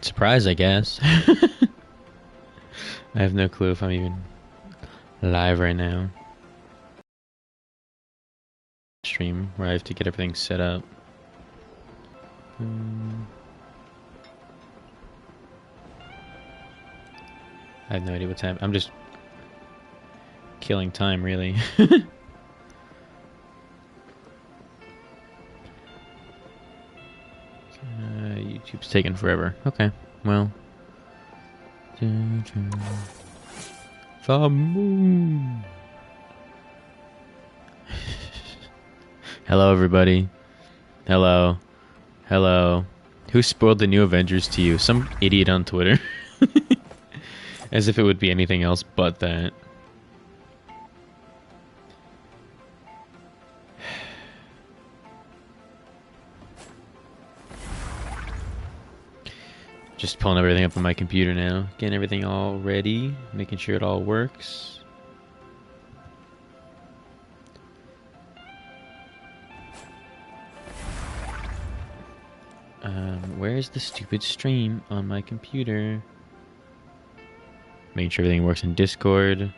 Surprise, I guess. I have no clue if I'm even live right now. Stream where I have to get everything set up. I have no idea what's happening. I'm just killing time, really. YouTube's taking forever. Okay, well. The moon. Hello, everybody. Hello. Hello. Who spoiled the new Avengers to you? Some idiot on Twitter. As if it would be anything else but that. Just pulling everything up on my computer now. Getting everything all ready. Making sure it all works. Where's the stupid stream on my computer? Making sure everything works in Discord.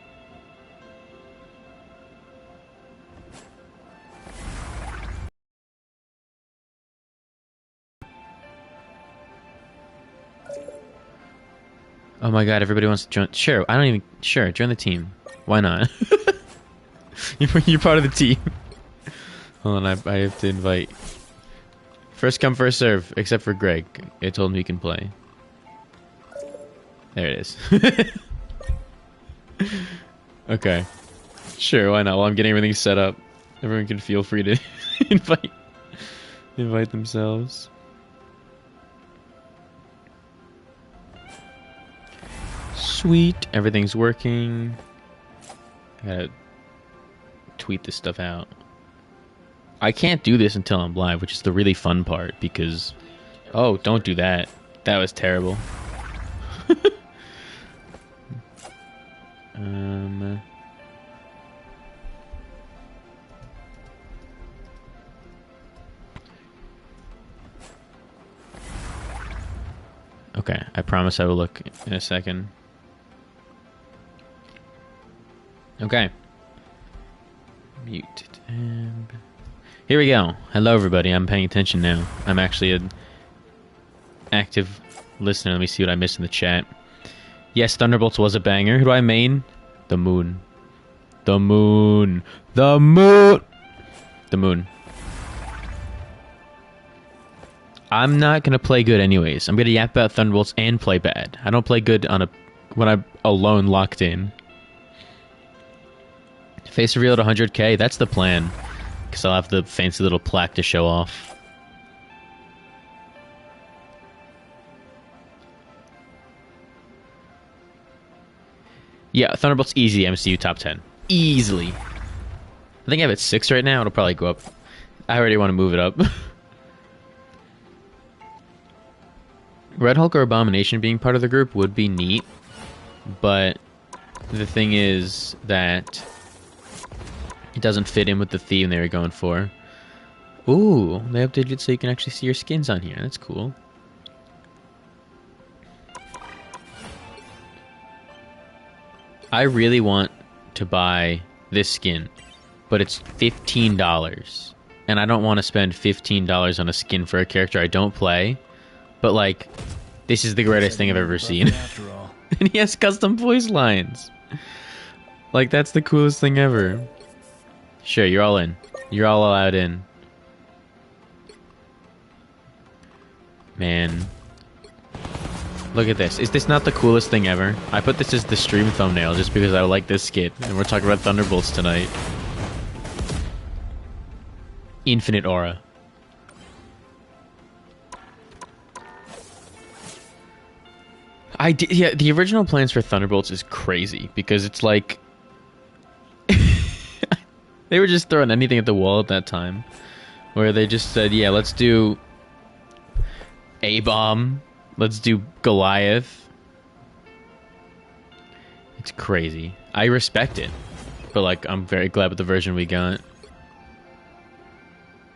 Oh my god, everybody wants to join. Sure, I don't even... Sure, join the team. Why not? You're part of the team. Hold on, I have to invite... First come, first serve, except for Greg. It told me he can play. There it is. Okay. Sure, why not? While I'm getting everything set up, everyone can feel free to invite themselves. Sweet, everything's working. I gotta tweet this stuff out. I can't do this until I'm live, which is the really fun part, because... Oh, don't do that. That was terrible. Okay, I promise I will look in a second. Okay. Mute tab. Here we go. Hello, everybody. I'm paying attention now. I'm actually an active listener. Let me see what I missed in the chat. Yes, Thunderbolts was a banger. Who do I main? The moon. The moon. The moon. The moon. I'm not going to play good anyways. I'm going to yap about Thunderbolts and play bad. I don't play good on when I'm alone locked in. Face reveal at 100k. That's the plan. Because I'll have the fancy little plaque to show off. Yeah, Thunderbolt's easy MCU top 10. Easily. I think I have it 6 right now. It'll probably go up. I already want to move it up. Red Hulk or Abomination being part of the group would be neat. But the thing is that... it doesn't fit in with the theme they were going for. Ooh, they updated it so you can actually see your skins on here. That's cool. I really want to buy this skin, but it's $15. And I don't want to spend $15 on a skin for a character I don't play. But, like, this is the greatest thing I've ever seen. And he has custom voice lines. Like, that's the coolest thing ever. Sure, you're all in. You're all allowed in. Man. Look at this. Is this not the coolest thing ever? I put this as the stream thumbnail just because I like this skit. And we're talking about Thunderbolts tonight. Infinite aura. Yeah, the original plans for Thunderbolts is crazy because it's like... They were just throwing anything at the wall at that time. Where they just said, yeah, let's do A-Bomb. Let's do Goliath. It's crazy. I respect it. But, like, I'm very glad with the version we got.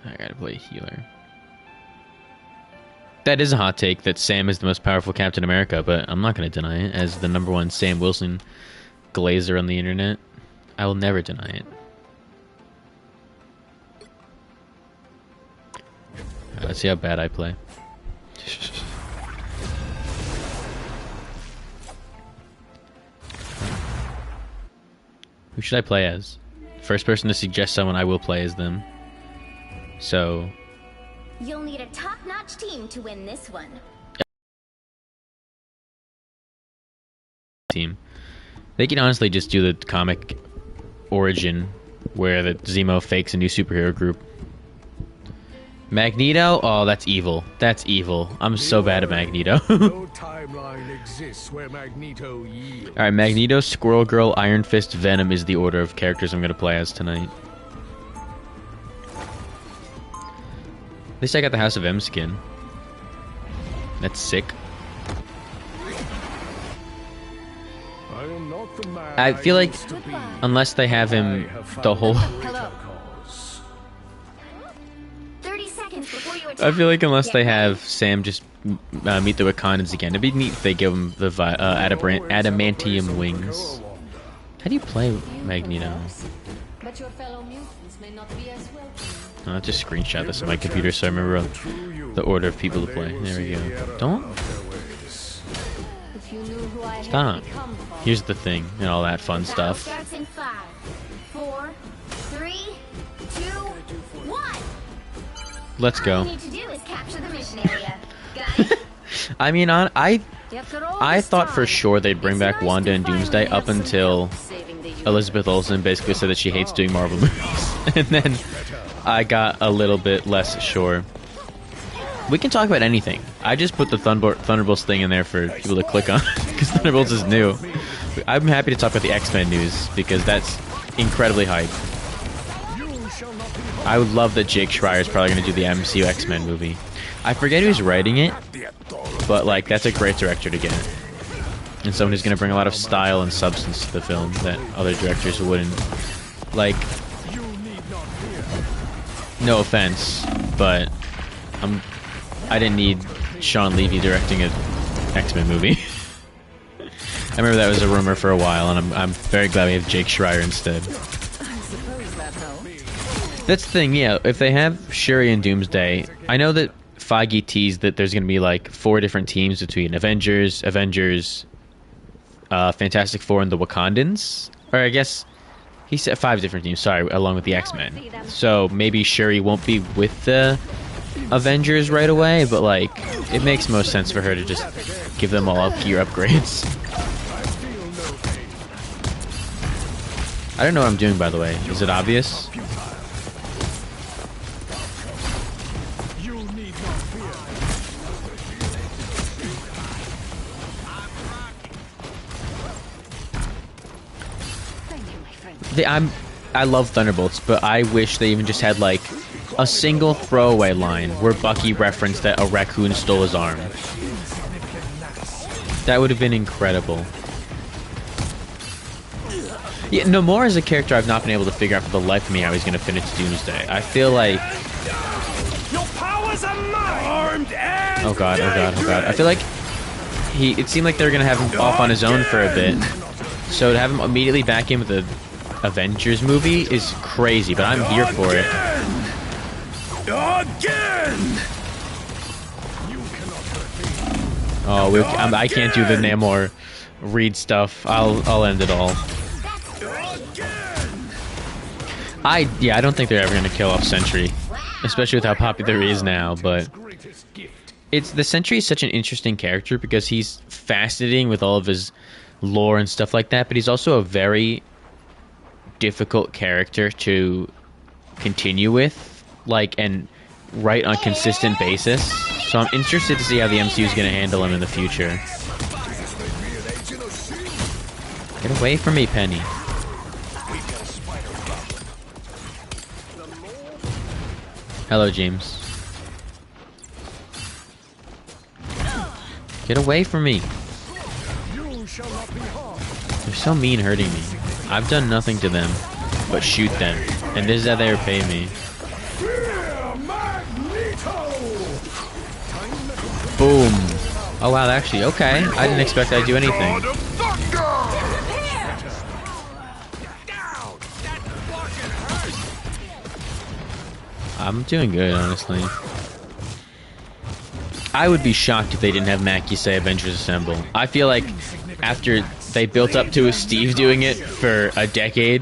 I gotta play healer. That is a hot take that Sam is the most powerful Captain America, but I'm not going to deny it. As the #1 Sam Wilson glazer on the internet, I will never deny it. Alright, let's see how bad I play. Who should I play as? First person to suggest someone, I will play as them. So... You'll need a top-notch team to win this one. Team. They can honestly just do the comic origin where the Zemo fakes a new superhero group. Magneto? Oh, that's evil. That's evil. I'm so bad at Magneto. No timeline exists where Magneto yields. Alright, Magneto, Squirrel Girl, Iron Fist, Venom is the order of characters I'm going to play as tonight. At least I got the House of M skin. That's sick. I feel like unless they have him the whole... Hello. 30 seconds before you attack. I feel like unless they have Sam just meet the Wakandans again, it'd be neat if they give him the adamantium wings. How do you play Magneto? But your fellow mutants may not be as welcome. I'll just screenshot this on my computer so I remember the order of people to play. There we go. Don't If you knew who I stop. had become for. Here's the thing and all that fun Battle stuff. starts in 5, 4, 3, 2, 1. Let's All go. you need to do is capture the mission area. Got it? I mean, I thought for time, sure they'd bring back Wanda and Doomsday up until saving the universe. Elizabeth Olsen basically said that she hates doing Marvel movies. And then I got a little bit less sure. We can talk about anything. I just put the Thunderbolts thing in there for people to click on because Thunderbolts is new. I'm happy to talk about the X-Men news because that's incredibly hype. I would love that Jake Schreier is probably going to do the MCU X-Men movie. I forget who's writing it, but like that's a great director to get. And someone who's going to bring a lot of style and substance to the film that other directors wouldn't. Like, no offense, but I didn't need Sean Levy directing an X-Men movie. I remember that was a rumor for a while, and I'm very glad we have Jake Schreier instead. I suppose that helps. That's the thing, yeah. If they have Shuri and Doomsday, I know that Feige teased that there's going to be like 4 different teams between Avengers, Fantastic Four, and the Wakandans. Or I guess he said 5 different teams, sorry, along with the X-Men. So maybe Shuri won't be with the Avengers right away, but like, it makes most sense for her to just give them all gear upgrades. I don't know what I'm doing, by the way. Is it obvious? I love Thunderbolts, but I wish they even just had like a single throwaway line where Bucky referenced that a raccoon stole his arm. That would have been incredible. Yeah, Namor is a character I've not been able to figure out for the life of me how he's going to finish Doomsday. I feel like... Your powers are mine. Oh god, oh god, oh god. I feel like it seemed like they were going to have him off on his own for a bit. So to have him immediately back in with the Avengers movie is crazy, but I'm here for it. Again. Oh, I can't do the Namor read stuff. I'll end it all. I don't think they're ever gonna kill off Sentry, especially with how popular he is now. But the Sentry is such an interesting character because he's fascinating with all of his lore and stuff like that. But he's also a very difficult character to continue with, like, and write on a consistent basis. So I'm interested to see how the MCU is gonna handle him in the future. Get away from me, Penny. Hello, James. Get away from me. They're so mean hurting me. I've done nothing to them but shoot them. And this is how they repay me. Oh wow, actually, okay. I didn't expect I'd do anything. I'm doing good, honestly. I would be shocked if they didn't have Mackie say Avengers Assemble. I feel like after they built up to Steve doing it for a decade,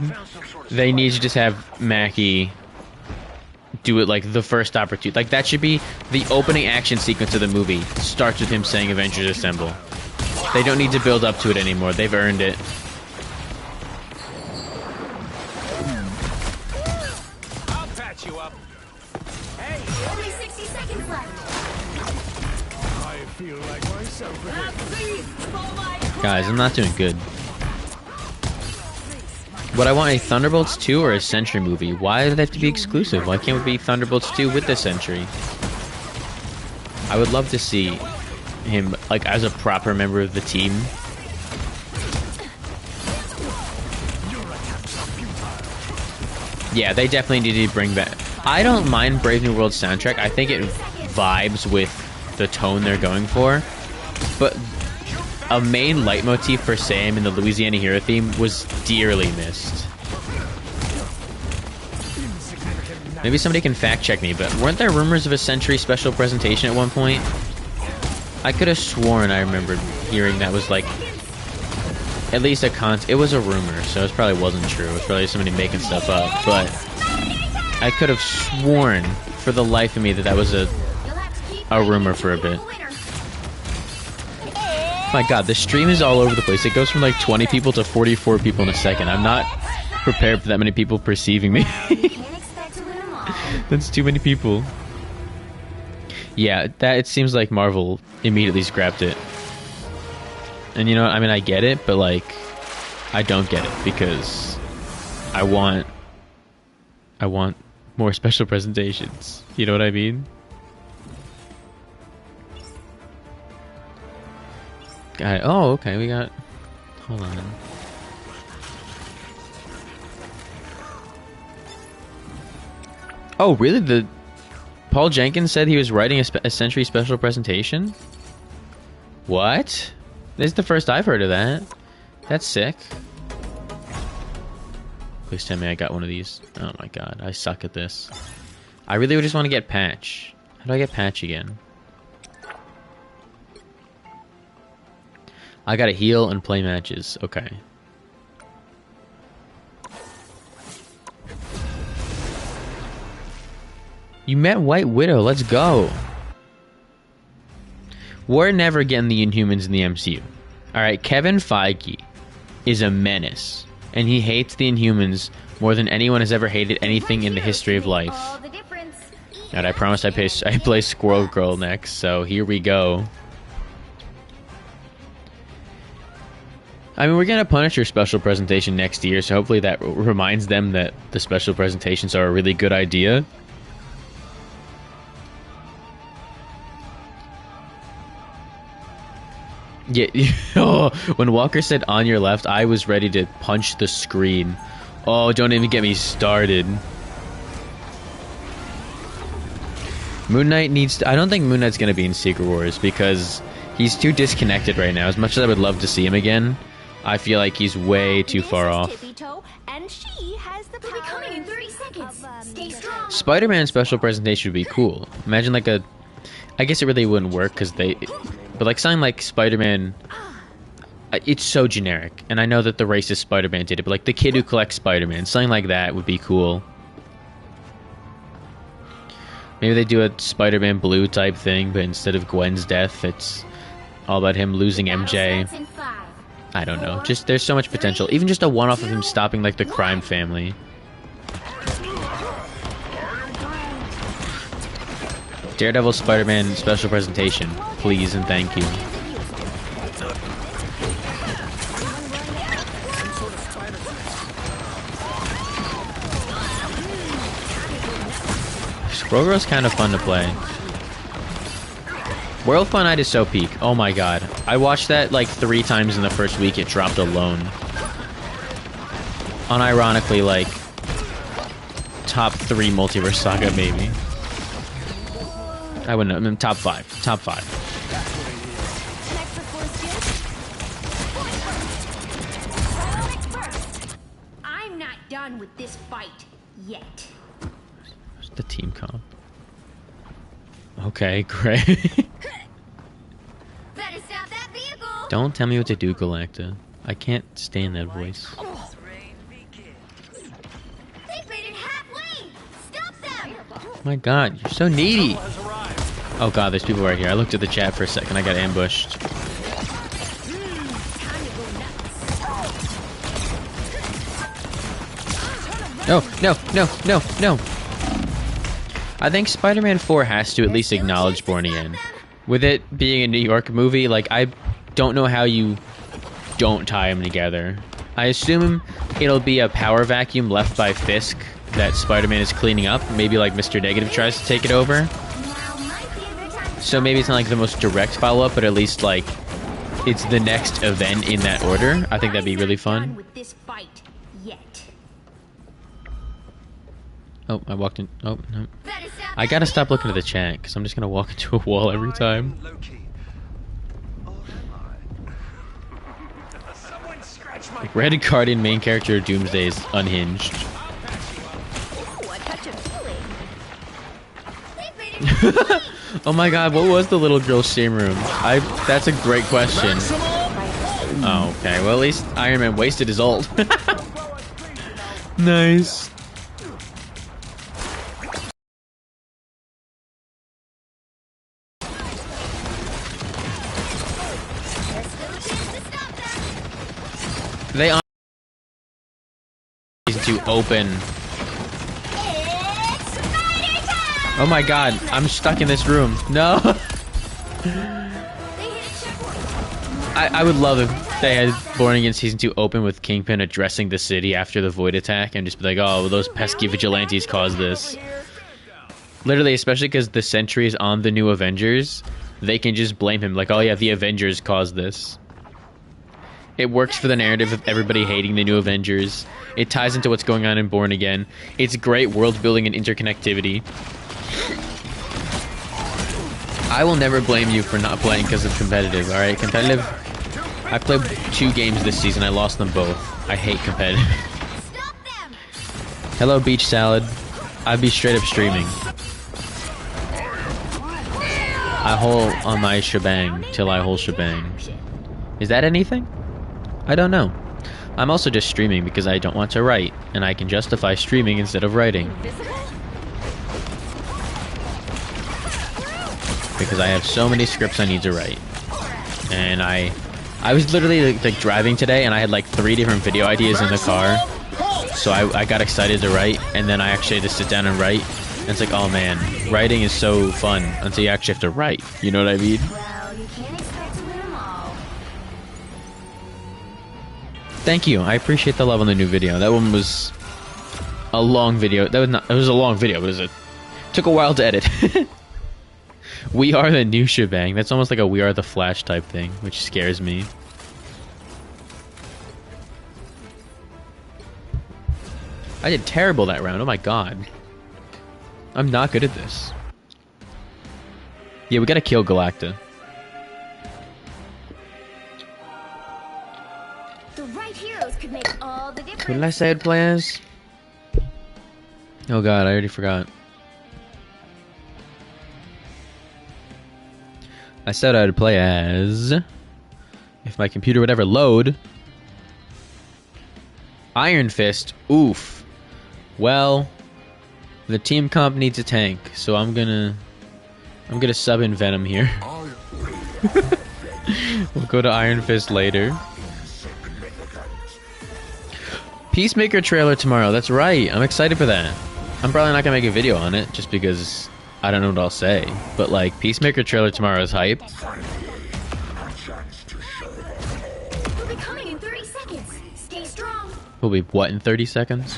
they need to just have Mackie do it like the first opportunity. Like that should be the opening action sequence of the movie. Starts with him saying Avengers Assemble. They don't need to build up to it anymore. They've earned it. I'll patch you up. Only 60 seconds left. I feel like myself again. Guys, I'm not doing good. Would I want a Thunderbolts 2 or a Sentry movie? Why do they have to be exclusive? Why can't it be Thunderbolts 2 with the Sentry? I would love to see him, like, as a proper member of the team. Yeah, they definitely need to bring back... I don't mind Brave New World soundtrack. I think it vibes with the tone they're going for. But a main leitmotif for Sam in the Louisiana Hero theme was dearly missed. Maybe somebody can fact check me, but weren't there rumors of a Sentry special presentation at one point? I could have sworn I remembered hearing that was like at least it was a rumor, so it probably wasn't true. It was probably somebody making stuff up, but I could have sworn for the life of me that that was a rumor for a bit. My god, the stream is all over the place. It goes from like 20 people to 44 people in a second. I'm not prepared for that many people perceiving me. That's too many people. Yeah, that it seems like Marvel immediately scrapped it. And you know, I mean, I get it, but like, I don't get it because I want more special presentations. You know what I mean? Got it. Oh, okay, we got... Hold on. Oh, really? Paul Jenkins said he was writing a Sentry special presentation? What? This is the first I've heard of that. That's sick. Please tell me I got one of these. Oh my god, I suck at this. I really would just want to get Patch. How do I get Patch again? I gotta heal and play matches. Okay. You met White Widow. Let's go. We're never getting the Inhumans in the MCU. Alright, Kevin Feige is a menace. And he hates the Inhumans more than anyone has ever hated anything in the history of life. And I promise I play Squirrel Girl next, so here we go. I mean, we're getting a Punisher special presentation next year, so hopefully that reminds them that the special presentations are a really good idea. Yeah, oh, when Walker said on your left, I was ready to punch the screen. Oh, don't even get me started. Moon Knight needs to... I don't think Moon Knight's going to be in Secret Wars because he's too disconnected right now. As much as I would love to see him again, I feel like he's way too far off. Spider-Man special presentation would be cool. Imagine like a... I guess it really wouldn't work because they... But like something like Spider-Man... It's so generic. And I know that the racist Spider-Man did it, but like the kid who collects Spider-Man, something like that would be cool. Maybe they do a Spider-Man Blue type thing, but instead of Gwen's death, it's all about him losing MJ. I don't know. Just there's so much potential. Even just a one-off of him stopping like the crime family. Daredevil Spider-Man special presentation, please and thank you. Squirrel Girl's kind of fun to play. World Fun Night is so peak. Oh my god. I watched that like 3 times in the first week it dropped alone. Unironically, like, top 3 multiverse saga, maybe. I wouldn't know. I mean, top 5. Top 5. with this fight yet. Where's the team comp? Okay, great. Better stop that vehicle. Don't tell me what to do, Galacta. I can't stand that voice. They've made it halfway. Stop them. My god, you're so needy. Oh god, there's people right here. I looked at the chat for a second. I got ambushed. No, no, no, no, no. I think Spider-Man 4 has to at least acknowledge Born Again. With it being a New York movie, like, I don't know how you don't tie them together. I assume it'll be a power vacuum left by Fisk that Spider-Man is cleaning up. Maybe, like, Mr. Negative tries to take it over. So maybe it's not, like, the most direct follow-up, but at least, like, it's the next event in that order. I think that'd be really fun. With this fight yet. Oh, I walked in. Oh, no. I gotta stop looking at the chat, because I'm just gonna walk into a wall every time. Like, Red Guardian main character Doomsday is unhinged. Oh my god, what was the little girl's shame room? That's a great question. Oh, okay. Well, at least Iron Man wasted his ult. Nice. They on to open. Oh my god, I'm stuck in this room. No. I would love if they had Born Again Season 2 open with Kingpin addressing the city after the Void attack and just be like, oh, well, those pesky vigilantes caused this. Literally, especially because the Sentry is on the new Avengers, they can just blame him like, oh yeah, the Avengers caused this. It works for the narrative of everybody hating the new Avengers. It ties into what's going on in Born Again. It's great world building and interconnectivity. I will never blame you for not playing because of competitive, alright? Competitive, I played 2 games this season. I lost them both. I hate competitive. Hello, Beach Salad. I'd be straight up streaming. I hole on my shebang till I hole shebang. Is that anything? I don't know. I'm also just streaming because I don't want to write, and I can justify streaming instead of writing. Because I have so many scripts I need to write. And I was literally like driving today, and I had like 3 different video ideas in the car. So I got excited to write, and then I actually had to sit down and write. And it's like, oh man, writing is so fun until you actually have to write. You know what I mean? Well, you can't expect to win them all. Thank you. I appreciate the love on the new video. That one was a long video. That was not. It was a long video, but took a while to edit. We are the new shebang. That's almost like a We Are the Flash type thing, which scares me. I did terrible that round. Oh my god. I'm not good at this. Yeah, we gotta kill Galacta. The right heroes could make all the difference. Who did I say I'd play as? Oh god, I already forgot. I said I'd play as... If my computer would ever load... Iron Fist. Oof. Well... The team comp needs a tank, so I'm gonna sub in Venom here. We'll go to Iron Fist later. Peacemaker trailer tomorrow, that's right. I'm excited for that. I'm probably not gonna make a video on it, just because I don't know what I'll say. But like, Peacemaker trailer tomorrow is hype. We'll be coming in 30 seconds. Stay strong. Will be what in 30 seconds?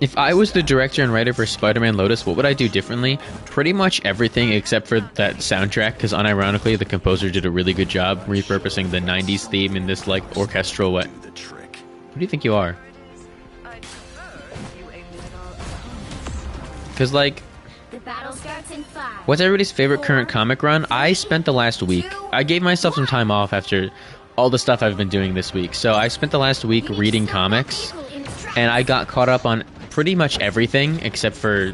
If I was the director and writer for Spider-Man Lotus, what would I do differently? Pretty much everything except for that soundtrack, because unironically, the composer did a really good job repurposing the 90s theme in this, like, orchestral way. Who do you think you are? Because, like... The battle starts in 5. What's everybody's favorite current comic run? I spent the last week... I gave myself some time off after all the stuff I've been doing this week. So I spent the last week reading comics. and I got caught up on pretty much everything except for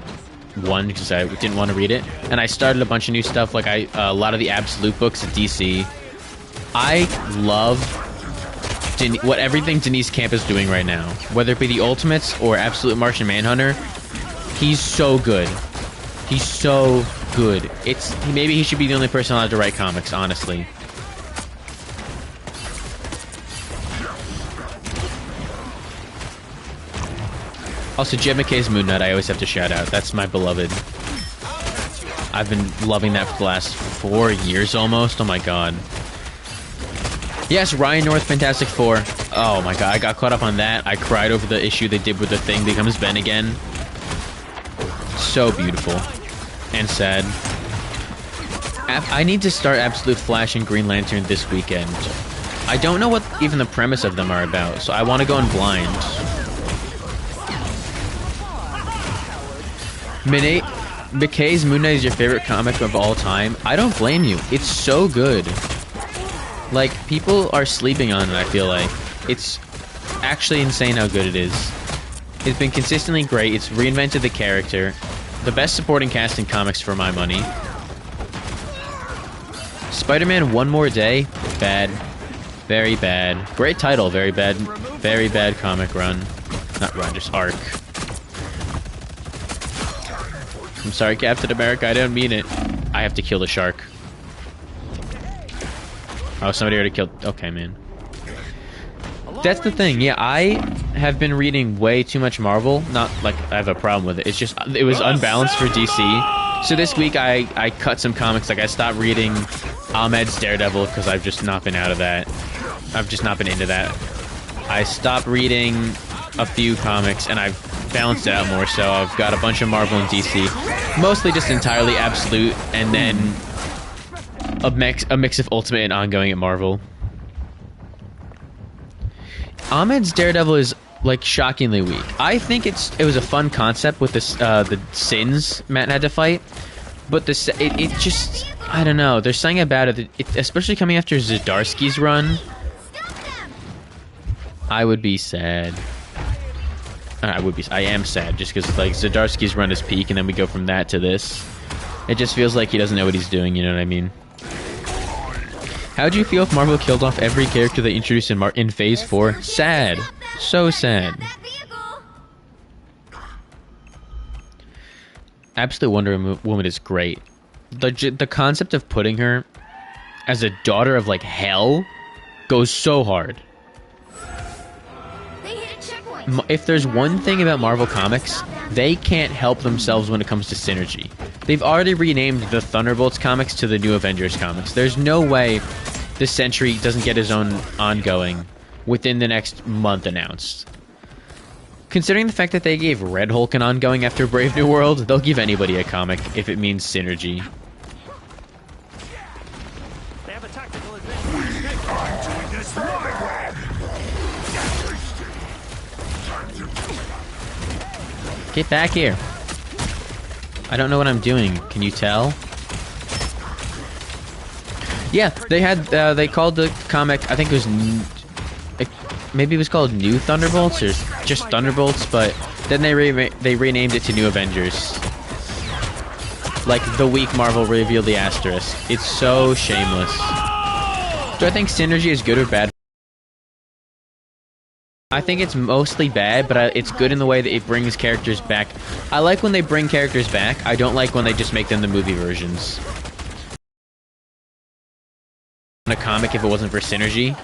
one because I didn't want to read it. And I started a bunch of new stuff, like a lot of the Absolute books at DC. I love what everything Denise Camp is doing right now, whether it be the Ultimates or Absolute Martian Manhunter. He's so good. He's so good. Maybe he should be the only person allowed to write comics, honestly. Also, Jed McKay's Moon Knight, I always have to shout out. That's my beloved. I've been loving that for the last 4 years almost. Oh my god. Yes, Ryan North, Fantastic Four. Oh my god, I got caught up on that. I cried over the issue they did with The Thing becomes Ben again. So beautiful. And sad. I need to start Absolute Flash and Green Lantern this weekend. I don't know what even the premise of them are about, so I want to go in blind. McKay's Moon Knight is your favorite comic of all time. I don't blame you. It's so good. Like, people are sleeping on it, I feel like. It's actually insane how good it is. It's been consistently great. It's reinvented the character. The best supporting cast in comics for my money. Spider-Man One More Day. Bad. Very bad. Great title. Very bad. Very bad comic run. Not run, just arc. I'm sorry, Captain America. I don't mean it. I have to kill the shark. Oh, somebody already killed... Okay, man. That's the thing. Yeah, I have been reading way too much Marvel. Not like I have a problem with it. It's just... It was unbalanced for DC. So this week, I cut some comics. Like, I stopped reading Ahmed's Daredevil because I've just not been out of that. I've just not been into that. I stopped reading a few comics, and I've balanced it out more. So I've got a bunch of Marvel and DC. Mostly just entirely Absolute, and then... A mix of Ultimate and ongoing at Marvel. Ahmed's Daredevil is like shockingly weak. I think it was a fun concept with this the sins Matt had to fight, but it just, I don't know. There's something about it, especially coming after Zdarsky's run. I would be sad. I am sad just because like Zdarsky's run is peak, and then we go from that to this. It just feels like he doesn't know what he's doing. You know what I mean? How do you feel if Marvel killed off every character they introduced in Phase 4? Sad. So sad. Absolute Wonder Woman is great. The concept of putting her as a daughter of, like, hell goes so hard. If there's one thing about Marvel Comics, they can't help themselves when it comes to synergy. They've already renamed the Thunderbolts comics to the New Avengers comics. There's no way the Sentry doesn't get his own ongoing within the next month announced. Considering the fact that they gave Red Hulk an ongoing after Brave New World, they'll give anybody a comic if it means synergy. They have a tactical advantage. I'm doing this my way. Get back here. I don't know what I'm doing. Can you tell? Yeah, they called the comic, I think it was, maybe it was called New Thunderbolts or just Thunderbolts, but then they renamed it to New Avengers. Like the week Marvel revealed the asterisk. It's so shameless. Do I think synergy is good or bad? I think it's mostly bad, but it's good in the way that it brings characters back. I like when they bring characters back. I don't like when they just make them the movie versions. A comic if it wasn't for synergy.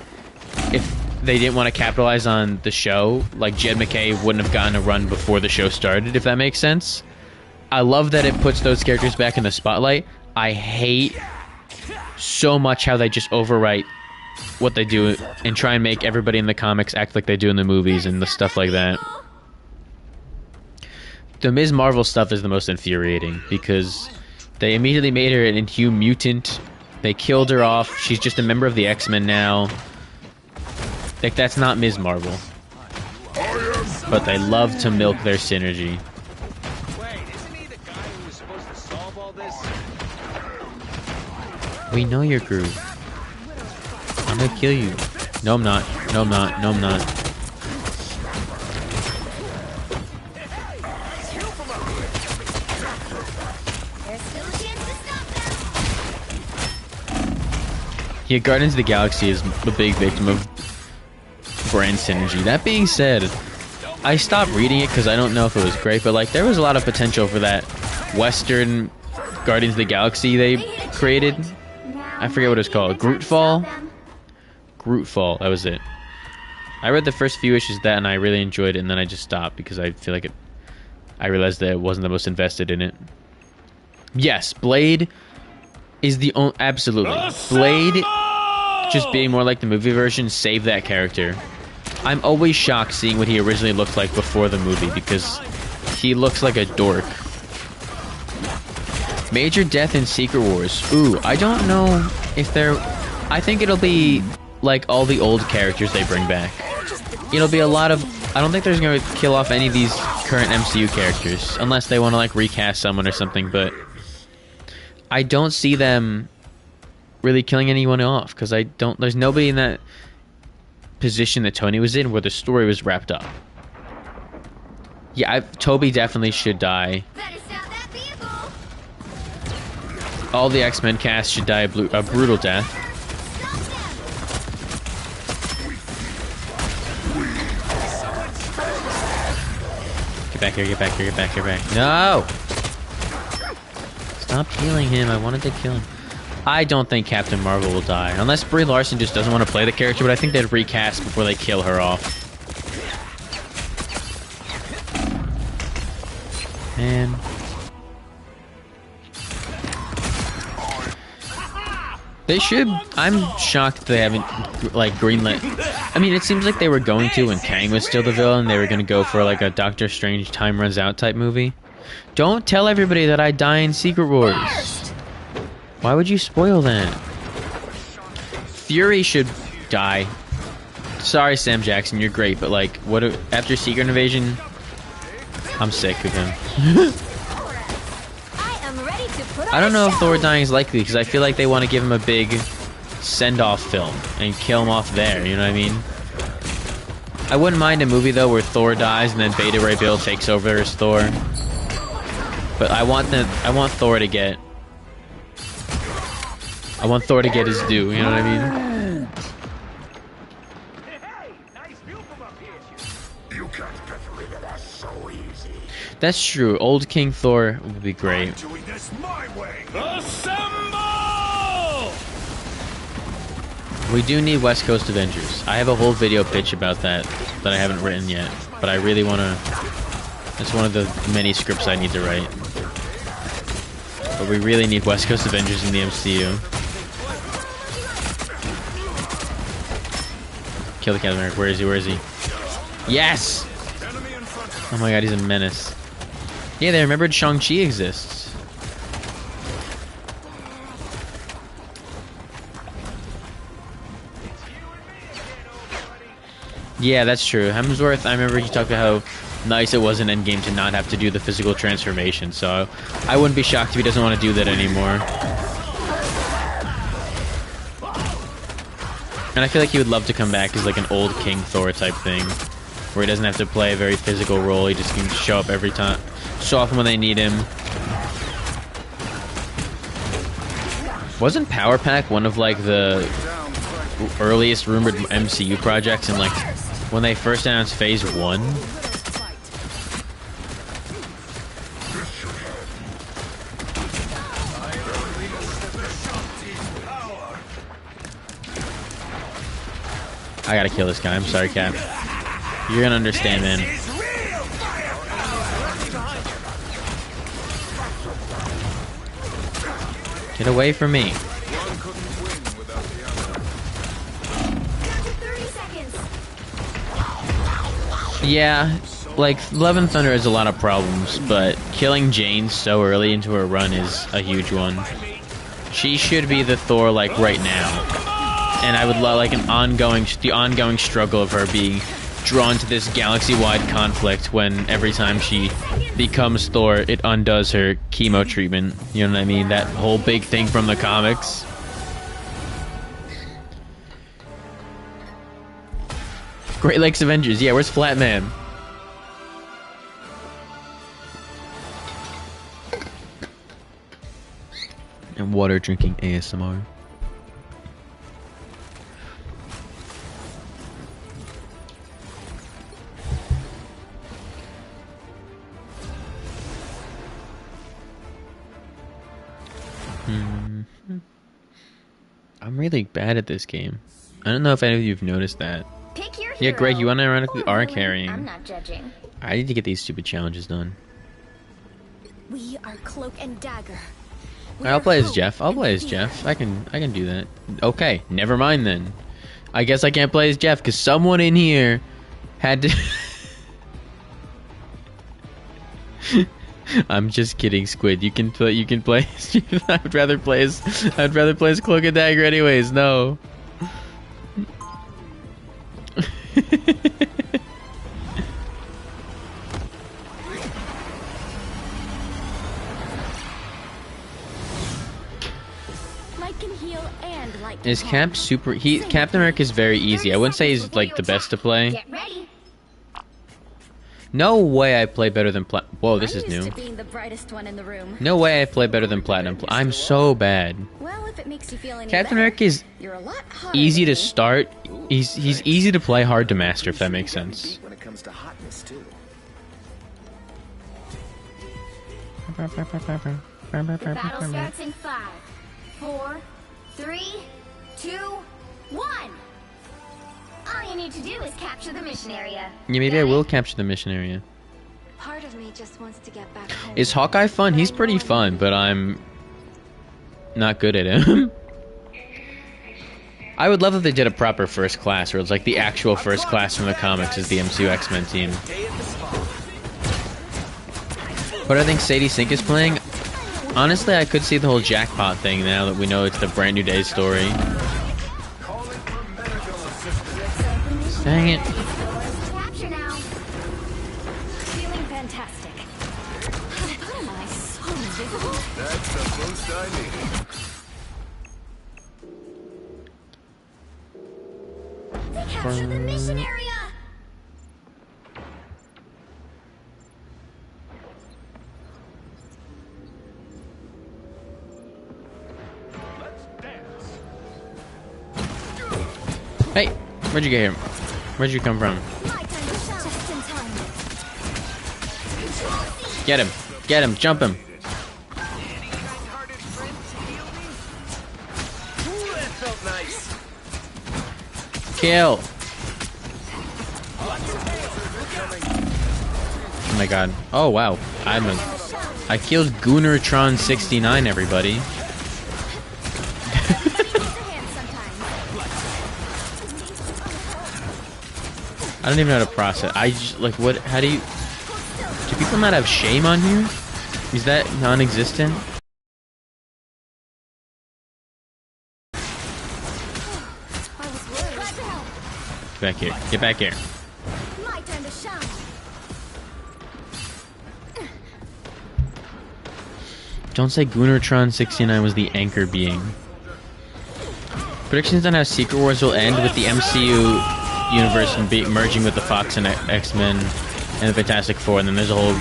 If they didn't want to capitalize on the show, like Jed McKay wouldn't have gotten a run before the show started, if that makes sense. I love that it puts those characters back in the spotlight. I hate so much how they just overwrite what they do and try and make everybody in the comics act like they do in the movies and the stuff like that. The Ms. Marvel stuff is the most infuriating because they immediately made her an Inhuman mutant. They killed her off. She's just a member of the X-Men now. Like, that's not Ms. Marvel. But they love to milk their synergy. Wait, isn't he the guy who was supposed to solve all this? We know your groove. I'm gonna kill you. No, I'm not. No, I'm not. No, I'm not. Yeah, Guardians of the Galaxy is a big victim of brand synergy. That being said, I stopped reading it because I don't know if it was great, but like there was a lot of potential for that Western Guardians of the Galaxy they created. I forget what it's called. Grootfall? Grootfall, that was it. I read the first few issues of that and I really enjoyed it, and then I just stopped because I feel like I realized that I wasn't the most invested in it. Yes, Blade is the only... Absolutely. Blade, just being more like the movie version, saved that character. I'm always shocked seeing what he originally looked like before the movie, because he looks like a dork. Major death in Secret Wars. Ooh, I don't know if they're... I think it'll be like all the old characters they bring back. It'll be a lot of... I don't think there's going to kill off any of these current MCU characters, unless they want to like recast someone or something, but I don't see them really killing anyone off, because there's nobody in that position that Tony was in where the story was wrapped up. Yeah, Toby definitely should die. All the X-Men cast should die a brutal death. Get back here, get back here, get back here, get back. No! Stop healing him, I wanted to kill him. I don't think Captain Marvel will die. Unless Brie Larson just doesn't want to play the character, but I think they'd recast before they kill her off. Man. They should. I'm shocked they haven't, like, greenlit. I mean, it seems like they were going to when Kang was still the villain. They were going to go for, like, a Doctor Strange Time Runs Out type movie. Don't tell everybody that I die in Secret Wars. Why would you spoil that? Fury should die. Sorry, Sam Jackson, you're great, but, like, what after Secret Invasion, I'm sick of him. I don't know if Thor dying is likely, because I feel like they want to give him a big send-off film and kill him off there, you know what I mean? I wouldn't mind a movie, though, where Thor dies and then Beta Ray Bill takes over as Thor. But I want Thor to get... I want Thor to get his due, you know what I mean? That's true. Old King Thor would be great. We do need West Coast Avengers. I have a whole video pitch about that I haven't written yet, but I really want to... It's one of the many scripts I need to write. But we really need West Coast Avengers in the MCU. Kill the Captain America. Where is he? Where is he? Yes! Oh my god, he's a menace. Yeah, they remembered Shang-Chi exists. Yeah, that's true. Hemsworth, I remember he talked about how nice it was in Endgame to not have to do the physical transformation, so I wouldn't be shocked if he doesn't want to do that anymore. And I feel like he would love to come back as like an old King Thor type thing, where he doesn't have to play a very physical role, he just can show up every time, show off when they need him. Wasn't Power Pack one of like the earliest rumored MCU projects, and like when they first announced Phase 1? I gotta kill this guy. I'm sorry, Cap. You're gonna understand, man. Get away from me. Yeah, like, Love and Thunder has a lot of problems, but killing Jane so early into her run is a huge one. She should be the Thor, like, right now. And I would love, like, the ongoing struggle of her being drawn to this galaxy-wide conflict when every time she becomes Thor, it undoes her chemo treatment. You know what I mean? That whole big thing from the comics. Great Lakes Avengers. Yeah, where's Flat Man? And water drinking ASMR. I'm really bad at this game. I don't know if any of you've noticed that. Pick your Yeah, Greg, you hero. unironically Or are villain. carrying. I'm not judging. I need to get these stupid challenges done. We are Cloak and Dagger. I'll play as Jeff. I'll play as Jeff. I can do that. Okay, never mind then. I guess I can't play as Jeff because someone in here had to. I'm just kidding, Squid. You can play. You can play as Jeff. I'd rather play as Cloak and Dagger, anyways. No. Light can heal and light can Is harm. Cap super? Captain America is very easy. I wouldn't say he's like the best to play. Get ready. No way I play better than Whoa, this I'm is used new. to being the brightest one in the room. No way I play better than Platinum. I'm so bad. Well, if it makes you feel any Captain better, America is you're a lot hotter easy than to me. start. He's easy to play, hard to master, if that makes sense. When it comes to hotness, too. The battle starts in 5, 4, 3, 2, 1. All you need to do is capture the mission area. Yeah, maybe I will capture the mission area. Part of me just wants to get back home. Is Hawkeye fun? He's pretty fun, but I'm not good at him. I would love if they did a proper first class, where it's like the actual first class from the comics is the MCU X-Men team. What I think Sadie Sink is playing, honestly, I could see the whole jackpot thing now that we know it's the Brand New Day story. Dang it. Capture now. Feeling fantastic. How am I so invisible? That's the most I needed. They captured the mission area. Hey, where'd you get here? Where'd you come from? My time to shine. Just in time. Get him, jump him. That felt nice. Kill. Oh my god. Oh wow. I killed Goonertron 69, everybody. I don't even know how to process. I just, like, what, how do you, do people not have shame on here? Is that non-existent? Get back here. Get back here. My time to shine. Don't say Goonertron 69 was the anchor being. Predictions on how Secret Wars will end with the MCU universe and merging with the Fox and X-Men and the Fantastic Four, and then there's a whole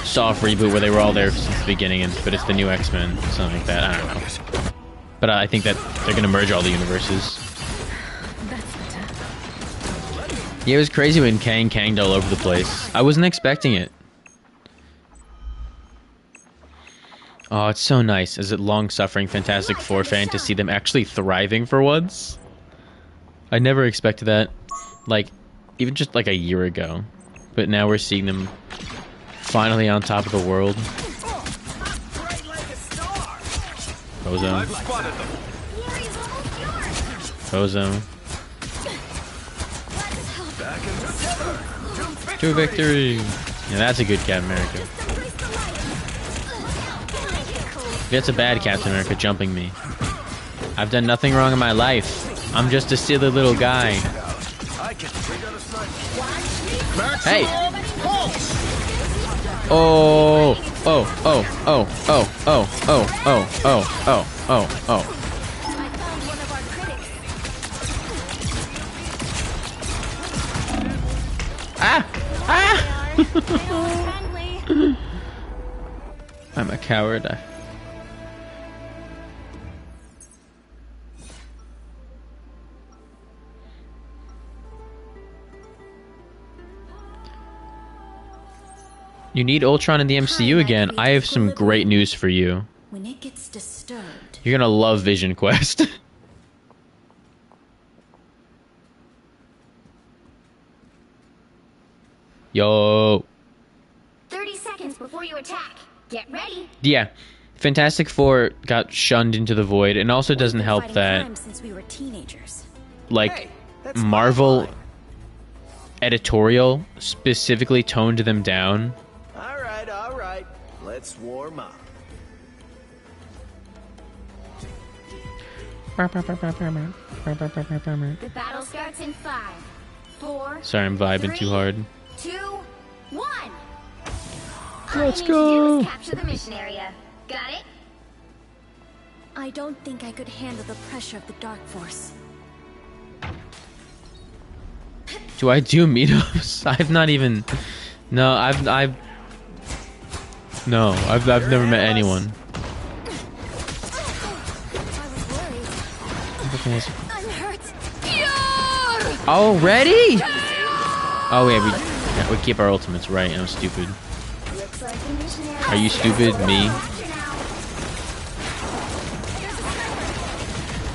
soft reboot where they were all there since the beginning, but it's the new X-Men, something like that. I don't know. But I think that they're gonna merge all the universes. Yeah, it was crazy when Kang Kanged all over the place. I wasn't expecting it. Oh, it's so nice as a long-suffering Fantastic Four fan to see them actually thriving for once. I never expected that, like, even just like a year ago. But now we're seeing them finally on top of the world. Bozo. Bozo. To victory! Yeah, that's a good Captain America. That's a bad Captain America jumping me. I've done nothing wrong in my life. I'm just a silly little guy. Hey! Oh! Oh! Oh! Oh! Oh! Oh! Oh! Oh! Oh! Oh! Oh! Oh! Ah! Ah! I'm a coward. You need Ultron in the MCU again. I have some great news for you. When it gets disturbed. You're gonna love Vision Quest. Yo. 30 seconds before you attack. Get ready. Yeah. Fantastic Four got shunned into the void, and also doesn't help that, Since we were teenagers. like, Hey, that's my Marvel line. editorial specifically toned them down. All right. Let's warm up. The battle starts in 5, 4. Sorry, I'm vibing too hard. 2, 1. Let's All you need to do go. is capture the mission area. Got it? I don't think I could handle the pressure of the Dark Force. Do I do meetups? I've not even. No, I've never met anyone. I'm hurt. Already? Oh yeah, we keep our ultimates right. I'm stupid. Looks like the mission area. Are you stupid? Me?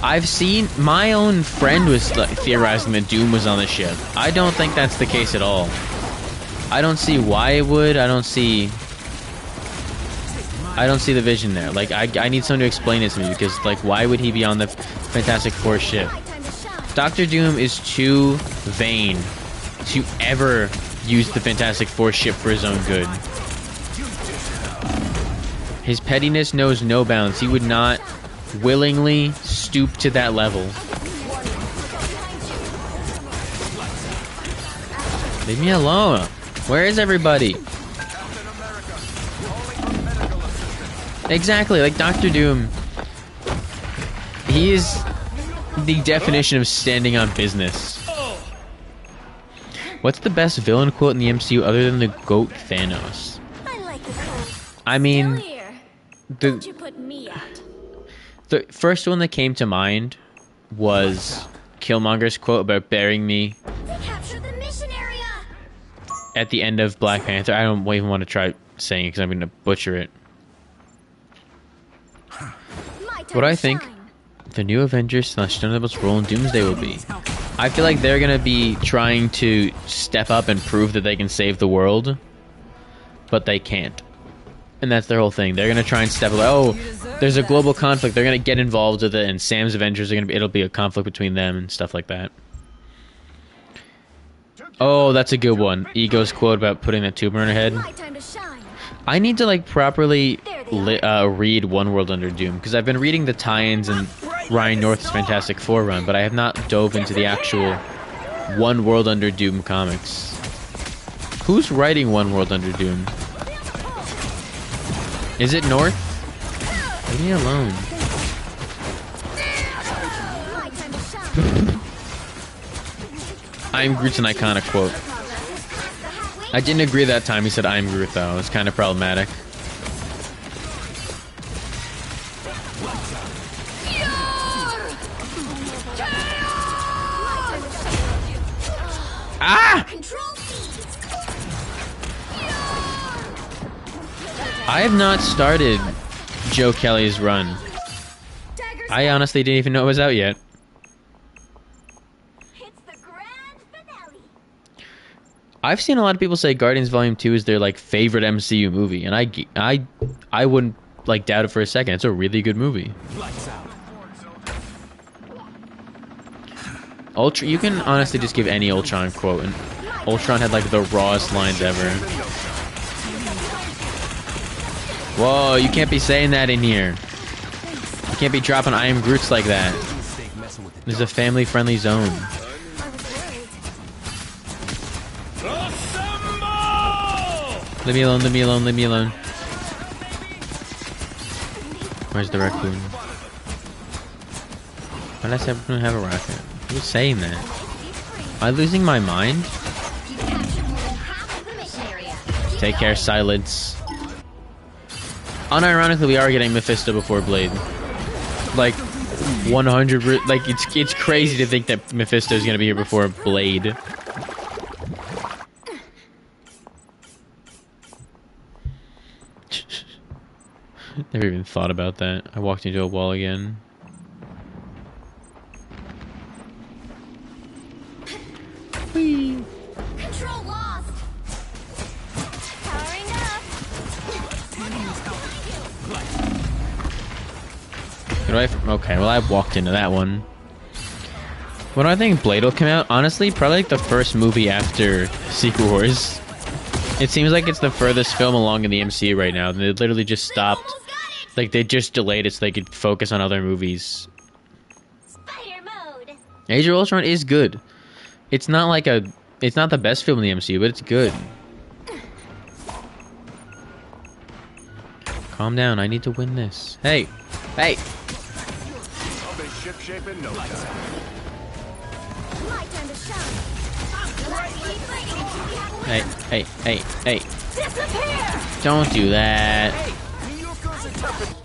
I've seen my own friend was like, theorizing that Doom was on the ship. I don't think that's the case at all. I don't see why it would. I don't see the vision there. Like I need someone to explain it to me, because like why would he be on the Fantastic Four ship? Dr. Doom is too vain to ever use the Fantastic Four ship for his own good. His pettiness knows no bounds. He would not willingly stoop to that level. Leave me alone. Where is everybody? Exactly, like Dr. Doom. He is the definition of standing on business. What's the best villain quote in the MCU other than the GOAT Thanos? I like it cold. I mean, Here. the Don't you put me out. the first one that came to mind was Killmonger's quote about burying me They captured the mission area. at the end of Black Panther. I don't even want to try saying it because I'm going to butcher it. My time What to I think shine. the new Avengers / Thunderbolts role in Doomsday will be. I feel like they're going to be trying to step up and prove that they can save the world, but they can't. And that's their whole thing. They're going to try and step up. Oh, there's a global conflict. They're going to get involved with it, and Sam's Avengers are going to be, it'll be a conflict between them and stuff like that. Oh, that's a good one. Ego's quote about putting that tumor in her head. My time to shine. I need to like properly read One World Under Doom, because I've been reading the tie-ins and Ryan North's Fantastic Four run, but I have not dove into the actual One World Under Doom comics. Who's writing One World Under Doom? Is it North? Leave me alone. My time to shine. I'm Groot's an iconic quote. I didn't agree that time he said I'm Groot, though. It's kind of problematic. Ah! Control C. I have not started Joe Kelly's run. I honestly didn't even know it was out yet. It's the grand finale. I've seen a lot of people say Guardians Volume 2 is their like favorite MCU movie, and I wouldn't like doubt it for a second. It's a really good movie. You can honestly just give any Ultron quote, and Ultron had like the rawest lines ever. Whoa, you can't be saying that in here. You can't be dropping I am Groots like that. This is a family-friendly zone. Leave me alone, leave me alone, leave me alone. Where's the raccoon? Why did I say we're gonna have a raccoon? Who was saying that? Am I losing my mind? You captured more than half of the mission area. Take care, silence. Unironically, we are getting Mephisto before Blade. Like, 100... Like, it's crazy to think that Mephisto is gonna be here before Blade. Never even thought about that. I walked into a wall again. Whee! Control lost. Powering up. Okay, well I walked into that one. When do I think Blade will come out? Honestly, probably like the first movie after Secret Wars. It seems like it's the furthest film along in the MCU right now. They literally just stopped. Like, they just delayed it so they could focus on other movies. Spider mode. Age of Ultron is good. It's not like it's not the best film in the MCU, but it's good. Calm down, I need to win this. Hey! Hey! I'll be ship-shape in no time. My time to shine. Hey, hey, hey, hey. Disappear! Don't do that. Miyuko's a tough.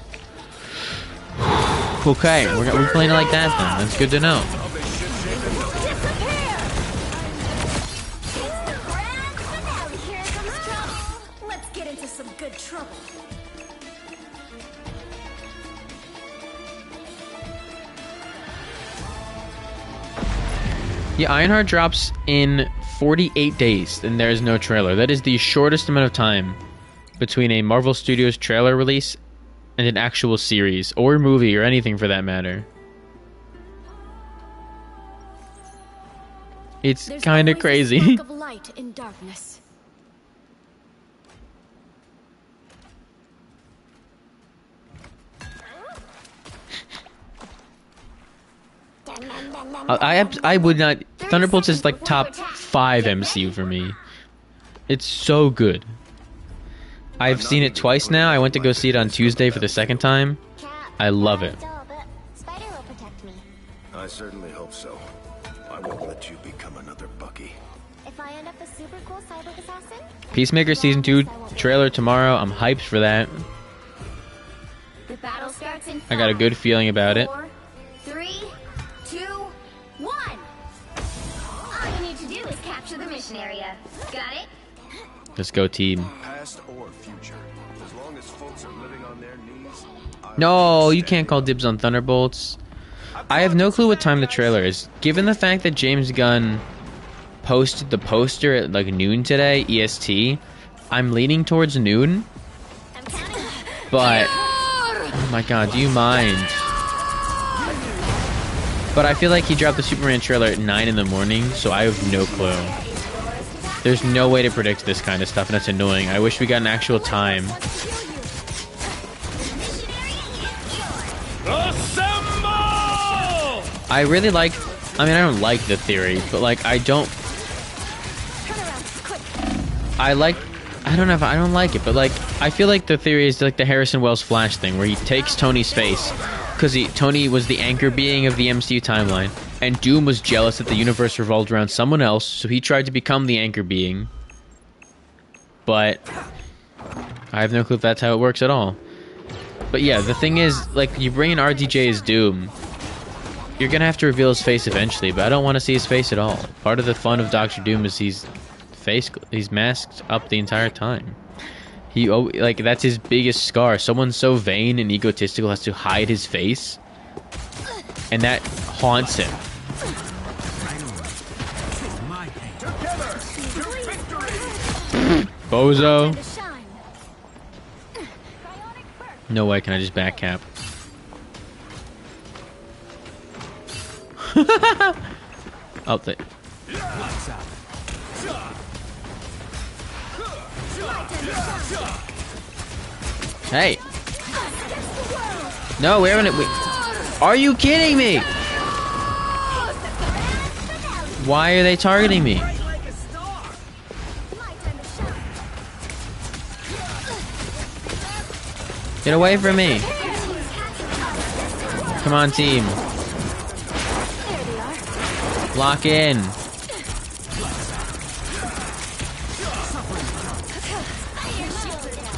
Okay, we're playing it like that then. That's good to know. I'll be ship-shape in no time. Disappear! Grand finale. Here comes trouble. Let's get into some good trouble. Yeah, Ironheart drops in 48 days, and there is no trailer. That is the shortest amount of time between a Marvel Studios trailer release and an actual series, or movie, or anything for that matter. It's kind of crazy. Of light in darkness. I would not... Thunderbolts is like top 5 MCU for me. It's so good. I've seen it twice now. I went to go see it on Tuesday for the second time. I love it. Spider will protect me. I certainly hope so. I won't let you become another Bucky. If I end up a super cool cyber assassin. Peacemaker Season 2 trailer tomorrow. I'm hyped for that. The battle starts in I got a good feeling about it. 4, 3, 2, 1. All you need to do is capture the mission area. Got it? Let's go, team. Past or future. As long as folks are living on their knees. No, you can't call dibs on Thunderbolts. I have no clue what time the trailer is. Given the fact that James Gunn posted the poster at like noon today, EST, I'm leaning towards noon. I'm counting. But, oh my god, do you mind? But I feel like he dropped the Superman trailer at 9 in the morning, so I have no clue. There's no way to predict this kind of stuff, and it's annoying. I wish we got an actual time. Assemble! I really like... I mean, I don't like the theory, but like, I don't... I like... I don't know if I don't like it, but like, I feel like the theory is like the Harrison Wells Flash thing, where he takes Tony's face, because Tony was the anchor being of the MCU timeline, and Doom was jealous that the universe revolved around someone else, so he tried to become the anchor being. But I have no clue if that's how it works at all. But yeah, the thing is, like, you bring in RDJ as Doom, you're gonna have to reveal his face eventually, but I don't want to see his face at all. Part of the fun of Doctor Doom is he's masked up the entire time. Like, that's his biggest scar. Someone so vain and egotistical has to hide his face, and that haunts him. Bozo. No way can I just back cap. I'll take. Hey. No, we haven't. Are you kidding me? Why are they targeting me? Get away from me. Come on, team. Lock in.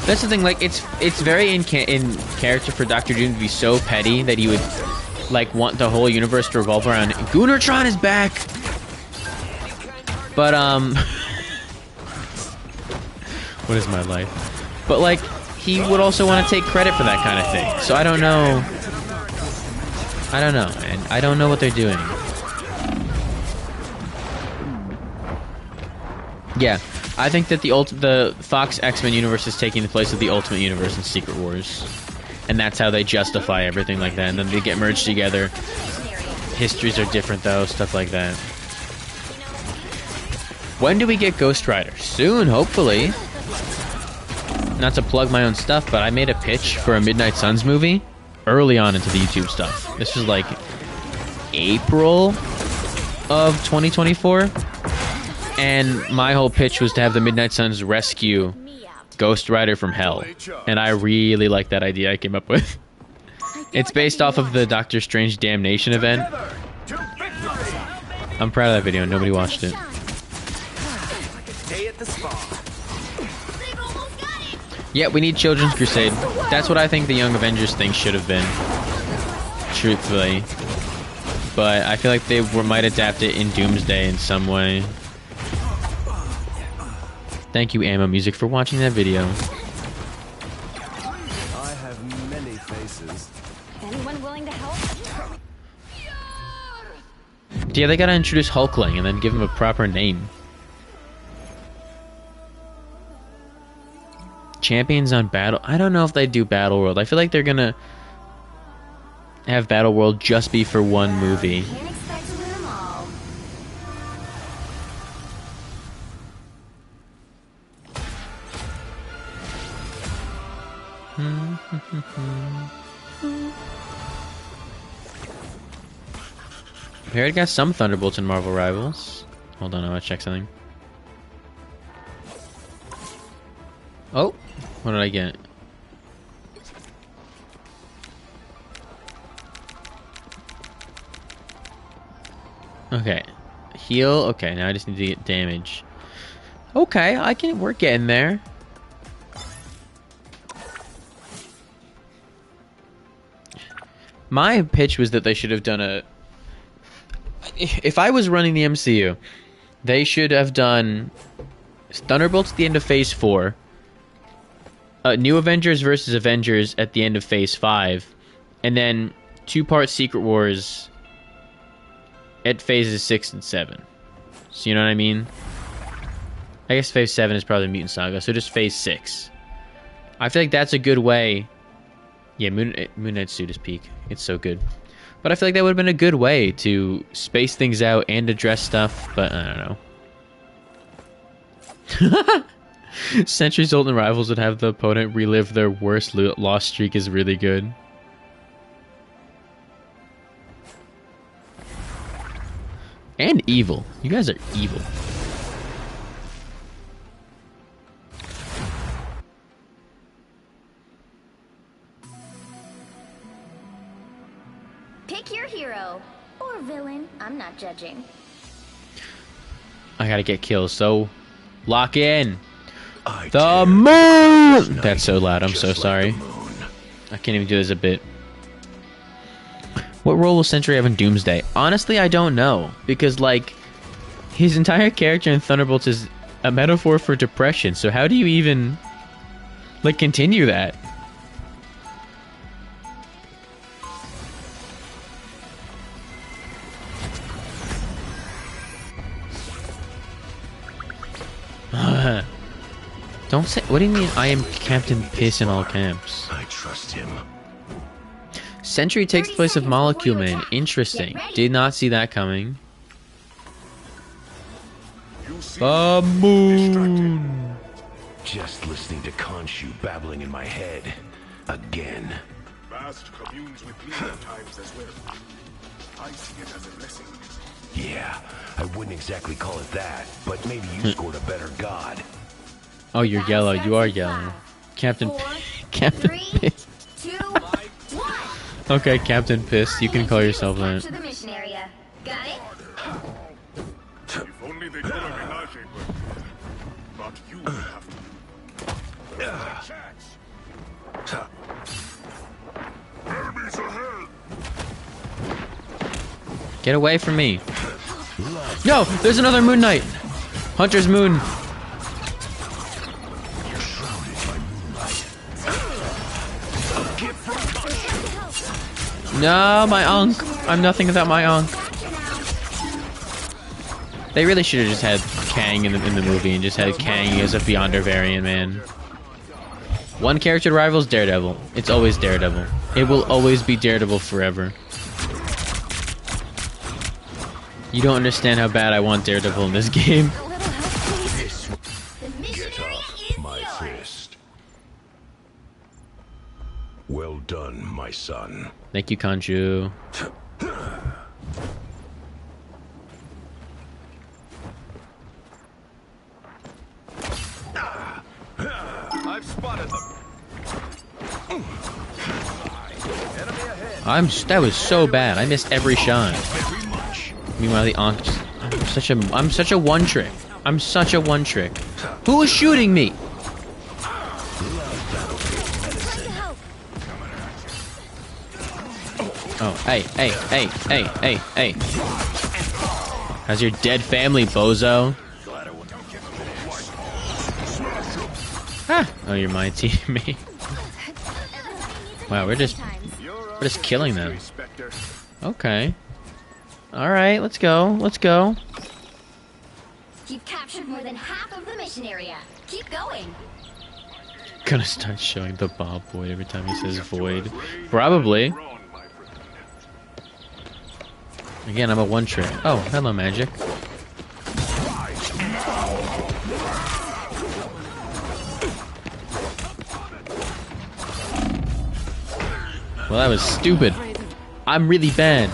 That's the thing, like, it's very in character for Doctor Doom to be so petty that he would, like, want the whole universe to revolve around Goonertron is back! But, what is my life? But, like, he would also want to take credit for that kind of thing. So I don't know. I don't know, man. I don't know what they're doing. Yeah, I think that the Fox X-Men universe is taking the place of the Ultimate Universe in Secret Wars. And that's how they justify everything like that. And then they get merged together. Histories are different, though. Stuff like that. When do we get Ghost Rider? Soon, hopefully. Not to plug my own stuff, but I made a pitch for a Midnight Suns movie early on into the YouTube stuff. This was like April of 2024. And my whole pitch was to have the Midnight Suns rescue Ghost Rider from hell. And I really like that idea I came up with. It's based off of the Doctor Strange Damnation event. I'm proud of that video. Nobody watched it. Yeah, we need Children's Crusade. That's what I think the Young Avengers thing should have been. Truthfully. But I feel like they might adapt it in Doomsday in some way. Thank you, Ammo Music, for watching that video. I have many faces. Anyone willing to help? Yeah, they gotta introduce Hulkling and then give him a proper name. Champions on Battle... I don't know if they do Battle World. I feel like they're gonna have Battle World just be for one movie. Can't expect to win them all. We already got some Thunderbolts in Marvel Rivals. Hold on, I want to check something. Oh, what did I get? Okay, heal. Okay, now I just need to get damage. Okay, we're getting there. My pitch was that they should have done a... If I was running the MCU, they should have done Thunderbolts at the end of Phase 4, New Avengers versus Avengers at the end of Phase 5, and then 2-part Secret Wars at Phases 6 and 7. So you know what I mean? I guess Phase 7 is probably Mutant Saga, so just Phase 6. I feel like that's a good way... Yeah, Moon Knight's suit is peak. It's so good. But I feel like that would have been a good way to space things out and address stuff, but I don't know. Century's Ultimate Rivals would have the opponent relive their worst lost streak is really good. And evil. You guys are evil. Pick your hero. Or villain. I'm not judging. I gotta get kills, so lock in. The moon! That's so loud, I'm so sorry. I can't even do this a bit. What role will Sentry have in Doomsday? Honestly, I don't know. Because, like, his entire character in Thunderbolts is a metaphor for depression. So how do you even, like, continue that? Don't say... What do you mean I am Captain Piss in all camps? I trust him. Sentry takes the place of Molecule Man. Interesting. Did not see that coming. The moon! Just listening to Khonshu babbling in my head. Again. Vast communes with me at times as well. I see it as a blessing. Yeah, I wouldn't exactly call it that, but maybe you scored a better god. Oh, you're yellow. You are yellow. Captain... Captain Piss. 2, 1. Okay, Captain Piss. You can call yourself that. To the mission area. Got it? If only they could have Menage, but you have to. There's a chance. Enemies ahead. Get away from me. No! There's another Moon Knight! Hunter's Moon! No, my Unk. I'm nothing without my Unk. They really should have just had Kang in the movie and just had Kang as a Beyonder variant, man. One character rivals Daredevil. It's always Daredevil. It will always be Daredevil forever. You don't understand how bad I want Daredevil in this game. Get off my fist. Well done, my son. Thank you, Kanju. I've spotted them. That was so bad. I missed every shot. Meanwhile, the Ankh just, I'm such a one trick. I'm such a one trick. Who is shooting me? Oh, hey. How's your dead family, bozo? Ah! Oh, you're my teammate. Wow, we're just killing them. Okay. Alright, let's go. You've captured more than half of the mission area. Keep going. Gonna start showing the Bob Void every time he says void. Probably. Again, I'm a one trick. Oh, hello, magic. Well, that was stupid. I'm really bad.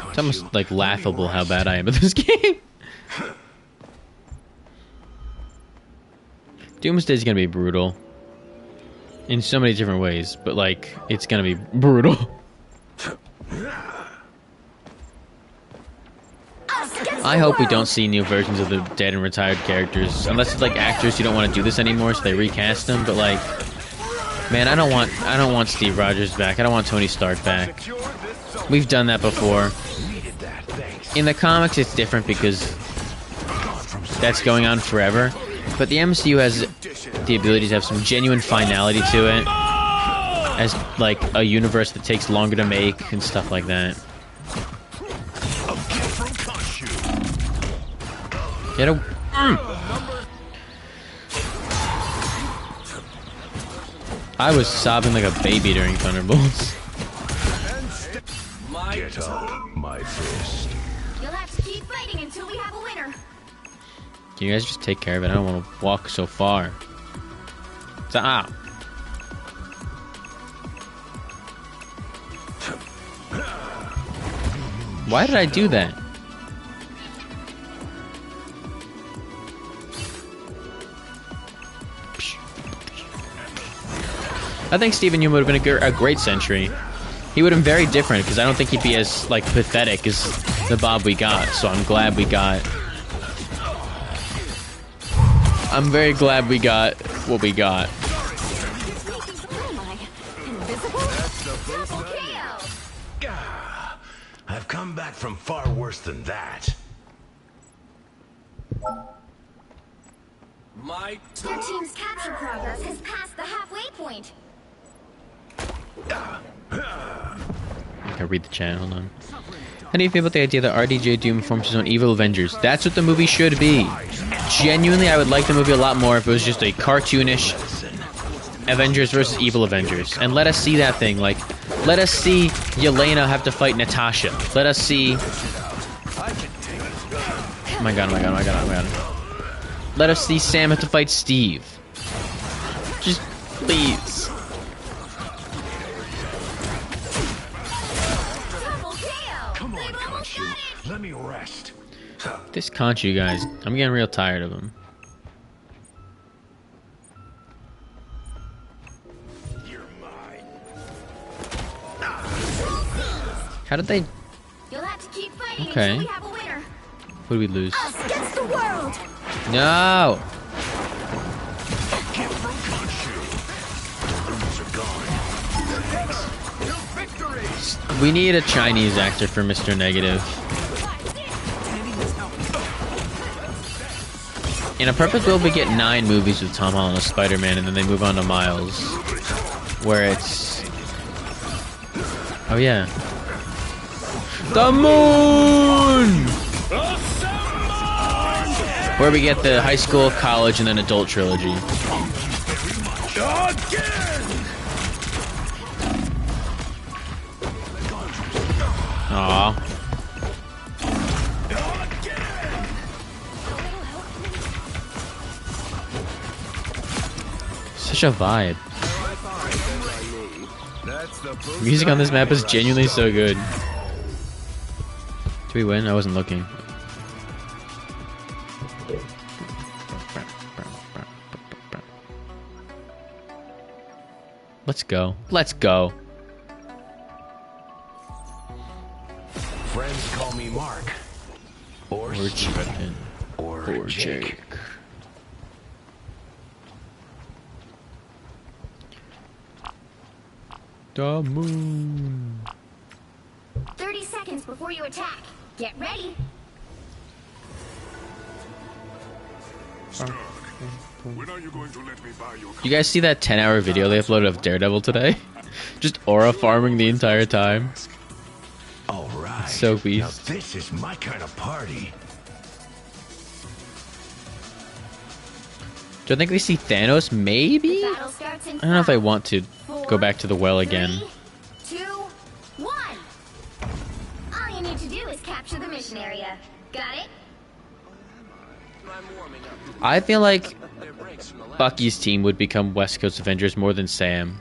It's almost like laughable how bad I am at this game. Doomsday's gonna be brutal. In so many different ways, but like, it's gonna be brutal. I hope we don't see new versions of the dead and retired characters. Unless it's like actors who don't want to do this anymore, so they recast them, but like, man, I don't want Steve Rogers back. I don't want Tony Stark back. We've done that before. In the comics, it's different because that's going on forever. But the MCU has the ability to have some genuine finality to it. As, like, a universe that takes longer to make and stuff like that. Get a... I was sobbing like a baby during Thunderbolts. Get up my fist. You'll have to keep fighting until we have a winner. Can you guys just take care of it? I don't want to walk so far. Stop. Why did I do that? I think Stephen Yeun would have been a great Sentry. He would have been very different because I don't think he'd be as like pathetic as the Bob we got. So I'm glad we got. I'm very glad we got what we got. I've come back from far worse than that. Your team's capture progress has passed the halfway point. I can read the chat, hold on. How do you feel about the idea that RDJ Doom forms his own evil Avengers? That's what the movie should be. Genuinely, I would like the movie a lot more if it was just a cartoonish Avengers versus evil Avengers. And let us see that thing, like, let us see Yelena have to fight Natasha. Let us see... Oh my god, oh my god, oh my god, oh my god. Let us see Sam have to fight Steve. Just, please. Let me rest. This Conchu guys, I'm getting real tired of him. You're mine. How did they... You'll have to keep fighting Okay. until we have a winner. What did we lose? Us against the world. No! Get from Khonshu. We need a Chinese actor for Mr. Negative. In a perfect world, we get 9 movies with Tom Holland as Spider-Man, and then they move on to Miles, where it's... Oh yeah. The moon! Where we get the high school, college, and then adult trilogy. Aww. Such a vibe. Music on this map is genuinely so good. Did we win? I wasn't looking. Let's go. Let's go. Friends call me Mark. Or Steven. Or Jake. The moon. 30 seconds before you attack. Get ready. Stark, when are you going to let me buy your You guys see that 10-hour video they uploaded of Daredevil today? Just aura farming the entire time. All right. So Now beast. this is my kind of party. Do I think we see Thanos? Maybe? Battle starts in I don't know if I 5, want to 4, go back to the well again. 3, 2, 1. All you need to do is capture the mission area. Got it? I feel like Bucky's team would become West Coast Avengers more than Sam.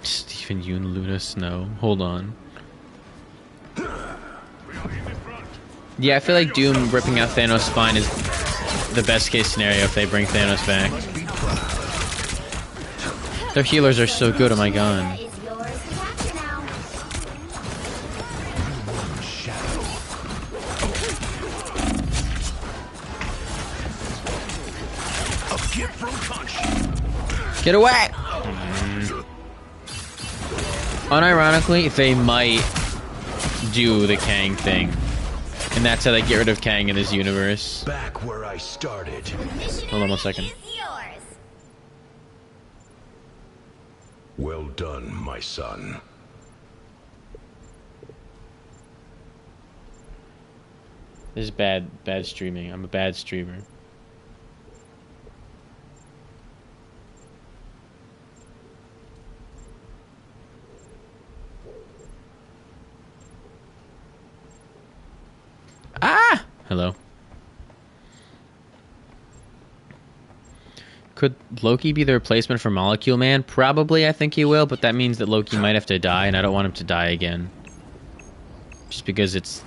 Stephen Yoon, Luna Snow. Hold on. Yeah, I feel like Doom ripping out Thanos' spine is the best case scenario if they bring Thanos back. Their healers are so good, oh my god. Is yours to capture now. A gift from Conch. Get away! Unironically, they might do the Kang thing. And that's how they get rid of Kang in this universe. Back where I started. Hold on 1 second. Is yours. Well done, my son. This is bad streaming. I'm a bad streamer. Ah! Hello. Could Loki be the replacement for Molecule Man? Probably, I think he will, but that means that Loki might have to die, and I don't want him to die again. Just because it's...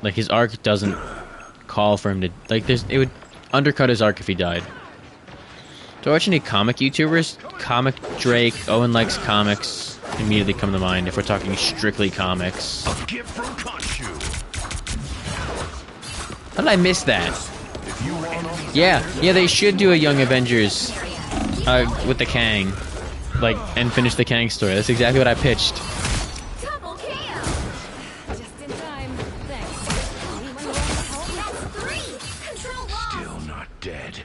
Like, his arc doesn't call for him to... Like, it would undercut his arc if he died. Do I watch any comic YouTubers? Comic Drake, Owen Likes Comics immediately come to mind if we're talking strictly comics. A gift from Conchu. How did I miss that? Yeah, they should do a Young Avengers with the Kang. Like, and finish the Kang story. That's exactly what I pitched. Double kill. Just in time. Thanks. Anyone want help? That's 3. Control wall. Still not dead.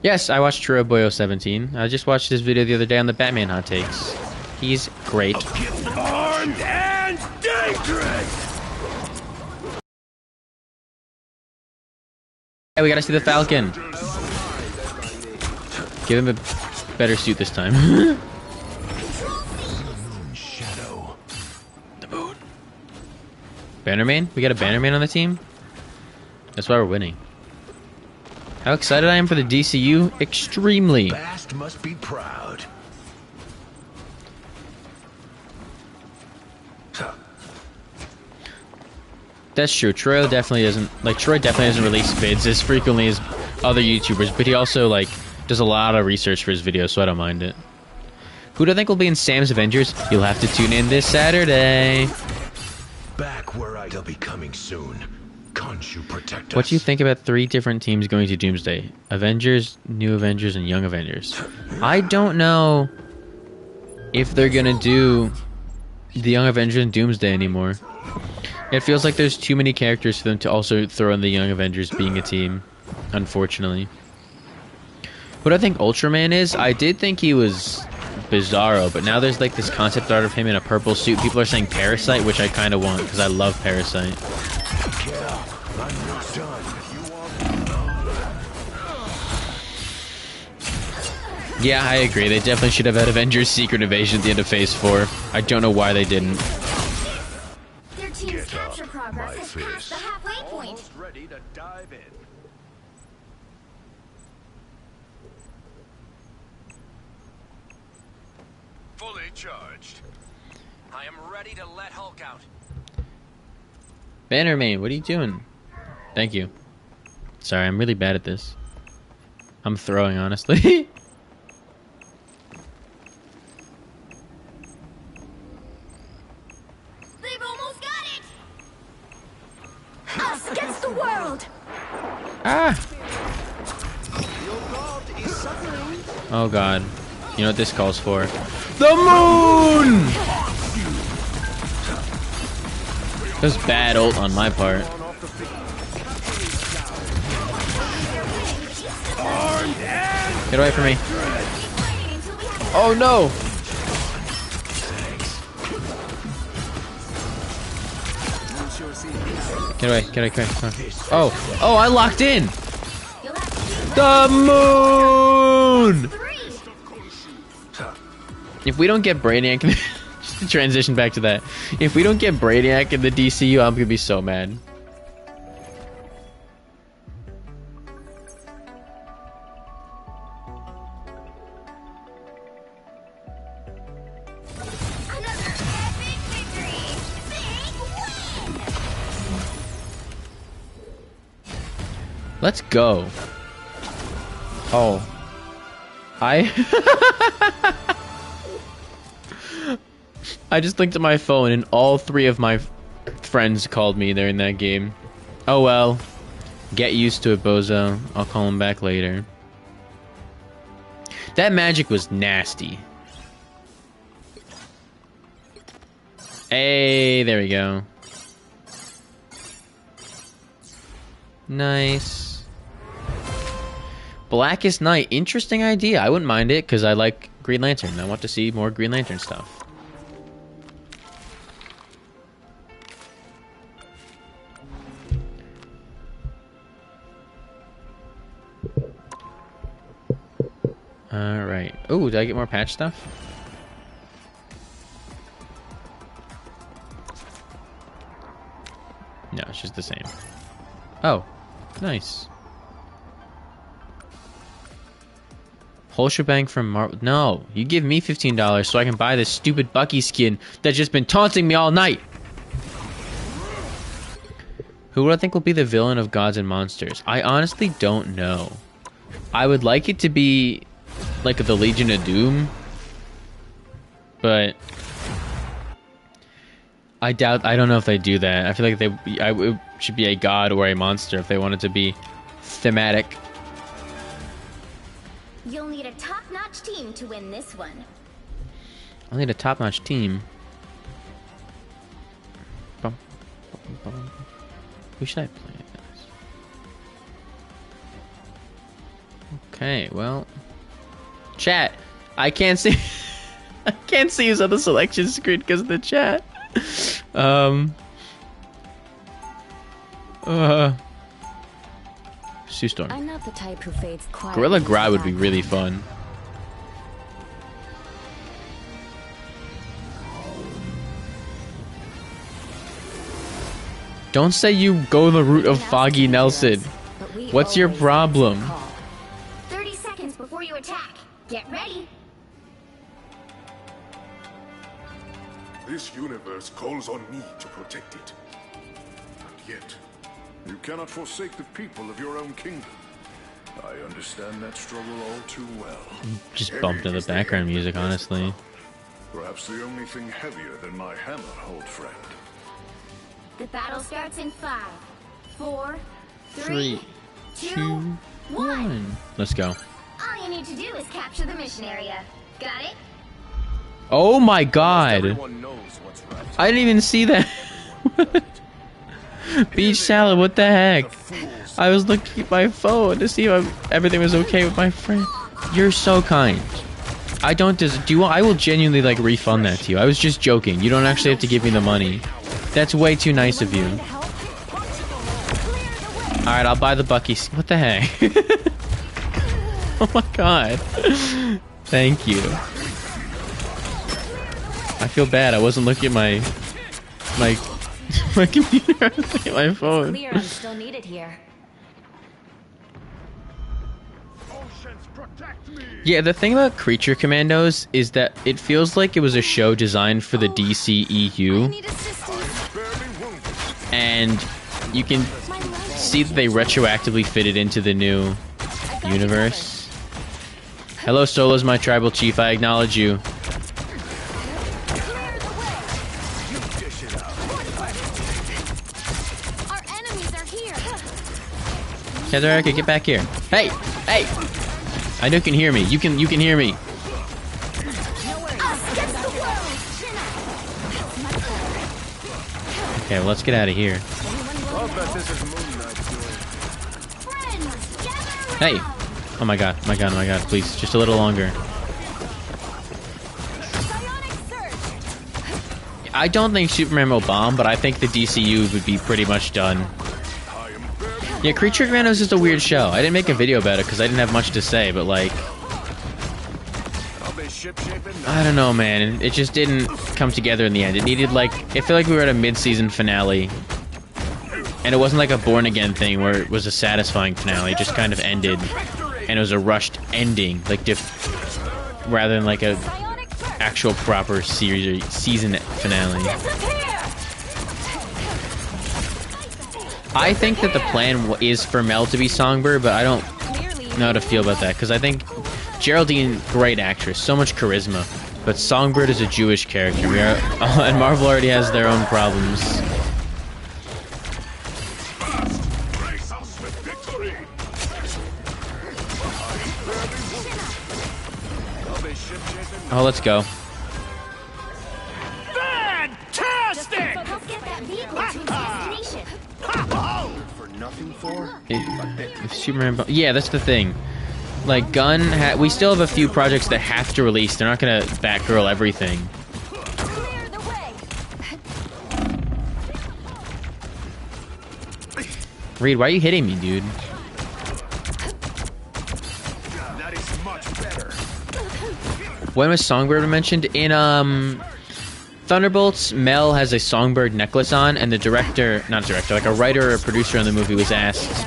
Yes, I watched True Boyo 17. I just watched his video the other day on the Batman hot takes. He's great. Armed and dangerous. Hey, we gotta see the Falcon. Give him a better suit this time. Shadow. The moon. Bannerman? We got a Bannerman on the team? That's why we're winning. How excited I am for the DCU? Extremely. Bast must be proud. That's true. Troy definitely doesn't release vids as frequently as other YouTubers, but he also like does a lot of research for his videos, so I don't mind it. Who do I think will be in Sam's Avengers? You'll have to tune in this Saturday. Back where they'll be coming soon. Can't you protect us? What do you think about 3 different teams going to Doomsday? Avengers, New Avengers, and Young Avengers. I don't know if they're gonna do the Young Avengers and Doomsday anymore. It feels like there's too many characters for them to also throw in the Young Avengers being a team, unfortunately. What I think Ultraman is, I did think he was Bizarro, but now there's like this concept art of him in a purple suit. People are saying Parasite, which I kind of want because I love Parasite. Get up. I'm not done. Yeah, I agree. They definitely should have had Avengers Secret Invasion at the end of Phase 4. I don't know why they didn't. Their team's capture progress has my passed the halfway point. Almost ready to dive in. Fully charged. I am ready to let Hulk out. Bannerman, what are you doing? Thank you. Sorry, I'm really bad at this. I'm throwing, honestly. They've almost got it! Us against the world! Ah! Oh god. You know what this calls for? The moon! That was bad ult on my part. Get away from me. Oh no! Get away, get away, get away. Oh, oh, I locked in! The moon! If we don't get Brainiac, just to transition back to that, if we don't get Brainiac in the DCU, I'm gonna be so mad. Let's go. Oh. I just looked at my phone and all 3 of my friends called me during that game. Oh well. Get used to it, bozo. I'll call him back later. That magic was nasty. Hey, there we go. Nice. Blackest Night. Interesting idea. I wouldn't mind it because I like Green Lantern. I want to see more Green Lantern stuff. Alright. Oh, did I get more patch stuff? No, it's just the same. Oh, nice. Whole shebang from Marvel. No, you give me $15 so I can buy this stupid Bucky skin that's just been taunting me all night. Who do I think will be the villain of Gods and Monsters? I honestly don't know. I would like it to be like the Legion of Doom, but I doubt. I don't know if they do that. I feel like it should be a god or a monster if they want it to be thematic. You'll need a top-notch team to win this one. I'll need a top-notch team. Bum, bum, bum. Who should I play as? Okay, well, chat. I can't see. I can't see who's on the selection screen because of the chat. Sue Storm. I'm not the type who fades quietly. Gorilla Grodd would be really fun. Don't say you go the route of Foggy Nelson. What's your problem? 30 seconds before you attack. Get ready. This universe calls on me to protect it. And yet, you cannot forsake the people of your own kingdom. I understand that struggle all too well. Just bumped in the background music, honestly. Perhaps the only thing heavier than my hammer, old friend. The battle starts in 5, 4, Three, 2, two, 1. one. Let's go. All you need to do is capture the mission area. Got it? Oh my god. Everyone knows what's right. I didn't even see that. Beach salad, what the heck? I was looking at my phone to see if everything was okay with my friend. You're so kind. I don't do you want, I will genuinely like refund that to you. I was just joking. You don't actually have to give me the money. That's way too nice of you. Alright, I'll buy the Bucky. What the heck? Oh my god. Thank you. I feel bad. I wasn't looking at my computer. I was looking at my phone. Clear, I'm still needed here. Oceans protect me. Yeah, the thing about Creature Commandos is that it feels like it was a show designed for the DCEU, Need assistance. Barely wounded. and you can see that they retroactively fitted into the new universe. Hello, Solo's my tribal chief. I acknowledge you. Our enemies are here. Heather, get back here. Hey, hey! I know you can hear me. You can hear me. Us against the world. Okay, well, let's get out of here. I'll bet this is Moon Knight's doing. Friends, gather Hey! around. Oh my god, my god, my god, please, just a little longer. Psionic surge. I don't think Superman will bomb, but I think the DCU would be pretty much done. I am barely. Yeah, Creature Commandos is just a weird show. I didn't make a video about it because I didn't have much to say, but like, Are they ship-shaping? I don't know, man. It just didn't come together in the end. It needed like, I feel like we were at a mid-season finale, and it wasn't like a Born Again thing where it was a satisfying finale. It just kind of ended, and it was a rushed ending, like rather than like a Psionic surge. actual proper season finale. I think that the plan is for Mel to be Songbird, but I don't know how to feel about that because I think Geraldine, great actress, so much charisma, but Songbird is a Jewish character. And Marvel already has their own problems. Grace us with victory. Are they ship-shaping? Oh, let's go. Fantastic! Let's get that vehicle to its destination. For nothing for? If Superman, yeah, that's the thing. Like Gunn, we still have a few projects that have to release. They're not gonna Batgirl everything. Clear the way. Reed, why are you hitting me, dude? That is much better. When was Songbird mentioned? In Thunderbolts, Mel has a Songbird necklace on, and the like a writer or producer on the movie was asked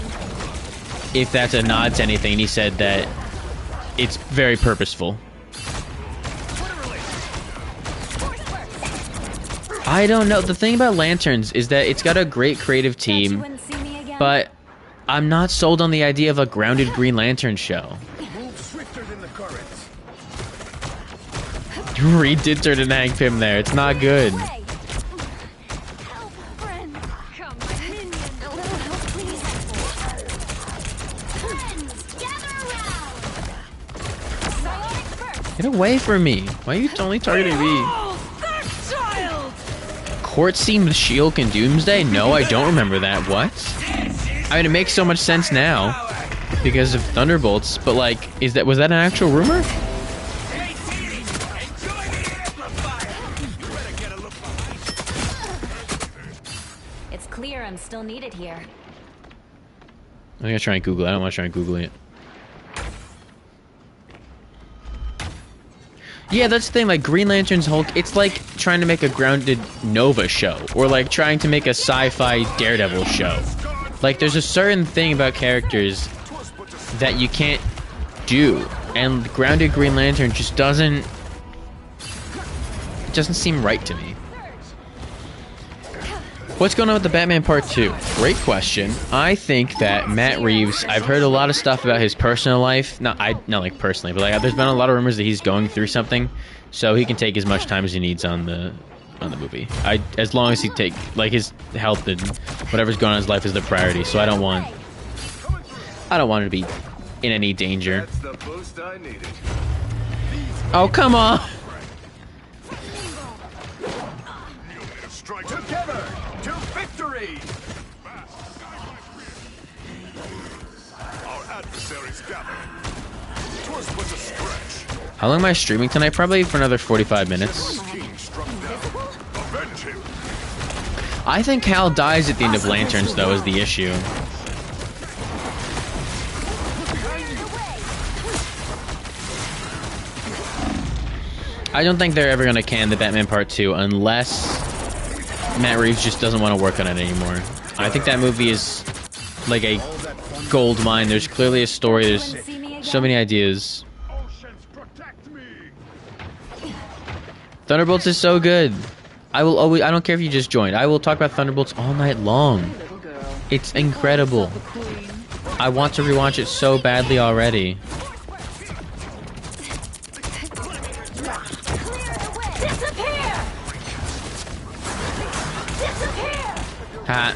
if that's a nod to anything, and he said that it's very purposeful. I don't know. The thing about Lanterns is that it's got a great creative team, but I'm not sold on the idea of a grounded Green Lantern show. Move swifter than the currents. Reed did turn into Hank Pym there. It's not good. Help, friends. Come, my minion. A little help, please. Friends, gather around. Psionic surge. Get away from me. Why are you only targeting me? Court scene with She-Hulk and Doomsday? No, I don't remember that. What? I mean, it makes so much sense now because of Thunderbolts, but like, was that an actual rumor? It's clear I'm still needed here. I'm gonna try and Google it. I don't want to try and Google it. Yeah, that's the thing, like Green Lantern's Hulk, it's like trying to make a grounded Nova show, or like trying to make a sci-fi Daredevil show. Like, there's a certain thing about characters that you can't do, and grounded Green Lantern just doesn't seem right to me. What's going on with the Batman Part 2? Great question. I think that Matt Reeves, I've heard a lot of stuff about his personal life. Not like personally, but like there's been a lot of rumors that he's going through something, so he can take as much time as he needs on the movie. As long as he take like his health and whatever's going on in his life is the priority. So I don't want him to be in any danger. That's the boost I needed. Oh, come on. Strike together to victory. Our adversaries gathered. 'Twas but a stretch. How long am I streaming tonight? Probably for another 45 minutes. King struck down. Avenge him. I think Hal dies at the end of Lanterns, though, is the issue. I don't think they're ever going to can the Batman Part 2 unless Matt Reeves just doesn't want to work on it anymore. I think that movie is like a gold mine. There's clearly a story. There's so many ideas. Oceans protect me. Thunderbolts is so good. I will always, I don't care if you just joined. I will talk about Thunderbolts all night long. It's incredible. I want to rewatch it so badly already. Ha.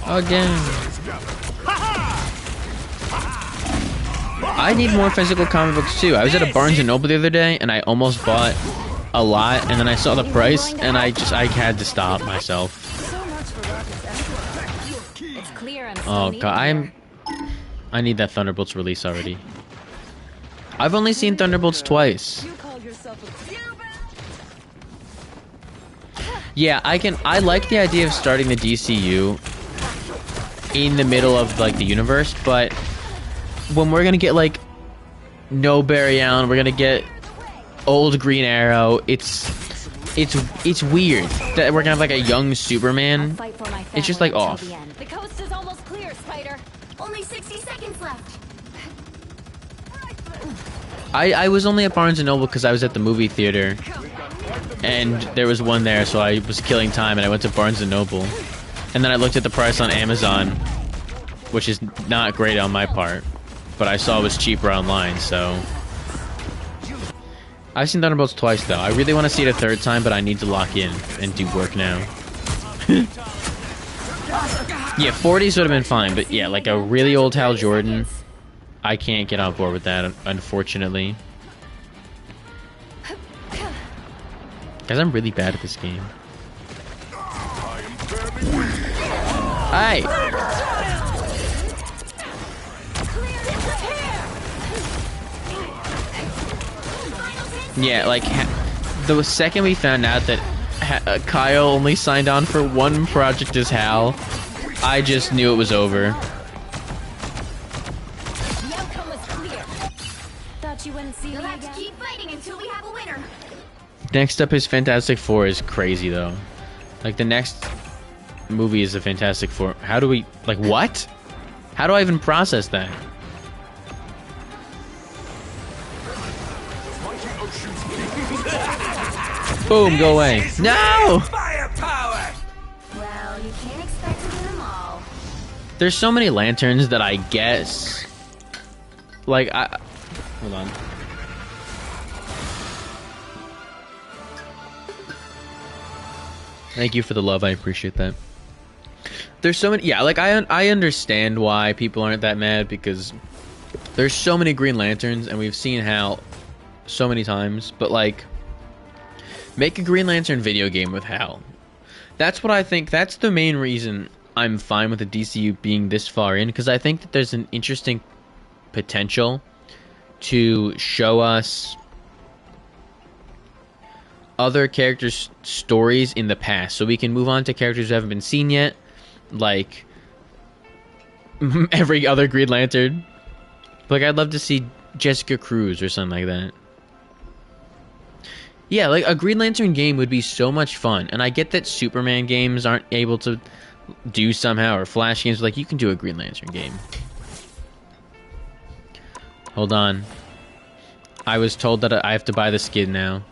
Again. I need more physical comic books too. I was at a Barnes & Noble the other day and I almost bought a lot and then I saw the price and I had to stop myself. Oh god, I need that Thunderbolts release already. I've only seen Thunderbolts twice. Yeah, I like the idea of starting the DCU in the middle of like the universe, but when we're gonna get like no Barry Allen, we're gonna get old Green Arrow. It's weird that we're gonna have like a young Superman. It's just like off. The coast is almost clear, Spider. Only 60 seconds left. I was only at Barnes & Noble because I was at the movie theater and there was one there, so I was killing time and I went to Barnes & Noble and then I looked at the price on Amazon, which is not great on my part, but I saw it was cheaper online. So I've seen Thunderbolts twice though. I really want to see it a third time, but I need to lock in and do work now. Yeah, 40s would have been fine, but yeah, like a really old Hal Jordan, I can't get on board with that, unfortunately. Guys, I'm really bad at this game. Hey! Yeah, like, the second we found out that Kyle only signed on for one project as Hal, I just knew it was over. You'll have to keep fighting until we have a winner. Next up is Fantastic Four is crazy though. Like the next movie is a Fantastic Four. How do we, like what? How do I even process that? Boom, go away. No! Firepower! Well, you can't expect to do them all. There's so many lanterns that I guess, like, hold on. Thank you for the love, I appreciate that. There's so many, yeah, like, I understand why people aren't that mad, because there's so many Green Lanterns, and we've seen Hal so many times, but, like, make a Green Lantern video game with Hal. That's what I think, that's the main reason I'm fine with the DCU being this far in, because I think that there's an interesting potential to show us other characters' stories in the past, so we can move on to characters who haven't been seen yet, like every other Green Lantern. Like, I'd love to see Jessica Cruz or something like that. Yeah, like a Green Lantern game would be so much fun, and I get that Superman games aren't able to do somehow, or Flash games, like you can do a Green Lantern game. Hold on. I was told that I have to buy the skin now.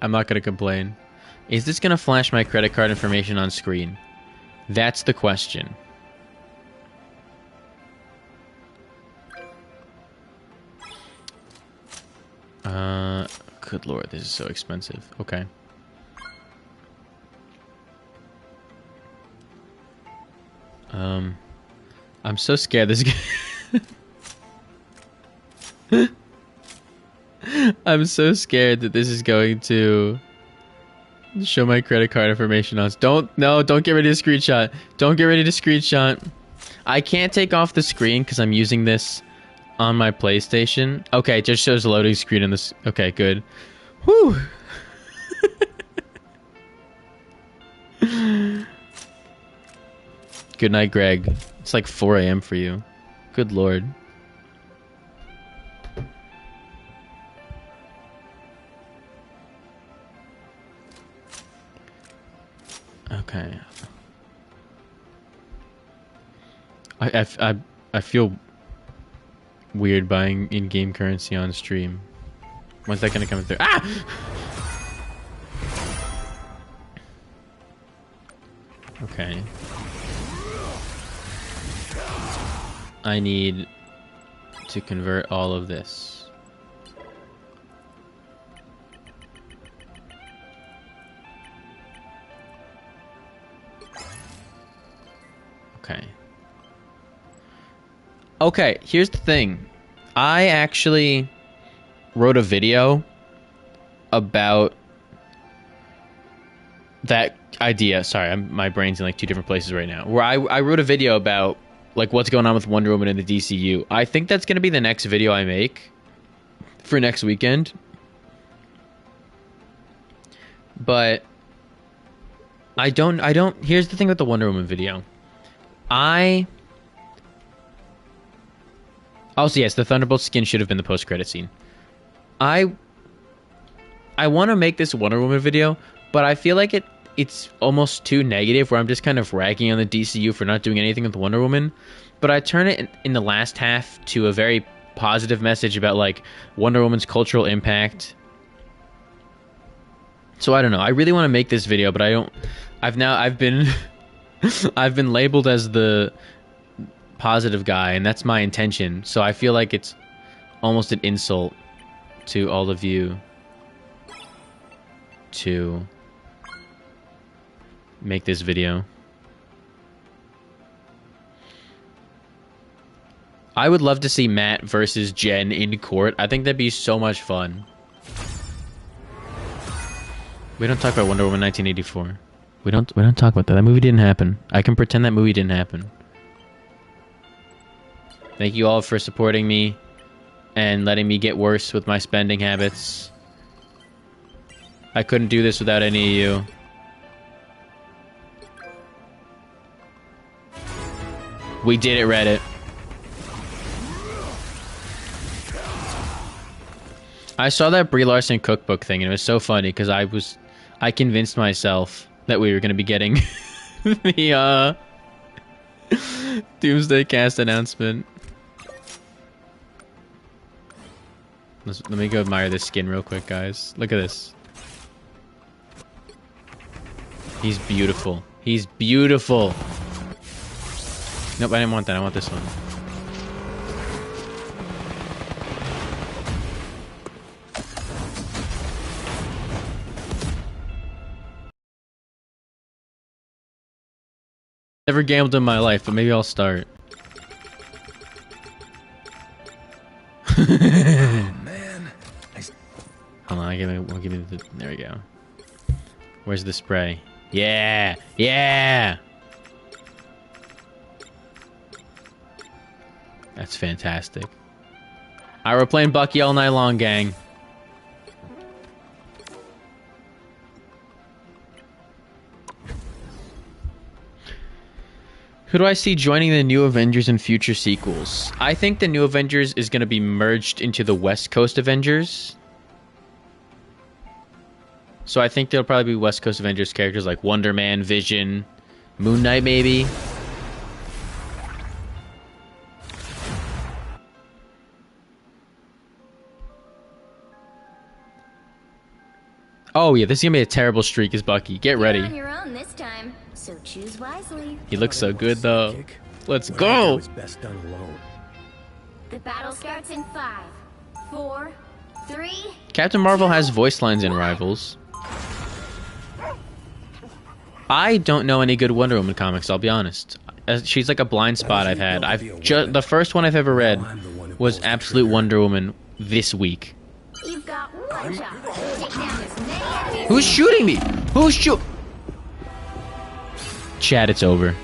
I'm not going to complain. Is this going to flash my credit card information on screen? That's the question. Good lord, this is so expensive. Okay. I'm so scared this I'm so scared that this is going to show my credit card information on us. Don't get ready to screenshot. Don't get ready to screenshot. I can't take off the screen because I'm using this on my PlayStation. Okay, it just shows a loading screen in this. Okay, good. Whew. Good night, Greg. It's like 4 a.m. for you. Good lord. Okay. I feel weird buying in-game currency on stream. When's that gonna come through? Ah! Okay. I need to convert all of this. Okay. Okay, here's the thing. I actually wrote a video about that idea. Sorry, my brain's in like 2 different places right now. Where I wrote a video about like what's going on with Wonder Woman in the DCU. I think that's going to be the next video I make for next weekend. But I don't here's the thing with the Wonder Woman video. Also, yes, the Thunderbolts skin should have been the post-credit scene. I want to make this Wonder Woman video, but I feel like it's almost too negative, where I'm just kind of ragging on the DCU for not doing anything with Wonder Woman. But I turn it in the last half to a very positive message about like Wonder Woman's cultural impact. So I don't know. I really want to make this video, but I don't. I've been I've been labeled as the positive guy, and that's my intention. So I feel like it's almost an insult to all of you to make this video. I would love to see Matt versus Jen in court. I think that'd be so much fun. We don't talk about Wonder Woman 1984. We don't talk about that. That movie didn't happen. I can pretend that movie didn't happen. Thank you all for supporting me and letting me get worse with my spending habits. I couldn't do this without any of you. We did it, Reddit. I saw that Brie Larson cookbook thing, and it was so funny because I convinced myself that we were going to be getting the Doomsday Cast announcement. Let me go admire this skin real quick, guys. Look at this. He's beautiful. He's beautiful. Nope, I didn't want that. I want this one. Never gambled in my life, but maybe I'll start. Man. Hold on, give me the. There we go. Where's the spray? Yeah, yeah. That's fantastic. Alright, we're playing Bucky all night long, gang. Who do I see joining the New Avengers in future sequels? I think the New Avengers is going to be merged into the West Coast Avengers. So I think there'll probably be West Coast Avengers characters like Wonder Man, Vision, Moon Knight, maybe. Oh yeah, this is gonna be a terrible streak as Bucky. Get ready. You're on your own this time, so choose wisely. He looks so good though. Let's go. It's best done alone. The battle starts in 5, 4, 3. Captain Marvel has voice lines in Rivals. I don't know any good Wonder Woman comics, I'll be honest. she's like a blind spot I've had. The first one I've ever read was Absolute Wonder Woman this week. You've got one job. Take down as many enemies. Who's shooting me? Chad, it's over.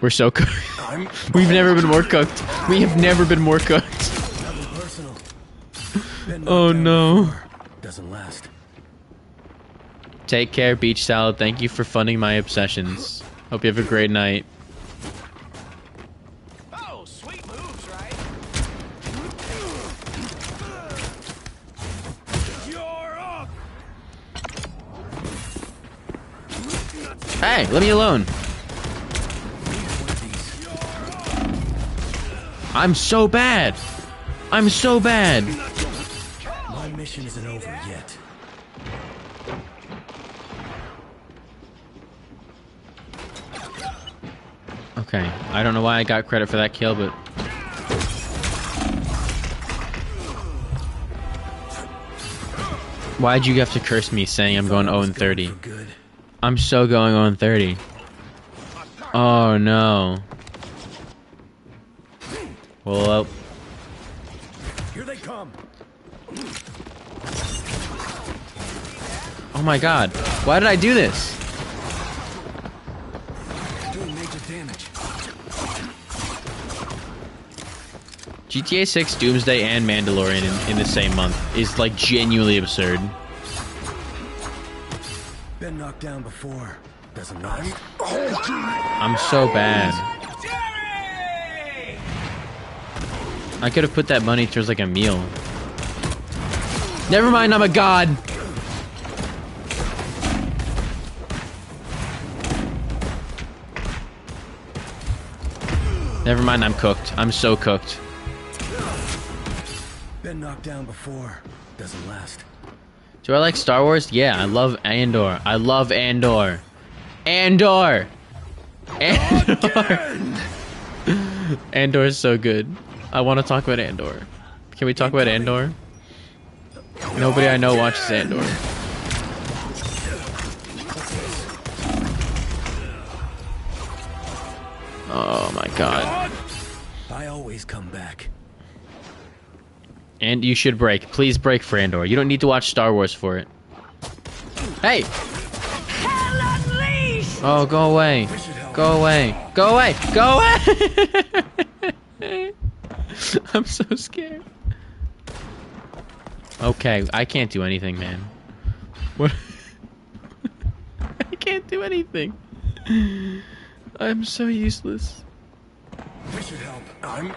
We're so cooked. We've never been more cooked. We have never been more cooked. Oh no. Doesn't last. Take care, Beach Salad. Thank you for funding my obsessions. Hope you have a great night. Oh, sweet moves, right? You're up. Hey, let me alone. I'm so bad. I'm so bad. My mission isn't over yet. Okay, I don't know why I got credit for that kill, but... Why'd you have to curse me saying I'm going 0-30? I'm so going 0-30. Oh no. Well, Here they come. oh my god. Why did I do this? Doing major damage. GTA 6, Doomsday, and Mandalorian in the same month is like genuinely absurd. Been knocked down before. Doesn't last. I'm so bad. I could have put that money towards like a meal. Never mind, I'm a god. Never mind, I'm cooked. I'm so cooked. Been knocked down before. Doesn't last. Do I like Star Wars? Yeah, I love Andor. I love Andor. Andor! Andor! Andor is so good. I want to talk about Andor. Can we talk about Andor? Nobody I know watches Andor. Oh my god. I always come back. And you should break. Please break for Andor. You don't need to watch Star Wars for it. Hey! Oh, go away. Go away. Go away. Go away! I'm so scared. Okay, I can't do anything, man. What? I can't do anything. I'm so useless. We should help. I'm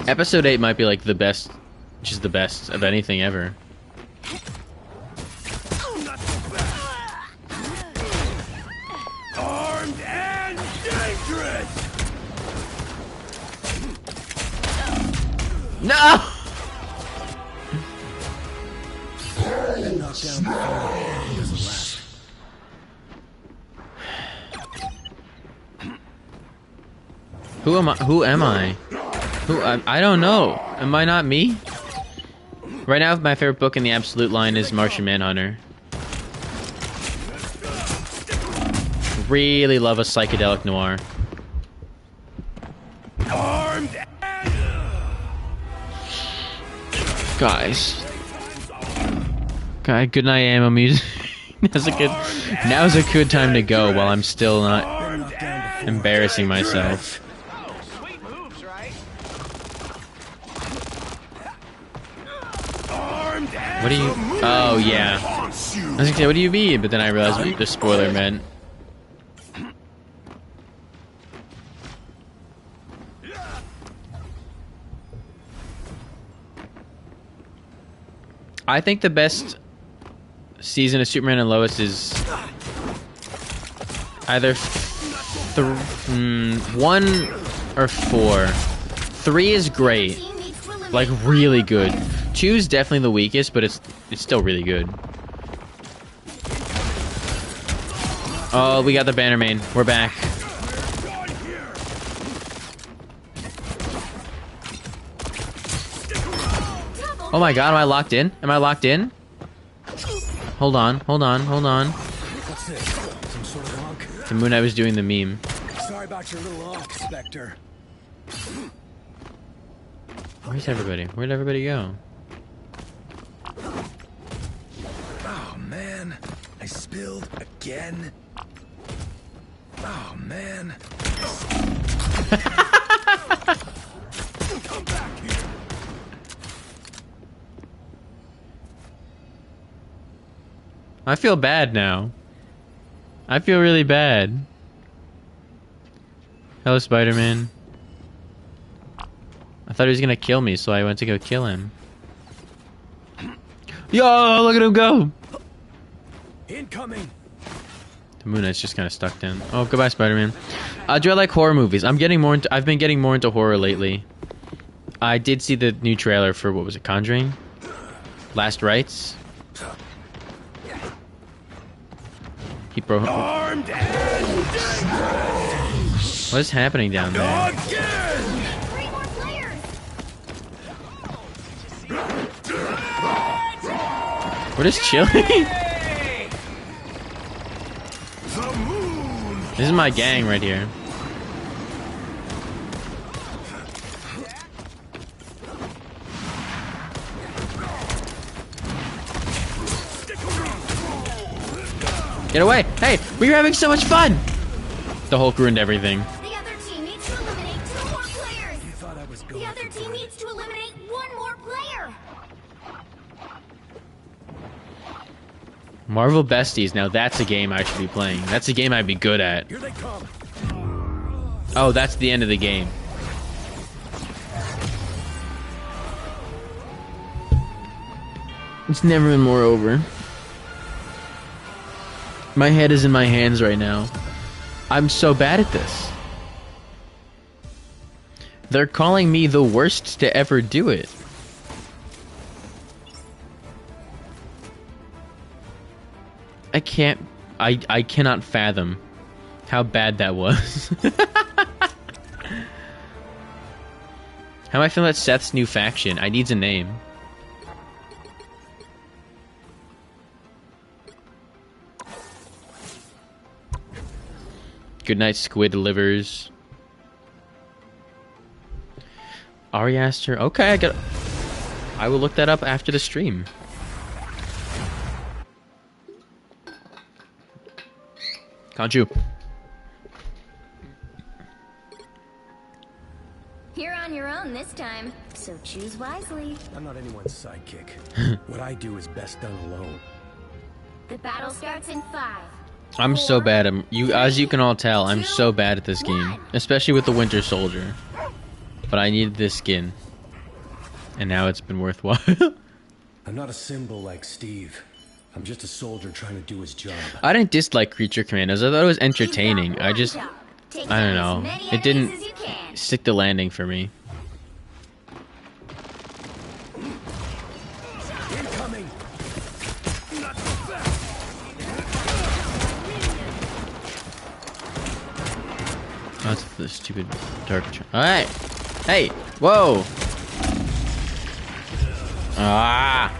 Episode 8 might be like the best, just the best of anything ever. armed and dangerous. No! Been knocked down before. Doesn't last. Who am I? Who am I? I don't know. Am I not me? Right now, my favorite book in the absolute line is Martian Manhunter. Really love a psychedelic noir. Armed. Guys. God, good night, ammo music. Now's a good time to go while I'm still not embarrassing myself. Sweet moves, right? What do you... Oh, yeah. I was gonna say, what do you mean? But then I realized what the spoiler meant. I think the best season of Superman and Lois is either 1 or 4. 3 is great, like really good. 2 is definitely the weakest, but it's still really good. Oh, we got the Bannerman. We're back. Oh my god, am I locked in? Am I locked in? Hold on, hold on, hold on. What's this? Some sort of monk? The Moon Knight was doing the meme. got you a little off, Spectre. Where's everybody? Where'd everybody go? Oh man, I spilled again. Oh man. Come back here. I feel bad now. I feel really bad. Hello, Spider-Man. I thought he was gonna kill me, so I went to go kill him. Yo, look at him go! Incoming. The Moon Knight's just kind of stuck down. Oh, goodbye, Spider-Man. Do I like horror movies? I've been getting more into horror lately. I did see the new trailer for, what was it, Conjuring? Last Rites? He broke. Armed and What is happening down there? again. 3 more players. What is chilling? The moon. This is my gang right here. Get away! Hey, we were having so much fun! The Hulk ruined everything. The other team needs to eliminate 2 more players. You thought I was going The other for team broke. needs to eliminate 1 more player. Marvel Besties, now that's a game I should be playing. That's a game I'd be good at. Here they come. Oh, that's the end of the game. It's never been more over. My head is in my hands right now. I'm so bad at this. They're calling me the worst to ever do it. I cannot fathom how bad that was. How am I feeling about Seth's new faction? I needs a name. Goodnight Squid Livers. Ari Aster. Okay, I will look that up after the stream. Can't you? You're on your own this time, so choose wisely. I'm not anyone's sidekick. What I do is best done alone. The battle starts in 5. I'm so bad at as you can all tell, I'm so bad at this game, especially with the Winter Soldier. But I needed this skin, and now it's been worthwhile. I'm not a symbol like Steve. I'm just a soldier trying to do his job. I didn't dislike Creature Commandos. I thought it was entertaining. I don't know. It didn't stick the landing for me. Incoming. Oh, that's the stupid dark. Alright! Hey! Whoa! Ah!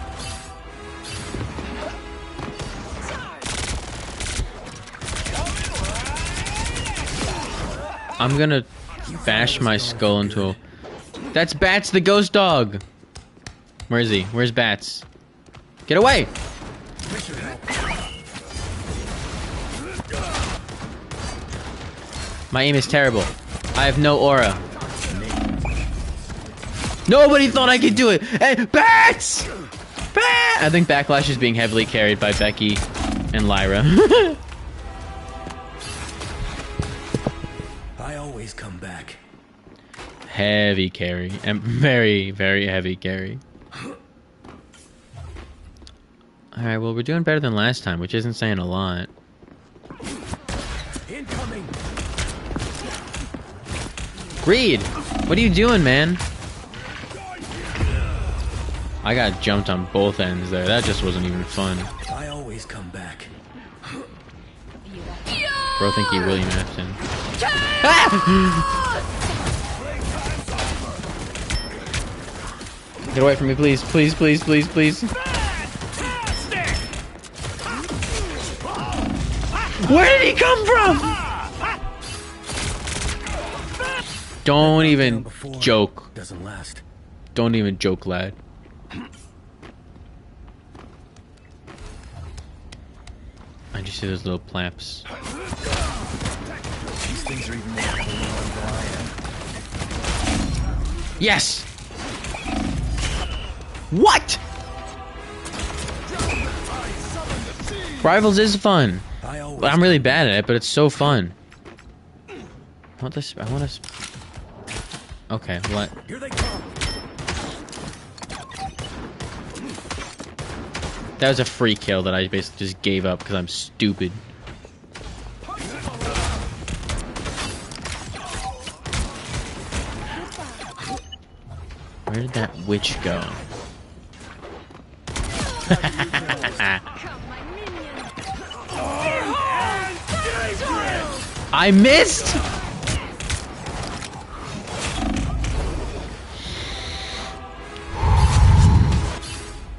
I'm gonna bash my skull into a... That's Bats the ghost dog! Where is he? Where's Bats? Get away! My aim is terrible. I have no aura. Nobody thought I could do it! Hey, Bats! Bats! I think Backlash is being heavily carried by Becky and Lyra. I always come back. Heavy carry. And very, very heavy carry. Alright, well, we're doing better than last time, which isn't saying a lot. Incoming. Reed! What are you doing, man? I got jumped on both ends there. That just wasn't even fun. I always come back. Bro, thank you, William Afton. Ah! Get away from me, please. Please, please, please, please. Where did he come from? Don't Been knocked even down before. joke. Doesn't last. Don't even joke, lad. I just see those little plamps. These things are even more cool than I am. Yes! What? Rivals is fun. But I'm really bad at it, but it's so fun. I want this. I want to. Okay, what? Here they come. That was a free kill that I basically just gave up because I'm stupid. Where did that witch go? I missed!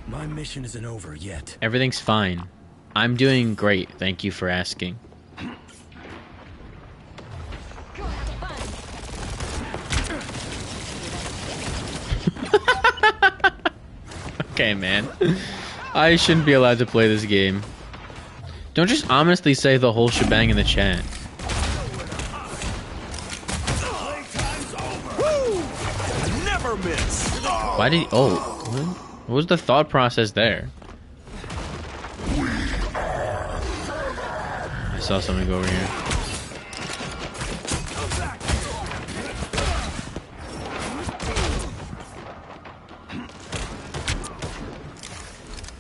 My mission isn't over yet. Everything's fine. I'm doing great. Thank you for asking. Okay, man. I shouldn't be allowed to play this game. Don't just ominously say the whole shebang in the chat. Never miss. Why did he... Oh. What was the thought process there? I saw something go over here.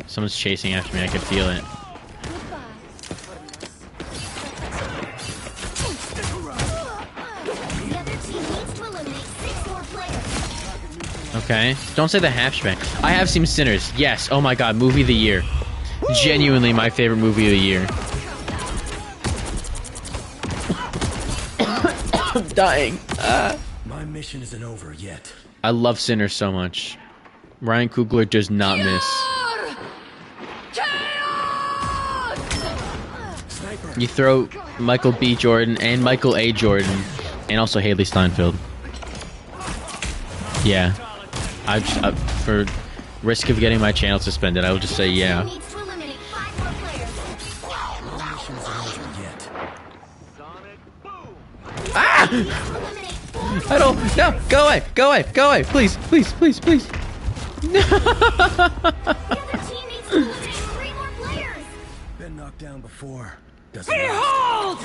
Someone's chasing after me. I can feel it. Okay. Don't say the half shebang. I have seen Sinners. Yes. Oh my god. Movie of the year. Genuinely my favorite movie of the year. I'm dying. My mission isn't over yet. I love Sinners so much. Ryan Coogler does not miss. You throw Michael B. Jordan and Michael A. Jordan, and also Haley Steinfeld. Yeah, for risk of getting my channel suspended, I will just say yeah. Ah! I don't. No, go away, go away, go away, please, please, please, please. No. Been knocked down before. Behold!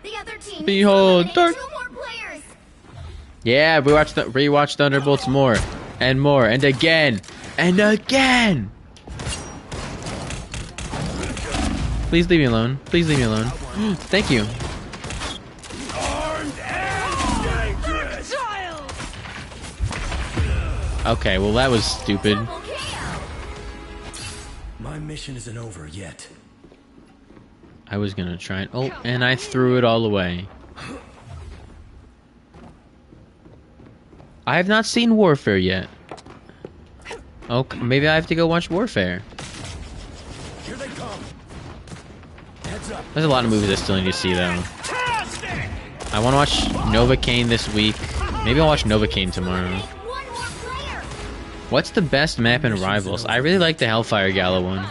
The other team Behold, two more players. Yeah, rewatch Thunderbolts more and more and again and again. Please leave me alone. Please leave me alone. Thank you. Okay, well that was stupid. My mission isn't over yet. I was gonna try it. Oh, and I threw it all away. I have not seen Warfare yet. Okay, maybe I have to go watch Warfare. Here they come. Heads up. There's a lot of movies I still need to see though. I want to watch Novocaine this week. Maybe I'll watch Novocaine tomorrow. What's the best map in Rivals? I really like the Hellfire Gala one.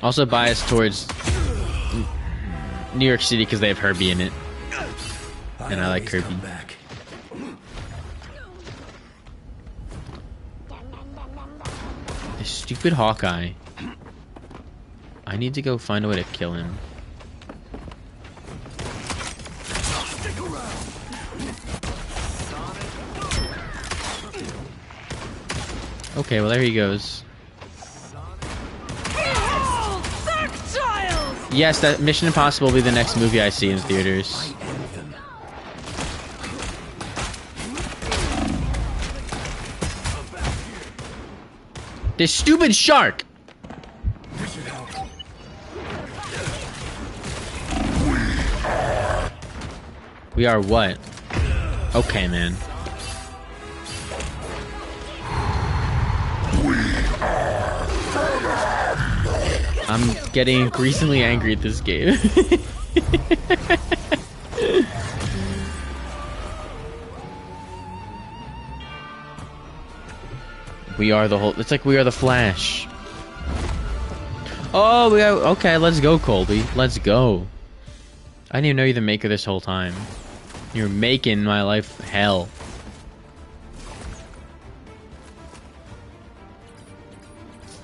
Also biased towards New York City because they have Herbie in it. And I like Kirby. This stupid Hawkeye. I need to go find a way to kill him. Okay, well there he goes. Yes, that Mission Impossible will be the next movie I see in theaters. This stupid shark! We are what? Okay, man. I'm getting increasingly angry at this game. We are the whole. It's like we are the Flash. Oh, okay. Let's go, Colby. Let's go. I didn't even know you're the maker this whole time. You're making my life hell.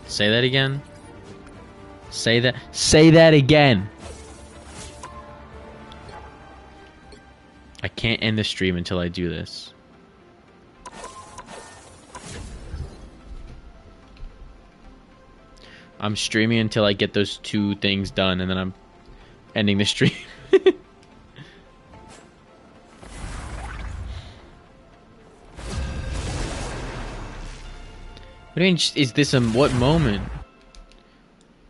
Say that again. Say that. Say that again. I can't end the stream until I do this. I'm streaming until I get those 2 things done, and then I'm ending the stream. What do you mean, is this what moment?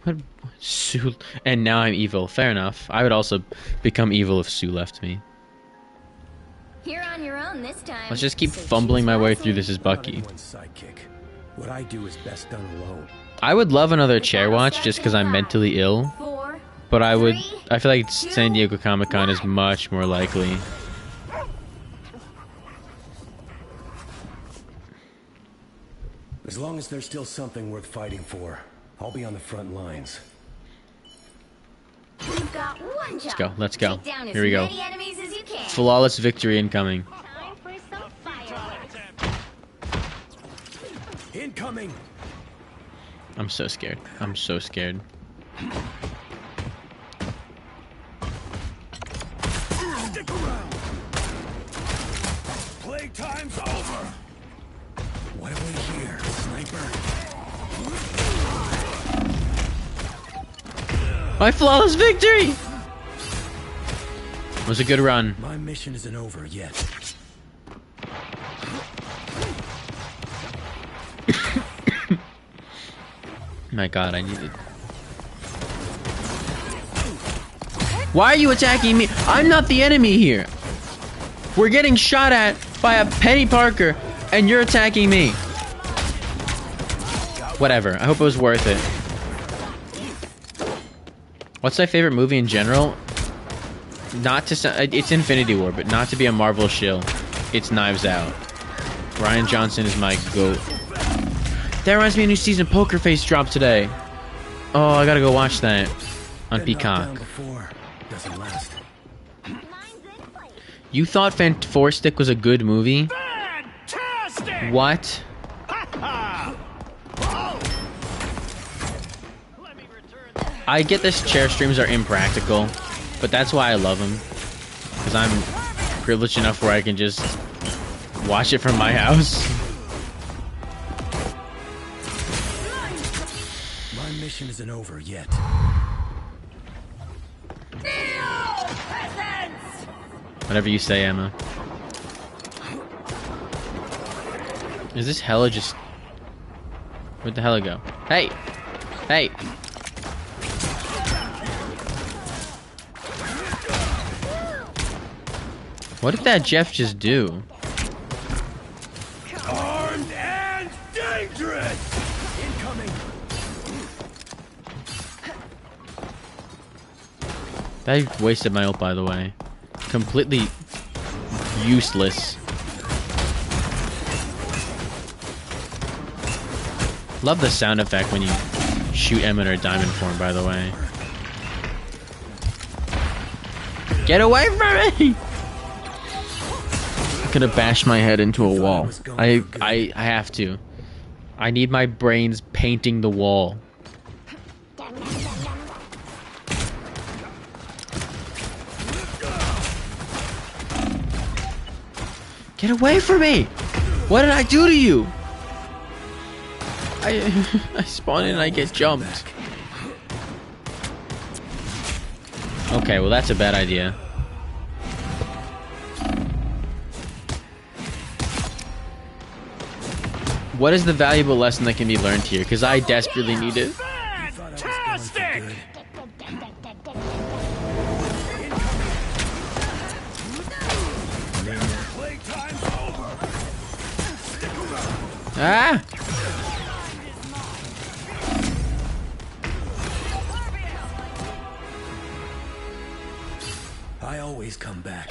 What? Sue. And now I'm evil. Fair enough. I would also become evil if Sue left me. You're on your own this time. Let's just keep fumbling my way through this as Bucky. Sidekick. What I do is best done alone. I would love another chair watch just because I'm mentally ill. But I feel like San Diego Comic-Con is much more likely. As long as there's still something worth fighting for, I'll be on the front lines. You've got one job. Let's go. Take down Here we go. as many enemies as you can. Flawless victory incoming. Time for some fireworks. Incoming! I'm so scared. I'm so scared. Stick around! Playtime's over! What do we hear, sniper? My flawless victory! Was a good run. My mission isn't over yet. My god, I needed... Why are you attacking me? I'm not the enemy here. We're getting shot at by a Penny Parker, and you're attacking me. Whatever. I hope it was worth it. What's my favorite movie in general? Not to... It's Infinity War, but not to be a Marvel shill. It's Knives Out. Ryan Johnson is my GOAT. That reminds me of a new season of Poker Face dropped today. Oh, I gotta go watch that on Peacock. Doesn't last. You thought Four Stick was a good movie? Fantastic! What? I get this chair streams are impractical, but that's why I love them. Because I'm privileged enough where I can just watch it from my house. My mission isn't over yet. Whatever you say, Emma. Is this hella just... Where'd the hella go? Hey! Hey! What did that Jeff just do? Armed and dangerous! Incoming! That wasted my ult, by the way. Completely useless. Love the sound effect when you shoot Emma in her diamond form, by the way. Get away from me! I'm gonna bash my head into a wall. I have to. I need my brains painting the wall. Get away from me! What did I do to you? I spawn in and I get jumped. Okay, well that's a bad idea. What is the valuable lesson that can be learned here? Because I desperately need it. Fantastic! Ah! I always come back.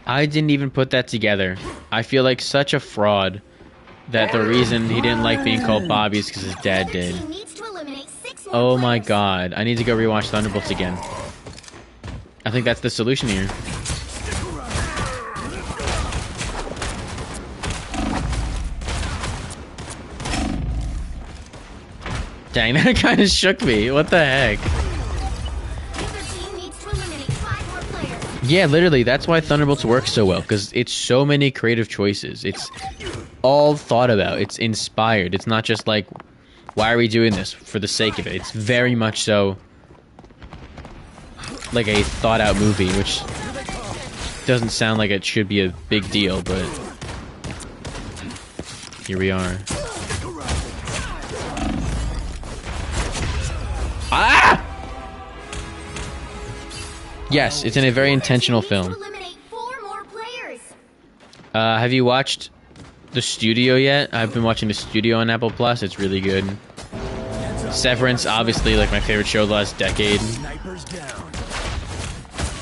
I didn't even put that together. I feel like such a fraud that the reason he didn't like being called Bobby is because his dad did. Team needs to eliminate 6 more Oh my players. god. I need to go rewatch Thunderbolts again. I think that's the solution here. Dang, that kind of shook me. What the heck? The other team needs to eliminate 5 more players. Yeah, literally, that's why Thunderbolts works so well, because it's so many creative choices. It's all thought about. It's inspired. It's not just like, why are we doing this for the sake of it? It's very much so like a thought-out movie, which doesn't sound like it should be a big deal, but here we are. Ah! Yes, it's in a very intentional Needs to film. eliminate 4 more players. Have you watched The Studio yet? I've been watching The Studio on Apple Plus. It's really good. Severance, obviously, like my favorite show of the last decade. Snipers down.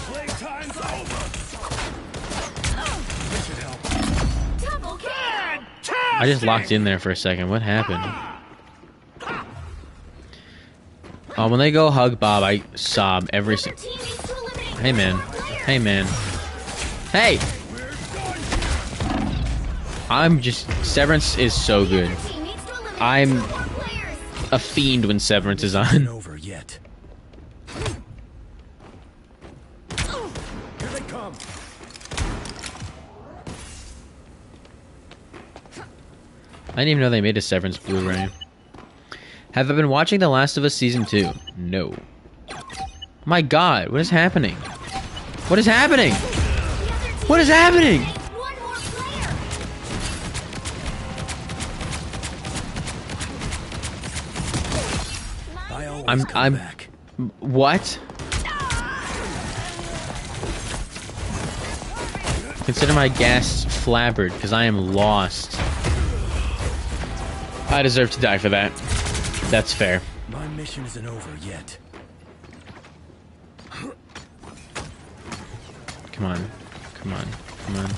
Playtime's over. This should help. Double kill. I just locked in there for a second. What happened? Oh, when they go hug Bob, I sob every The other single... team needs to eliminate Hey, man. 4 more players. Hey, man. Hey! I'm just... Severance is so good. The other team needs to eliminate I'm 2 more players. a fiend when Severance is Isn't on. over yet. Here they come. I didn't even know they made a Severance Blu-ray. Have I been watching The Last of Us Season 2? No. My god, what is happening? What is happening? The other team What is happening? needs 1 more player. I always I'm- come I'm- back. What? Consider my gas flabbered, because I am lost. I deserve to die for that. That's fair. My mission isn't over yet. Come on. Come on. Come on.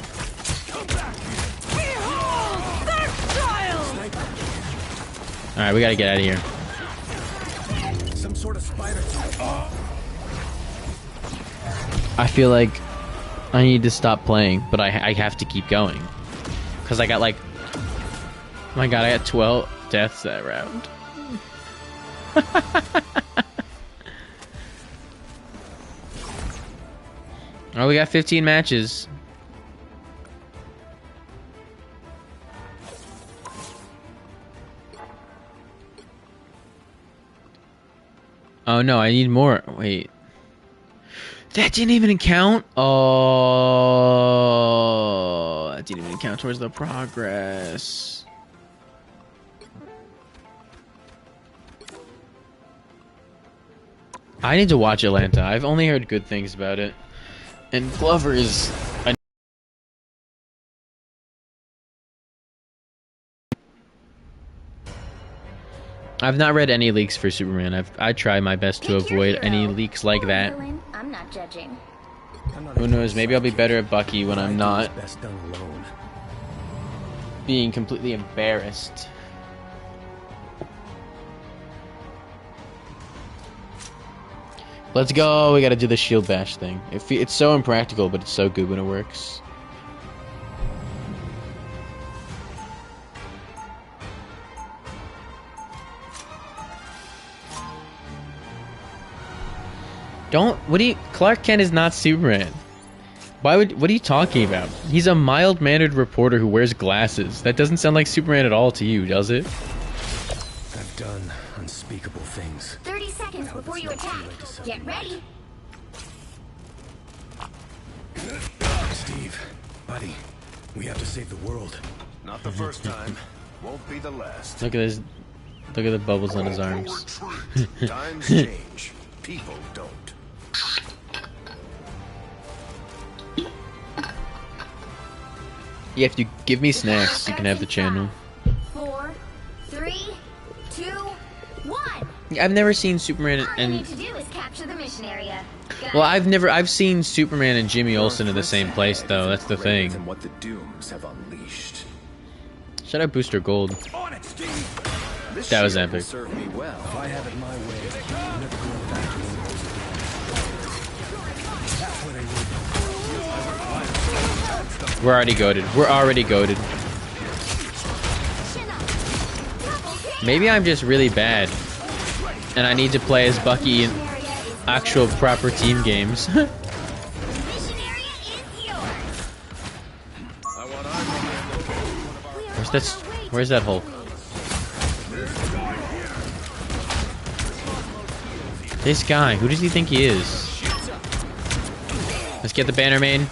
Alright, we gotta get out of here. Some sort of spider. I feel like I need to stop playing, but I have to keep going. Because I got like... Oh my god, I got 12 deaths that round. Oh, we got 15 matches. Oh no, I need more. Wait. That didn't even count? Oh, that didn't even count towards the progress. I need to watch Atlanta. I've only heard good things about it. And Glover is... I've not read any leaks for Superman. I try my best to Pick your avoid any hero. leaks like Or that. villain. I'm not judging. I'm not Who knows? against Maybe I'll be something, better at Bucky when but I'm I do not what's best done alone. being completely embarrassed. Let's go. We gotta do the shield bash thing. It's so impractical, but it's so good when it works. Clark Kent is not Superman. What are you talking about? He's a mild-mannered reporter who wears glasses. That doesn't sound like Superman at all to you, does it? I've done unspeakable things. 30 seconds before you attack. Get ready. Steve, buddy, we have to save the world. Not the first time. Won't be the last. Look at this. Look at the bubbles on his arms. Times change. People don't. You have to give me snacks. You can have the channel. 4, 3, 2, 1. I've never seen Superman All you and need to do is capture the mission area. Go. Well, I've seen Superman and Jimmy Olsen in the same place, though. That's the thing. Than what the Dooms have unleashed. Shout out Booster Gold. On it, Steve! This That was shield will epic. serve me well. If I have it my way, I'm never going back to one of those. We're already goated. We're already goated. Maybe I'm just really bad, and I need to play as Bucky in actual proper team games. Mission area is yours. Where's that Hulk? This guy, who does he think he is? Let's get the banner main.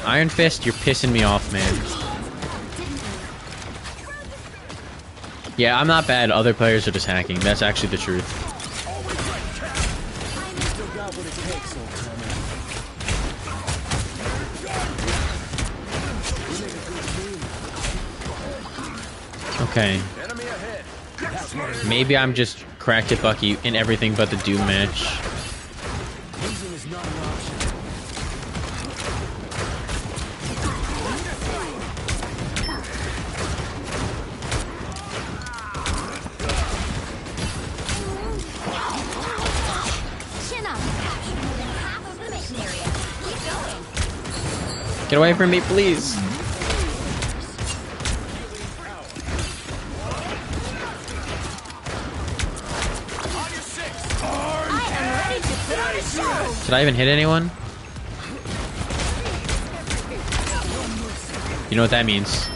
Iron Fist, you're pissing me off, man. Yeah, I'm not bad. Other players are just hacking. That's actually the truth. Okay. Maybe I'm just cracked at Bucky in everything but the Doom match. Chin up. Capture more than half of the mission area. Keep going. Get away from me, please. Did I even hit anyone? You know what that means.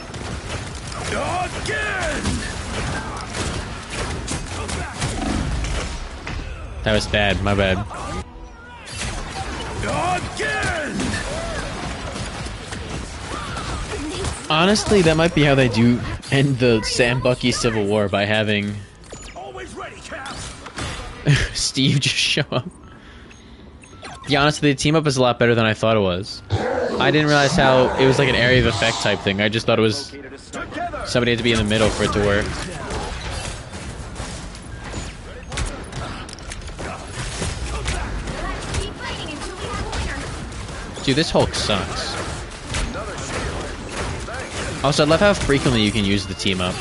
That was bad, my bad. Honestly, that might be how they do end the Sam Bucky Civil War, by having Always ready, Cap! Steve just show up. Yeah, honestly, the team up is a lot better than I thought it was. I didn't realize how it was like an area of effect type thing. I just thought it was somebody had to be in the middle for it to work. Keep fighting until we have a winner. Dude, this Hulk sucks. Also, I love how frequently you can use the team up.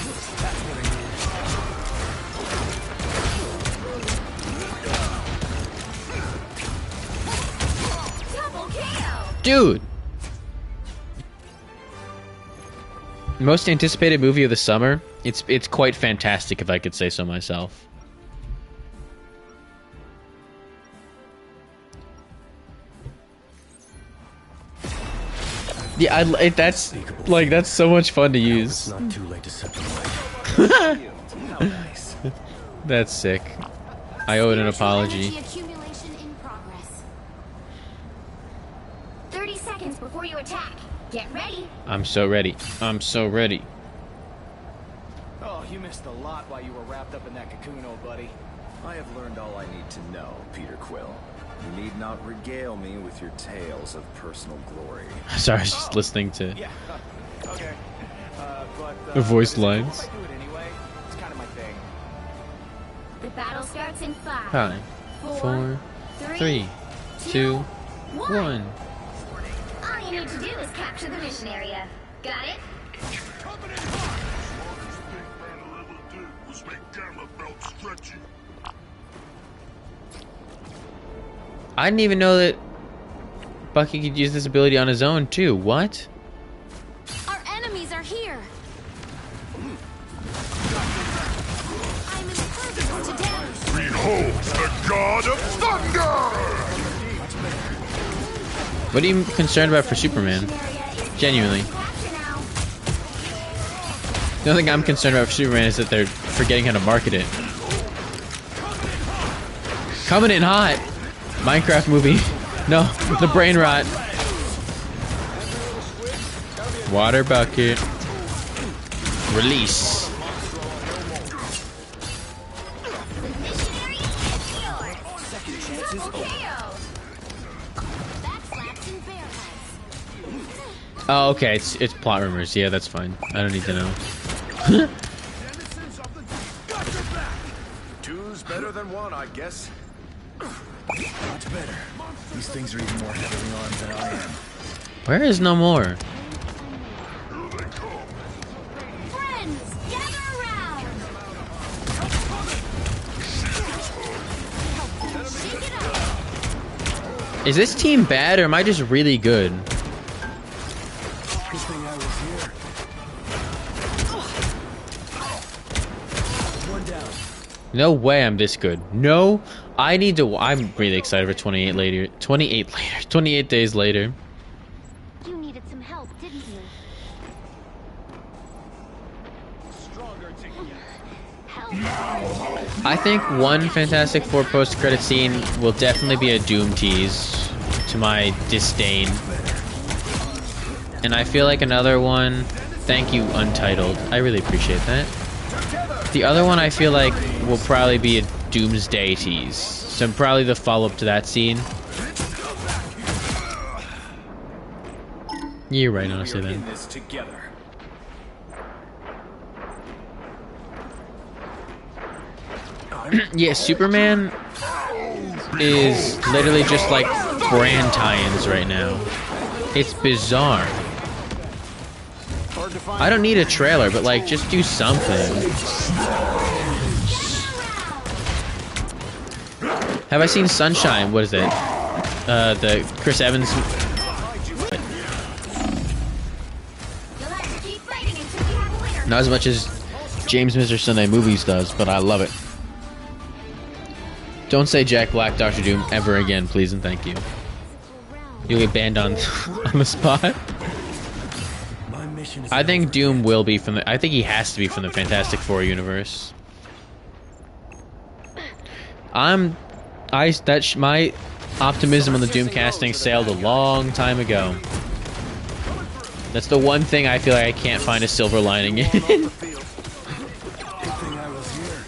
Double KO. Dude! Most anticipated movie of the summer? It's quite fantastic, if I could say so myself. Yeah, that's so much fun to use. It's not too late to set the light. Nice. That's sick. I owe it an apology. Energy accumulation in progress. 30 seconds before you attack. Get ready. I'm so ready. I'm so ready. Oh, you missed a lot while you were wrapped up in that cocoon, old buddy. I have learned all I need to know, Peter Quill. You need not regale me with your tales of personal glory. Sorry, I was just listening to Yeah, okay. the voice if it's cool lines. if I do it anyway. It's kind of my thing. The battle starts in 5, 5, 4, 3, 2, 1. All you need to do is capture the mission area. Got it? I didn't even know that Bucky could use this ability on his own too. What? Our enemies are here. I'm impervious to damage. Behold the God of Thunder! What are you concerned about for Superman? Genuinely. Capture now. The only thing I'm concerned about for Superman is that they're forgetting how to market it. Coming in hot! Minecraft movie. No, the brain rot. Water bucket. Release. The mission area is yours. Second chances. KO. Backslaps and bear heads. Oh, okay. It's plot rumors. Yeah, that's fine. I don't need to know. Two's better than one. down, I guess. Much better. These things are even more heavily armed than I am. Where is no more? Friends, gather around. Shake it up. Is this team bad or am I just really good? Good thing I was here. One down. No way I'm this good. No, I need to. I'm really excited for 28 days later. You needed some help, didn't you? Help. I think one Fantastic Four post-credit scene will definitely be a Doom tease, to my disdain. And I feel like another one, thank you, Untitled. I really appreciate that. The other one I feel like will probably be a Doomsday tease. So probably the follow-up to that scene. You're right, honestly, We're in then. this together. Yeah, Superman is literally just like brand tie-ins right now. It's bizarre. I don't need a trailer, but like, just do something. Have I seen Sunshine? What is it? The Chris Evans. You'll have to keep fighting until we have a winner. Not as much as James Mr. Sunday Movies does, but I love it. Don't say Jack Black, Doctor Doom ever again, please and thank you. You'll get banned on on the spot. My mission is I think Doom will be from the. I think he has to be from the Fantastic Four universe. My optimism on the Doom casting sailed a long time ago. That's the one thing I feel like I can't find a silver lining in. Good thing I was here.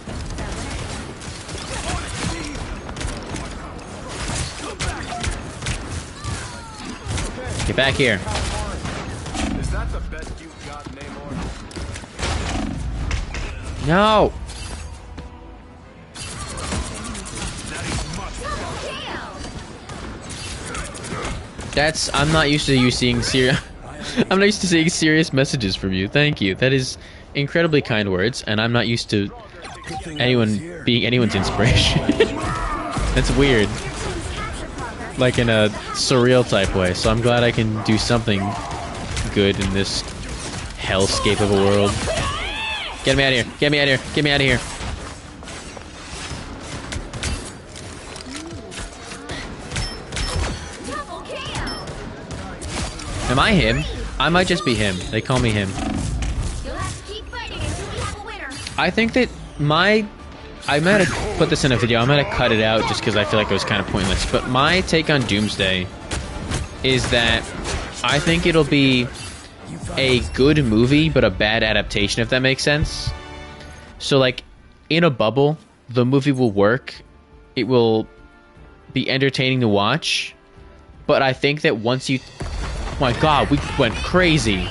Get back here. Is that the best you've got, Namor? No. That's. I'm not used to you seeing serious. I'm not used to seeing serious messages from you. Thank you. That is incredibly kind words, and I'm not used to Good thing I was anyone here. being anyone's inspiration. That's weird. Like in a surreal type way. So I'm glad I can do something good in this hellscape of a world. Get me out of here. Get me out of here. Get me out of here. Double KO. Am I him? I might just be him. They call me him. You'll have to keep fighting until we have a winner. I think that I might have put this in a video. I might have cut it out just because I feel like it was kind of pointless. But my take on Doomsday is that I think it'll be a good movie, but a bad adaptation, if that makes sense. So, like, in a bubble, the movie will work. It will be entertaining to watch. But I think that once you... Oh my god, we went crazy.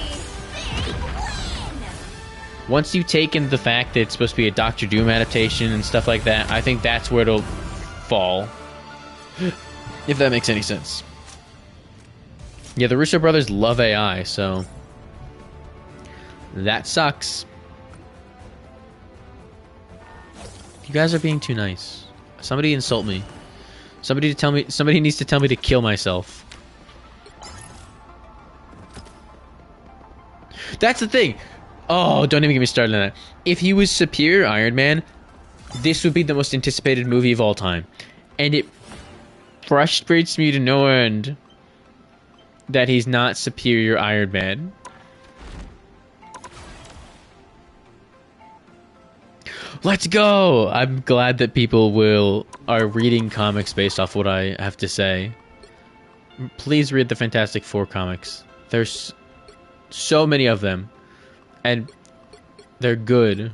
Once you take in the fact that it's supposed to be a Doctor Doom adaptation and stuff like that, I think that's where it'll fall. If that makes any sense. Yeah, the Russo brothers love AI, so... that sucks. You guys are being too nice. Somebody insult me. Somebody needs to tell me to kill myself. That's the thing. Oh, don't even get me started on that. If he was Superior Iron Man, this would be the most anticipated movie of all time. And it frustrates me to no end that he's not Superior Iron Man. Let's go! I'm glad that people are reading comics based off what I have to say. Please read the Fantastic Four comics. There's so many of them. And they're good.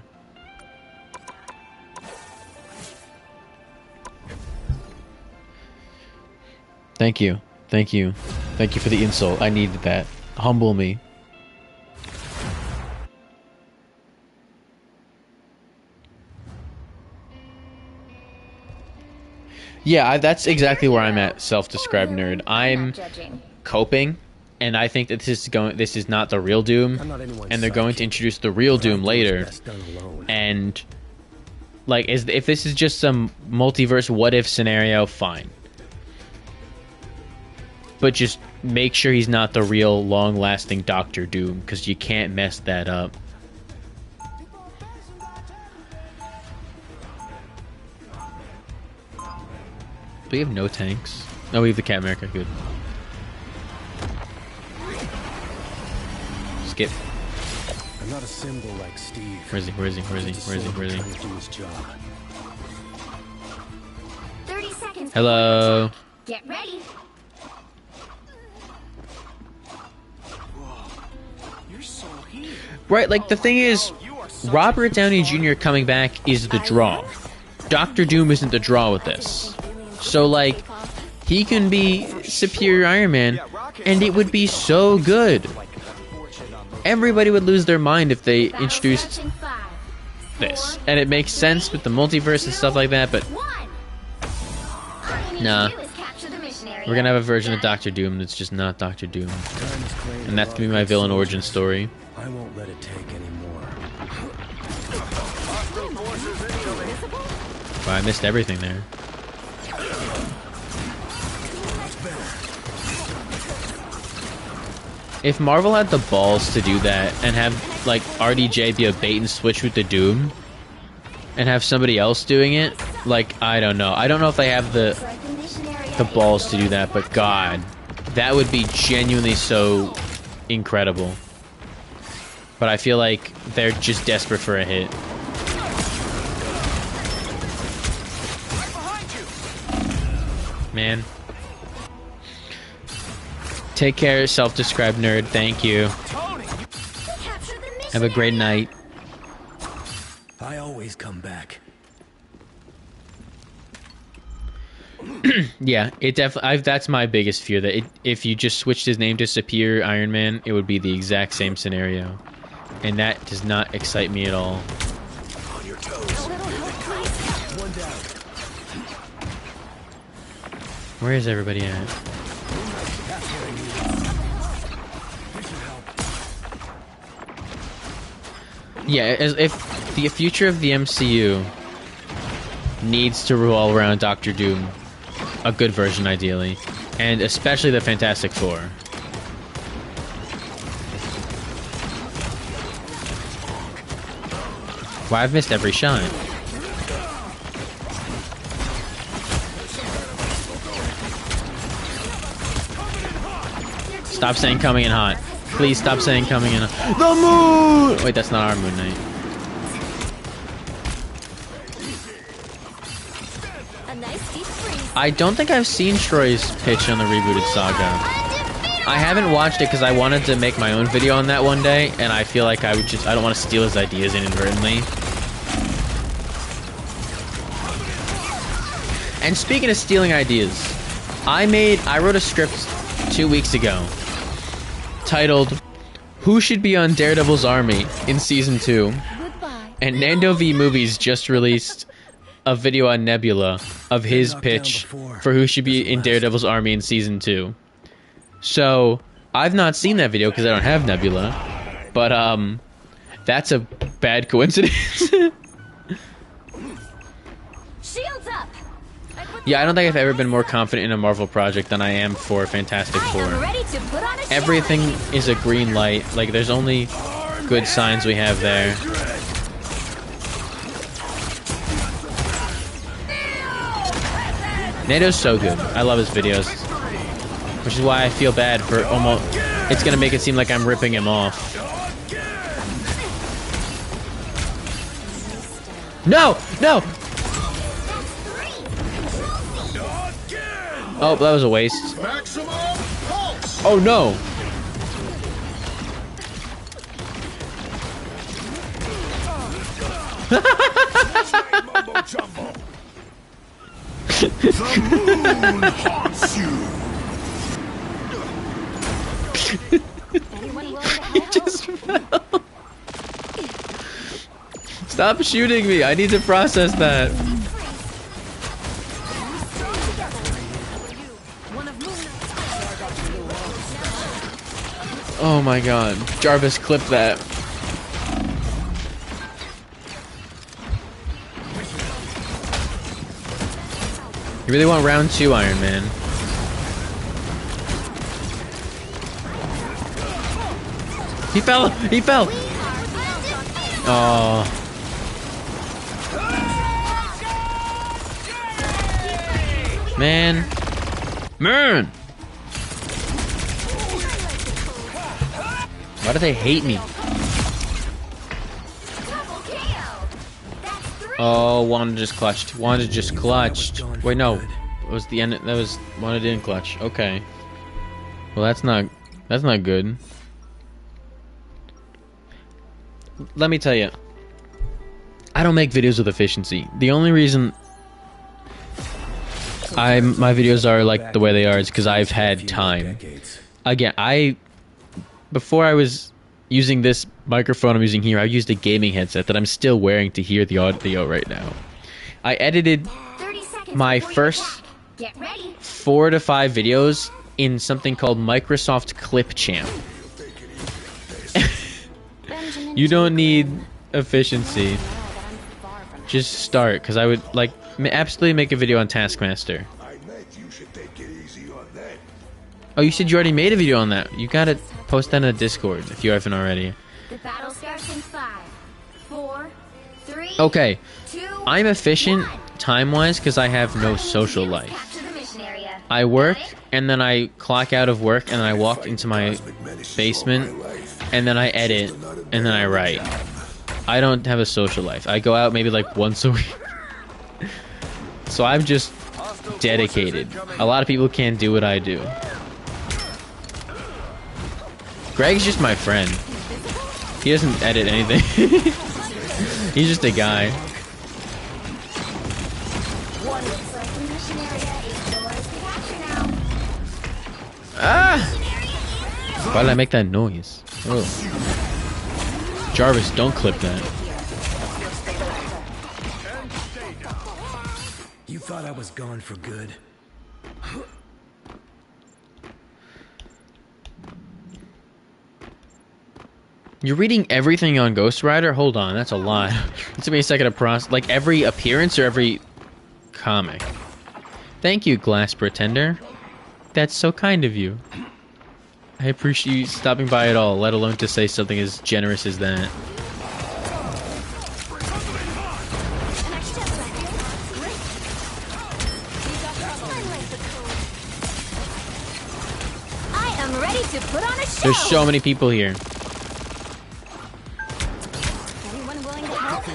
Thank you. Thank you. Thank you for the insult. I needed that. Humble me. Yeah, that's exactly where I'm at, self-described nerd. I'm not judging. coping, and I think that this is not the real Doom, and they're going to introduce the real Doom later. And like, if this is just some multiverse what-if scenario, fine. But just make sure he's not the real long-lasting Doctor Doom, because you can't mess that up. Do we have no tanks? No, we have the Cat America. Good. Skip. I'm not a symbol like Steve. Where is he? Where is he? Where is he? Where is he? Where is he? 30 seconds. Hello. Get ready. You're so here. Right, like the thing is, Robert Downey Jr. coming back is the draw. Doctor Doom isn't the draw with this. So like, he can be Superior Iron Man, and it would be so good. Everybody would lose their mind if they introduced this. And it makes sense with the multiverse and stuff like that, but nah. We're gonna have a version of Doctor Doom that's just not Doctor Doom. And that's gonna be my villain origin story. I won't let it take any more. Wow, I missed everything there. If Marvel had the balls to do that and have like RDJ be a bait and switch with the Doom and have somebody else doing it, like, I don't know. I don't know if they have the balls to do that, but God, that would be genuinely so incredible. But I feel like they're just desperate for a hit. Man. Take care, self-described nerd. Thank you. Have a great night. I always come back. Yeah, it definitely. That's my biggest fear. That if you just switched his name to Superior Iron Man, it would be the exact same scenario, and that does not excite me at all. On your toes. One down. Where is everybody at? Yeah, as if the future of the MCU needs to revolve around Doctor Doom, a good version ideally, and especially the Fantastic Four. Wow, I've missed every shot. Stop saying coming in hot. Please stop saying coming in hot. The moon! Wait, that's not our Moon Knight. I don't think I've seen Troy's pitch on the rebooted Saga. I haven't watched it because I wanted to make my own video on that one day, and I feel like I don't want to steal his ideas inadvertently. And speaking of stealing ideas, I wrote a script 2 weeks ago titled "Who Should Be on Daredevil's Army in Season 2?" And Nando V Movies just released a video on Nebula of his pitch for who should be in Daredevil's Army in Season 2. So, I've not seen that video because I don't have Nebula, but that's a bad coincidence. Shields up. Yeah, I don't think I've ever been more confident in a Marvel project than I am for Fantastic Four. Everything is a green light. Like, there's only good signs we have there. Nando's so good. I love his videos. Which is why I feel bad for almost... It's gonna make it seem like I'm ripping him off. No! No! Oh, that was a waste. Oh no! The moon haunts you. He just fell. Stop shooting me. I need to process that. Oh my god. Jarvis, clip that. You really want round 2, Iron Man? He fell! He fell! Oh. Man. Man! Why do they hate me? Oh, Wanda just clutched. Wanda just clutched. Wait, no. It was the end. That was Wanda didn't clutch. Okay. Well, that's not good. Let me tell you. I don't make videos with efficiency. The only reason my videos are like the way they are is because I've had time. Again, before I was using this microphone I'm using here, I used a gaming headset that I'm still wearing to hear the audio right now. I edited my first 4 to 5 videos in something called Microsoft Clipchamp. You don't need efficiency. Just start, because I would like absolutely make a video on Taskmaster. Oh, you said you already made a video on that. You gotta post that in a Discord if you haven't already. The battle starts in 5, 4, 3. Okay, 2, I'm efficient time-wise because I have no social life. I work and then I clock out of work and then I walk into my basement and then I edit and then I write. I don't have a social life. I go out maybe like once a week. So I'm just dedicated. A lot of people can't do what I do. Greg's just my friend. He doesn't edit anything. He's just a guy. Ah! Why did I make that noise? Oh. Jarvis, don't clip that. You thought I was gone for good? You're reading everything on Ghost Rider? Hold on, that's a lot. It took me a second to process. Like every appearance or every comic? Thank you, Glass Pretender. That's so kind of you. I appreciate you stopping by at all, let alone to say something as generous as that. I am ready to put on a show. There's so many people here. Anyone willing to help?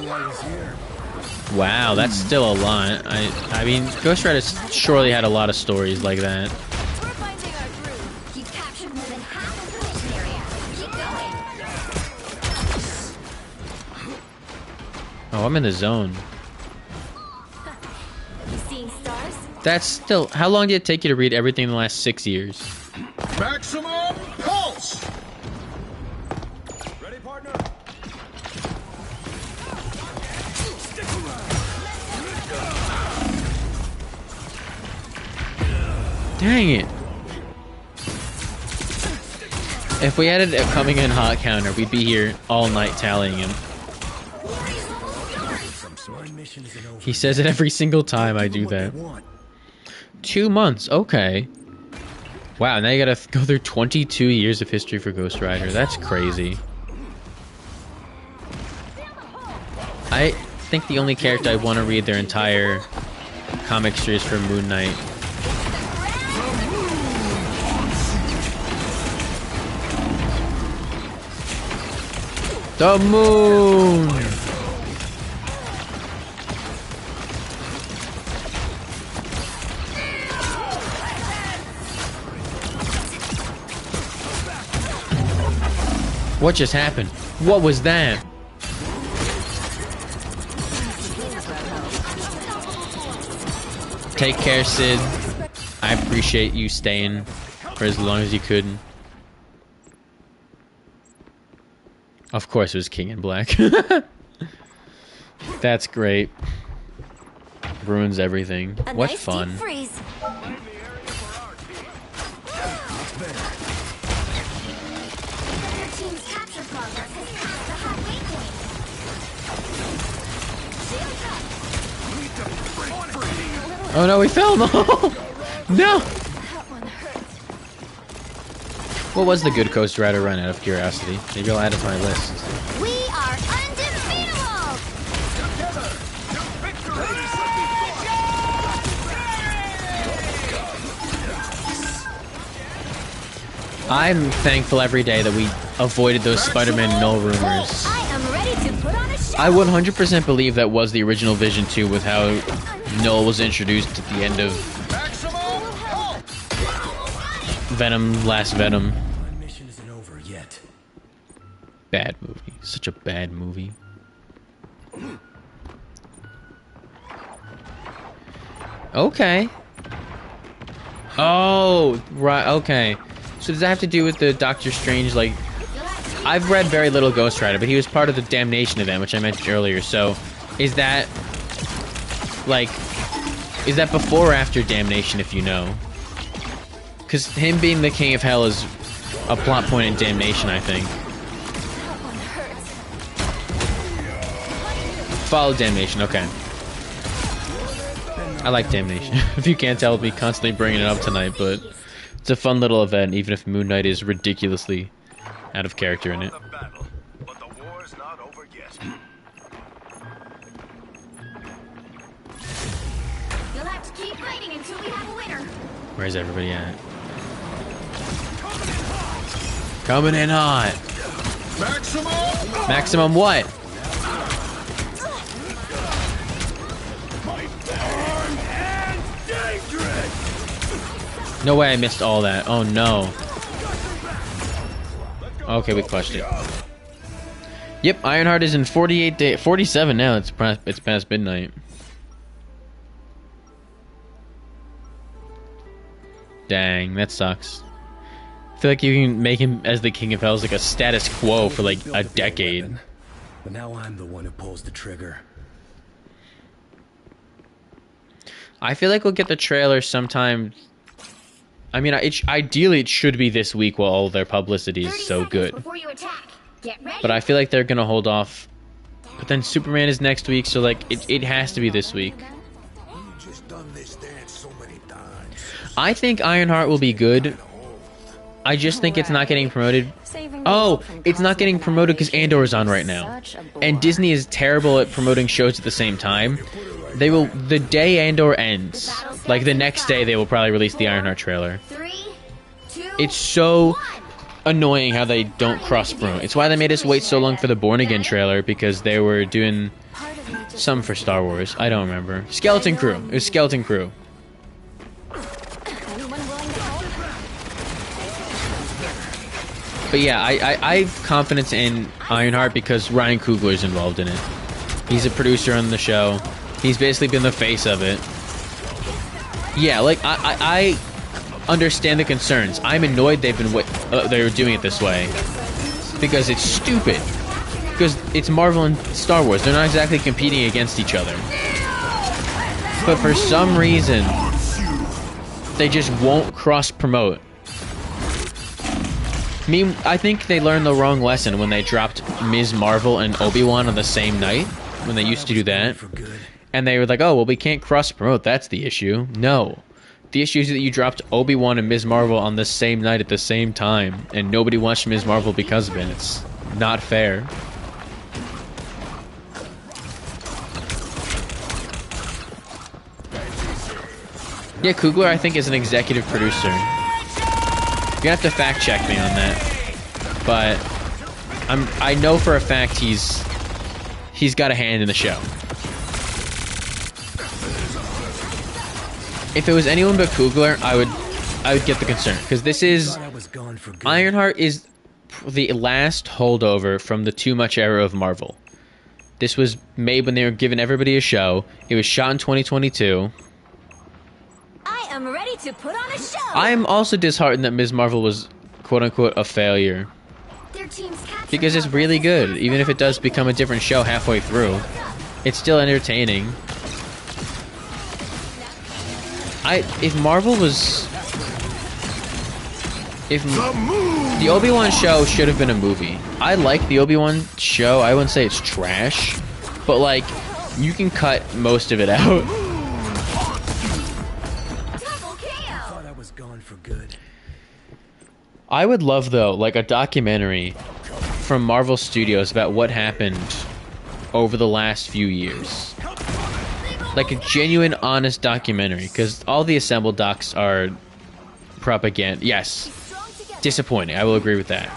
Wow, that's still a lot. I mean, Ghost Rider surely had a lot of stories like that. We're finding our groove. You've captured more than half of the mission area. Keep going. Oh, I'm in the zone. You seeing stars? That's still... How long did it take you to read everything in the last 6 years? Maximum pulse! Ready, partner? Dang it. If we added a coming in hot counter, we'd be here all night tallying him. He says it every single time I do that. 2 months, okay. Wow, now you gotta go through 22 years of history for Ghost Rider. That's crazy. I think the only character I want to read their entire comic series for Moon Knight. The moon! What just happened? What was that? Take care, Sid. I appreciate you staying for as long as you could. Of course it was King in Black. That's great. Ruins everything. What nice fun. deep freeze. Oh no, we fell! No! No! What was the good Ghost Rider run, out of curiosity? Maybe I'll add it to my list. We are undefeatable! I'm thankful every day that we avoided those Spider-Man null rumors. I am ready to put on a show! I 100% believe that was the original Vision 2 with how Null was introduced at the end of Venom, Last Venom. My mission isn't over yet. Bad movie. Such a bad movie. Okay. Oh, right, okay. So does that have to do with the Doctor Strange, like... I've read very little Ghost Rider, but he was part of the Damnation event, which I mentioned earlier, so... Is that... Like... Is that before or after Damnation, if you know? Because him being the King of Hell is a plot point in Damnation, I think. Follow Damnation, okay. I like Damnation. If you can't tell me constantly bringing it up tonight, but... It's a fun little event, even if Moon Knight is ridiculously out of character in it. But the war's not over yet. You'll have to keep fighting until we have a winner. Where's everybody at? Coming in hot. Maximum! Maximum what? No way I missed all that. Oh no. Okay, we clutched it. Yep, Ironheart is in 48 days. 47 now. It's past midnight. Dang, that sucks. I feel like you can make him as the King of Hell as like a status quo for like a decade. But now I'm the one who pulls the trigger. I feel like we'll get the trailer sometime. I mean, ideally it should be this week while all their publicity is so good. But I feel like they're gonna hold off. But then Superman is next week, so like it has to be this week. I think Ironheart will be good. I just think it's not getting promoted. Oh, it's not getting promoted because Andor is on right now. And Disney is terrible at promoting shows at the same time. They will, the day Andor ends, like the next day they will probably release the Ironheart trailer. It's so annoying how they don't cross-promote. It's why they made us wait so long for the Born Again trailer, because they were doing some for Star Wars. I don't remember. Skeleton Crew. It was Skeleton Crew. But yeah, I have confidence in Ironheart because Ryan Coogler is involved in it. He's a producer on the show. He's basically been the face of it. Yeah, like I understand the concerns. I'm annoyed they were doing it this way because it's stupid. Because it's Marvel and Star Wars. They're not exactly competing against each other. But for some reason, they just won't cross-promote. I think they learned the wrong lesson when they dropped Ms. Marvel and Obi-Wan on the same night, when they used to do that. And they were like, oh, well, we can't cross-promote, that's the issue. No. The issue is that you dropped Obi-Wan and Ms. Marvel on the same night at the same time, and nobody watched Ms. Marvel because of it. It's not fair. Yeah, Coogler, I think, is an executive producer. You're gonna have to fact check me on that, but I know for a fact he's got a hand in the show. If it was anyone but Coogler, I would get the concern, because this is Ironheart is the last holdover from the too much era of Marvel. This was made when they were giving everybody a show. It was shot in 2022. I am ready to put on a show. I am also disheartened that Ms. Marvel was quote-unquote a failure. Because it's really good, even if it does become a different show halfway through. It's still entertaining. If Marvel was... If the Obi-Wan show should have been a movie. I like the Obi-Wan show. I wouldn't say it's trash, but like, you can cut most of it out. just gone for good. I would love, though, like a documentary from Marvel Studios about what happened over the last few years. Like a genuine, honest documentary, because all the assembled docs are propaganda. Yes, disappointing. I will agree with that.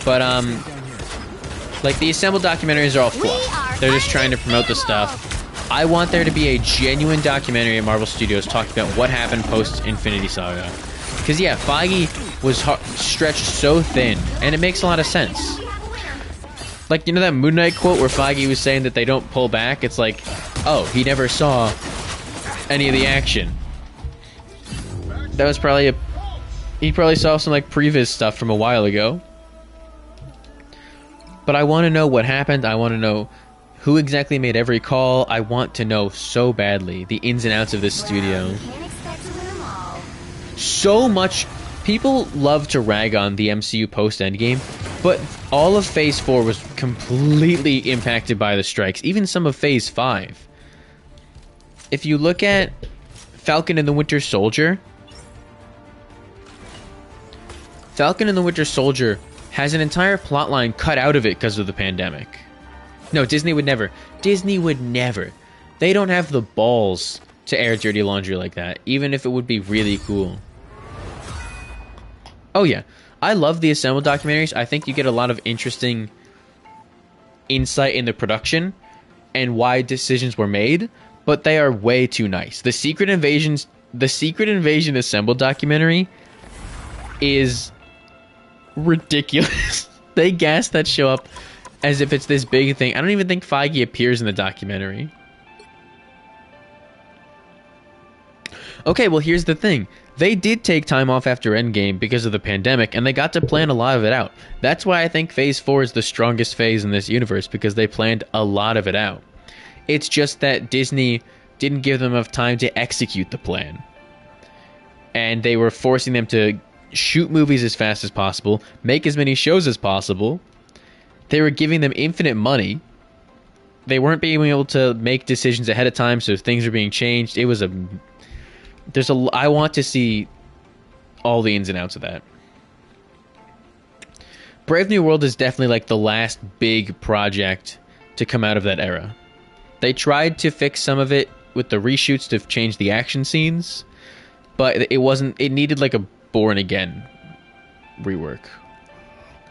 But like the assembled documentaries are all fluff. They're just trying to promote the stuff. I want there to be a genuine documentary at Marvel Studios talking about what happened post Infinity Saga. Because yeah, Feige was stretched so thin, and it makes a lot of sense. Like, you know that Moon Knight quote where Feige was saying that they don't pull back? It's like, oh, he never saw any of the action. That was probably he probably saw some like previs stuff from a while ago. But I want to know what happened. I want to know who exactly made every call. I want to know so badly the ins and outs of this studio. So much. People love to rag on the MCU post-Endgame, but all of Phase 4 was completely impacted by the strikes, even some of Phase 5. If you look at Falcon and the Winter Soldier, has an entire plotline cut out of it because of the pandemic. No, Disney would never. Disney would never. They don't have the balls to air dirty laundry like that, even if it would be really cool. Oh yeah, I love the assembled documentaries. I think you get a lot of interesting insight in the production and why decisions were made, but they are way too nice. The Secret Invasion assembled documentary is ridiculous. They gas that show up as if it's this big thing. I don't even think Feige appears in the documentary. Okay, well here's the thing. They did take time off after Endgame because of the pandemic, and they got to plan a lot of it out. That's why I think Phase 4 is the strongest phase in this universe, because they planned a lot of it out. It's just that Disney didn't give them enough time to execute the plan. And they were forcing them to shoot movies as fast as possible, make as many shows as possible. They were giving them infinite money. They weren't being able to make decisions ahead of time, so things were being changed. It was I want to see all the ins and outs of that. Brave New World is definitely like the last big project to come out of that era. They tried to fix some of it with the reshoots to change the action scenes, but it needed like a Born Again rework.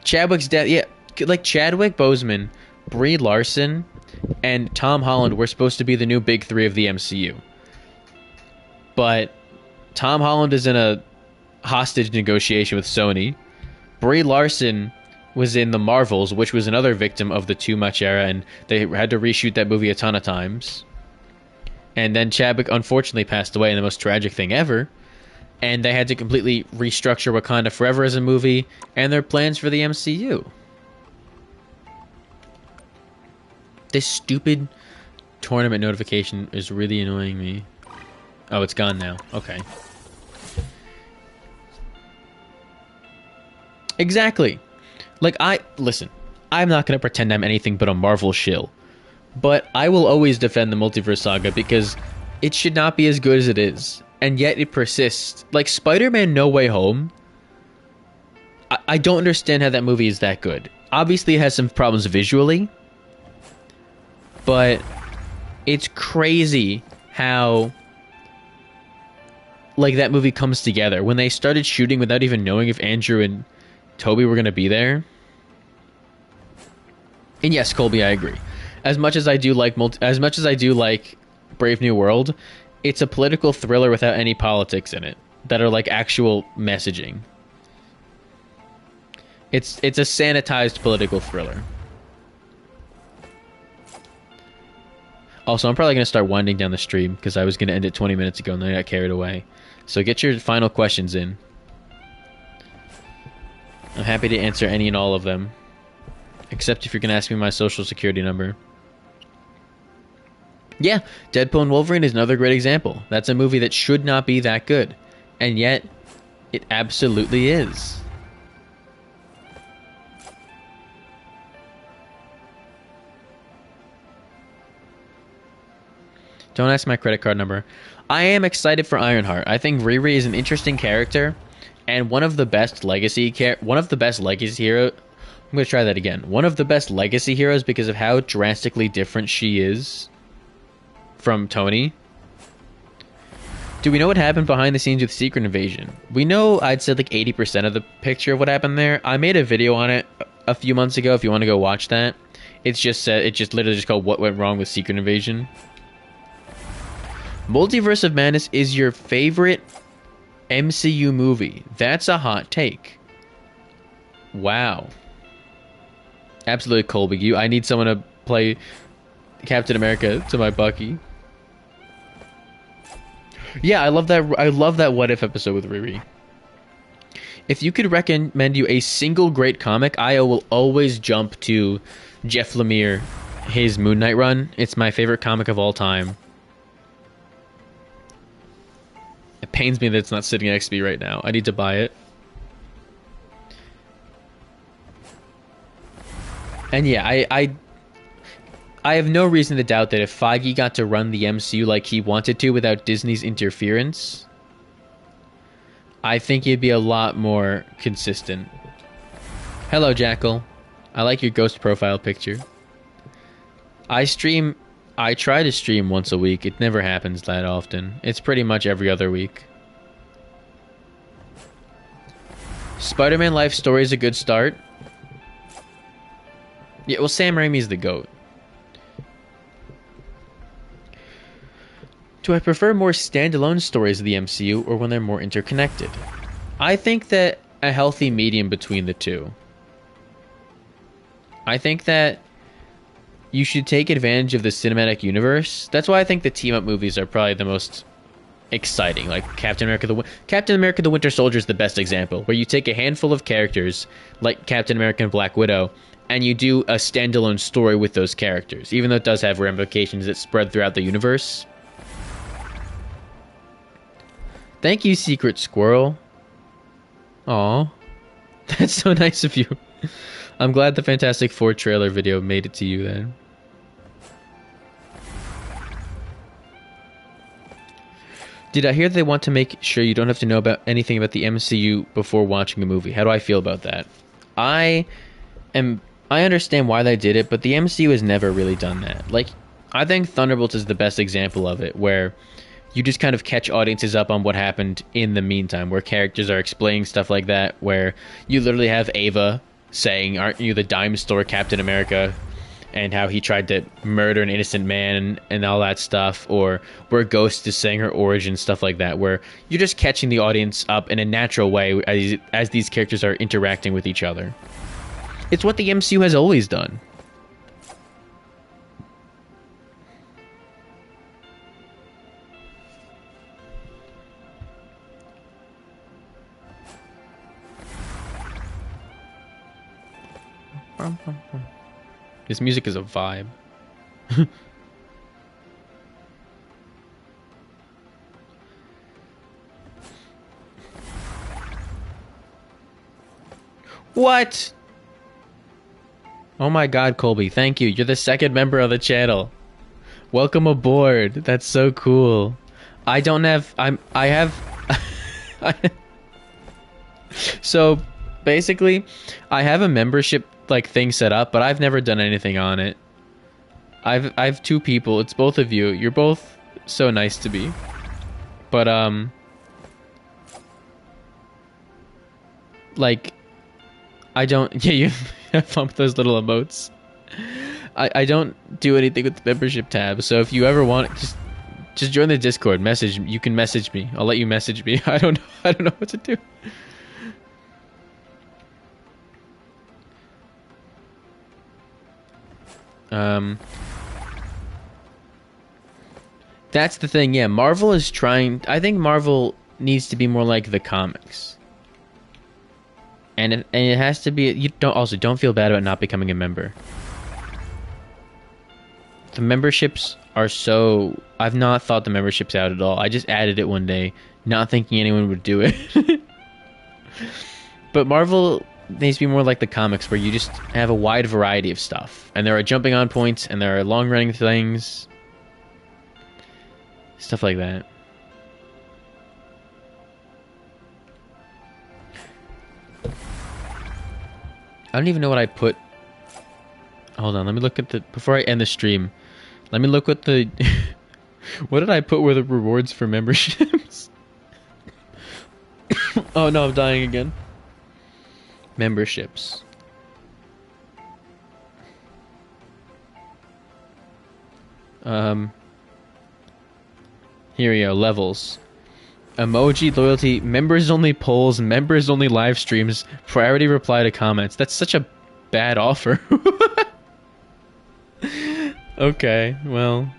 Chadwick Boseman, Brie Larson, and Tom Holland were supposed to be the new big three of the MCU. But Tom Holland is in a hostage negotiation with Sony. Brie Larson was in The Marvels, which was another victim of the too much era, and they had to reshoot that movie a ton of times. And then Chadwick unfortunately passed away in the most tragic thing ever, and they had to completely restructure Wakanda Forever as a movie and their plans for the MCU. This stupid tournament notification is really annoying me. Oh, it's gone now. Okay. Exactly. Like, listen, I'm not going to pretend I'm anything but a Marvel shill. But I will always defend the Multiverse Saga because it should not be as good as it is. And yet it persists. Like, Spider-Man No Way Home, I don't understand how that movie is that good. Obviously, it has some problems visually. But it's crazy how like that movie comes together. When they started shooting without even knowing if Andrew and Toby were going to be there. And yes, Colby, I agree. As much as I do like Brave New World, it's a political thriller without any politics in it that are like actual messaging. It's a sanitized political thriller. Also, I'm probably going to start winding down the stream because I was going to end it 20 minutes ago and then I got carried away. So get your final questions in. I'm happy to answer any and all of them. Except if you're going to ask me my social security number. Yeah, Deadpool and Wolverine is another great example. That's a movie that should not be that good. And yet, it absolutely is. Don't ask my credit card number. I am excited for Ironheart. I think Riri is an interesting character, and one of the best legacy hero. I'm gonna try that again. One of the best legacy heroes because of how drastically different she is from Tony. Do we know what happened behind the scenes with Secret Invasion? We know, I'd said like 80% of the picture of what happened there. I made a video on it a few months ago if you want to go watch that. It's just literally just called What Went Wrong with Secret Invasion. Multiverse of Madness is your favorite MCU movie. That's a hot take. Wow. Absolutely, Colby. I need someone to play Captain America to my Bucky. Yeah, I love that What If episode with Riri. If you could recommend you a single great comic, I will always jump to Jeff Lemire, his Moon Knight run. It's my favorite comic of all time. It pains me that it's not sitting next to me right now. I need to buy it. And yeah, I have no reason to doubt that if Feige got to run the MCU like he wanted to without Disney's interference, I think he'd be a lot more consistent. Hello, Jackal. I like your ghost profile picture. I try to stream once a week. It never happens that often. It's pretty much every other week. Spider-Man Life Story is a good start. Yeah, well, Sam Raimi's the GOAT. Do I prefer more standalone stories of the MCU or when they're more interconnected? I think that a healthy medium between the two. I think that you should take advantage of the cinematic universe. That's why I think the team-up movies are probably the most exciting. Like Captain America the Winter Soldier is the best example, where you take a handful of characters like Captain America and Black Widow and you do a standalone story with those characters, even though it does have ramifications that spread throughout the universe. Thank you, Secret Squirrel. Aw. That's so nice of you. I'm glad the Fantastic Four trailer video made it to you then. Did I hear they want to make sure you don't have to know about anything about the MCU before watching a movie? How do I feel about that? I understand why they did it, but the MCU has never really done that. Like, I think Thunderbolts is the best example of it, where you just kind of catch audiences up on what happened in the meantime, where characters are explaining stuff like that, where you literally have Ava saying, "Aren't you the dime store Captain America?" and how he tried to murder an innocent man and all that stuff, or where Ghost is saying her origin, stuff like that, where you're just catching the audience up in a natural way as these characters are interacting with each other. It's what the MCU has always done. This music is a vibe. What? Oh my god, Colby, thank you. You're the second member of the channel. Welcome aboard. That's so cool. I have So basically, I have a membership like thing set up, but I've never done anything on it. I've two people. It's both of you. You're both so nice to me. But like, I don't. Yeah, you have fun with those little emotes. I don't do anything with the membership tab. So if you ever want, just join the Discord. You can message me. I'll let you message me. I don't know what to do. That's the thing. Yeah, Marvel is trying. I think Marvel needs to be more like the comics, and it has to be. You don't feel bad about not becoming a member. The memberships are so. I've not thought the memberships out at all. I just added it one day, not thinking anyone would do it. But Marvel needs to be more like the comics, where you just have a wide variety of stuff, and there are jumping on points, and there are long running things, stuff like that. I don't even know what I put. Hold on, let me look at the... Before I end the stream, let me look what the... What did I put were the rewards for memberships? Oh no, I'm dying again. Memberships. Here we go, levels. Emoji, loyalty, members only polls, members only live streams, priority reply to comments. That's such a bad offer. Okay, well,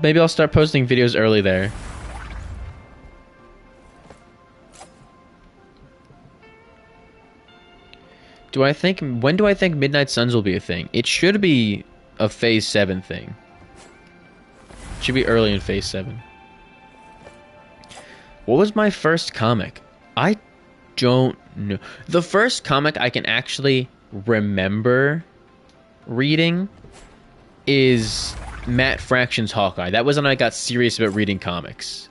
maybe I'll start posting videos early there. When do I think Midnight Suns will be a thing? It should be a Phase 7 thing. It should be early in Phase 7. What was my first comic? I don't know. The first comic I can actually remember reading is Matt Fraction's Hawkeye. That was when I got serious about reading comics.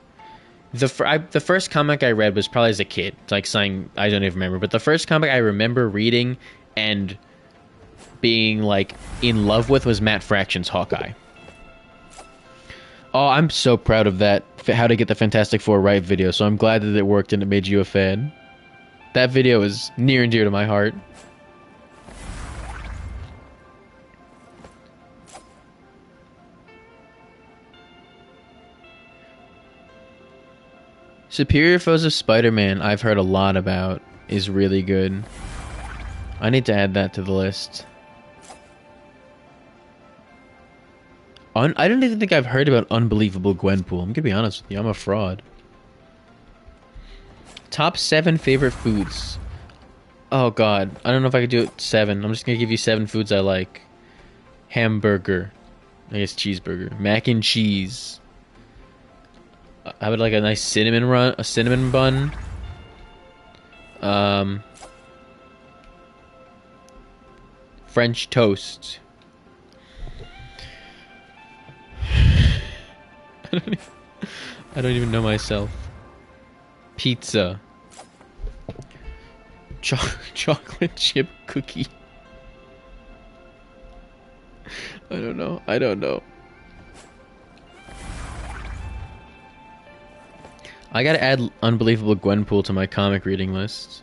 The first comic I read was probably as a kid. It's like something I don't even remember. But the first comic I remember reading and being like in love with was Matt Fraction's Hawkeye. Oh, I'm so proud of that How to Get the Fantastic Four Right video. So I'm glad that it worked and it made you a fan. That video is near and dear to my heart. Superior Foes of Spider-Man, I've heard a lot about, is really good. I need to add that to the list. I don't even think I've heard about Unbelievable Gwenpool. I'm gonna be honest with you, I'm a fraud. Top 7 favorite foods. Oh god, I don't know if I could do it 7. I'm just gonna give you 7 foods I like. Hamburger. I guess cheeseburger. Mac and cheese. I would like a nice cinnamon bun. French toast. I don't even know myself. Pizza. Chocolate chip cookie. I don't know. I gotta add Unbelievable Gwenpool to my comic reading list.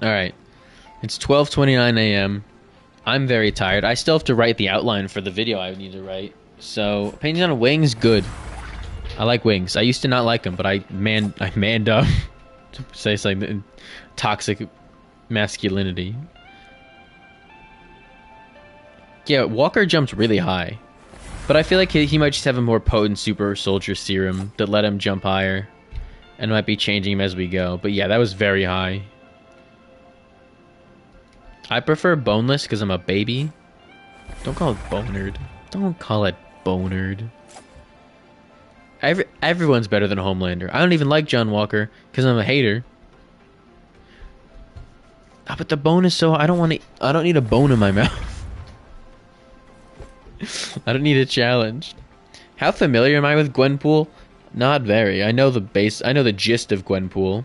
Alright. It's 12:29 a.m. I'm very tired. I still have to write the outline for the video I need to write. So, opinions on wings, good. I like wings. I used to not like them, but I manned up to say something. Toxic masculinity. Yeah, Walker jumped really high. But I feel like he might just have a more potent super soldier serum that let him jump higher. And might be changing him as we go. But yeah, that was very high. I prefer boneless because I'm a baby. Don't call it bonerd. Don't call it bonerd. Everyone's better than Homelander. I don't even like John Walker because I'm a hater. Ah, but the bone is so... I don't need a bone in my mouth. I don't need a challenge. How familiar am I with Gwenpool? Not very. I know the gist of Gwenpool.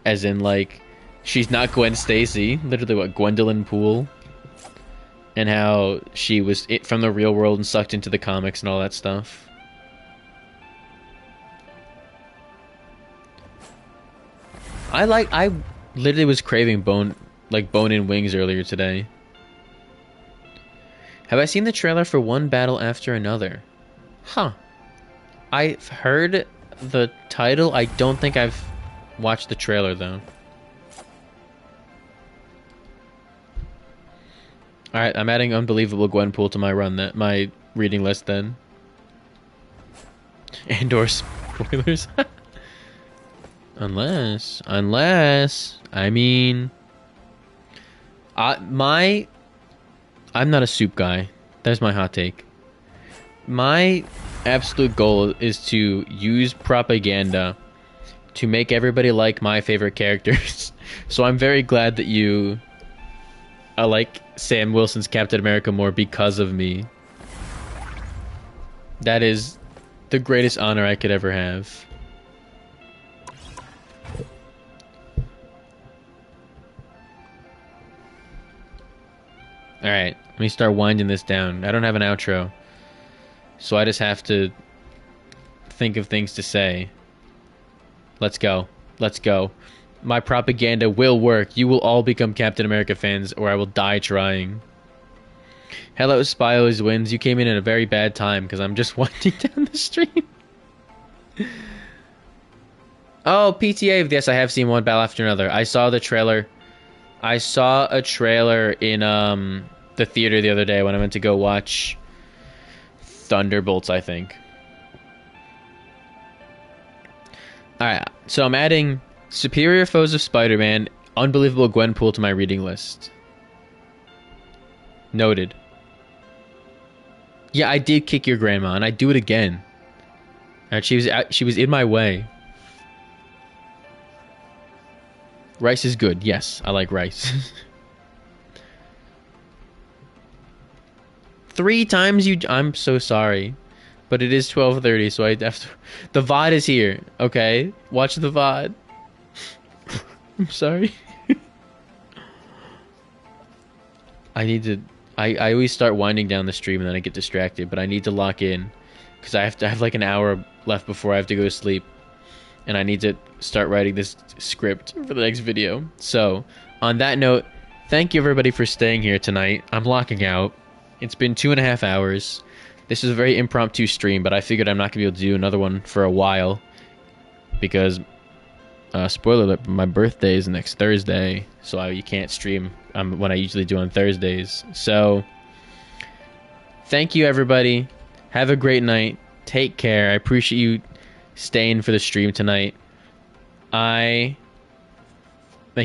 As in, like, she's not Gwen Stacy. Literally, what, Gwendolyn Poole? And how she was from the real world and sucked into the comics and all that stuff. I literally was craving bone-in wings earlier today. Have I seen the trailer for One Battle After Another? Huh. I've heard the title. I don't think I've watched the trailer, though. Alright, I'm adding Unbelievable Gwenpool to my reading list, then. Andor spoilers. Unless, I mean... I'm not a soup guy. That's my hot take. My absolute goal is to use propaganda to make everybody like my favorite characters. So I'm very glad that you I like Sam Wilson's Captain America more because of me. That is the greatest honor I could ever have. Alright, let me start winding this down. I don't have an outro, so I just have to think of things to say. Let's go. Let's go. My propaganda will work. You will all become Captain America fans, or I will die trying. Hello, Spy Always Wins. You came in at a very bad time, because I'm just winding down the stream. Oh, PTA. Yes, I have seen one battle after another. I saw the trailer. I saw a trailer in the theater the other day when I went to go watch Thunderbolts, I think. Alright, so I'm adding Superior Foes of Spider-Man, Unbelievable Gwenpool to my reading list. Noted. Yeah, I did kick your grandma, and I'd do it again. Alright, she was in my way. Rice is good. Yes, I like rice. 3 times you... I'm so sorry. But it is 12:30, so I have to... The VOD is here, okay? Watch the VOD. I'm sorry. I need to... I always start winding down the stream and then I get distracted, but I need to lock in. Because I have like an hour left before I have to go to sleep. And I need to start writing this script for the next video. So, on that note, thank you everybody for staying here tonight. I'm locking out. It's been 2.5 hours. This is a very impromptu stream, but I figured I'm not going to be able to do another one for a while. Because, spoiler alert, my birthday is next Thursday. So you can't stream when I usually do on Thursdays. So, thank you everybody. Have a great night. Take care. I appreciate you staying for the stream tonight. Thank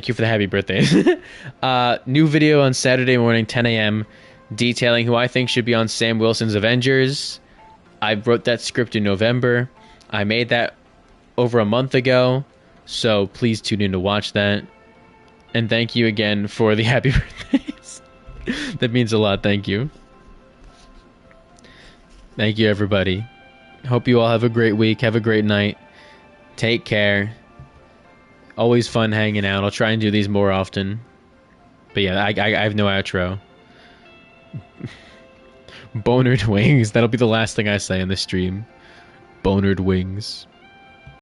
you for the happy birthday. New video on Saturday morning, 10 a.m. detailing who I think should be on Sam Wilson's Avengers. I wrote that script in November. I made that over a month ago, so please tune in to watch that. And thank you again for the happy birthdays. That means a lot. Thank you. Thank you, everybody. Hope you all have a great week. Have a great night. Take care. Always fun hanging out. I'll try and do these more often. But yeah, I have no outro. Bonered wings. That'll be the last thing I say in the stream. Bonered wings.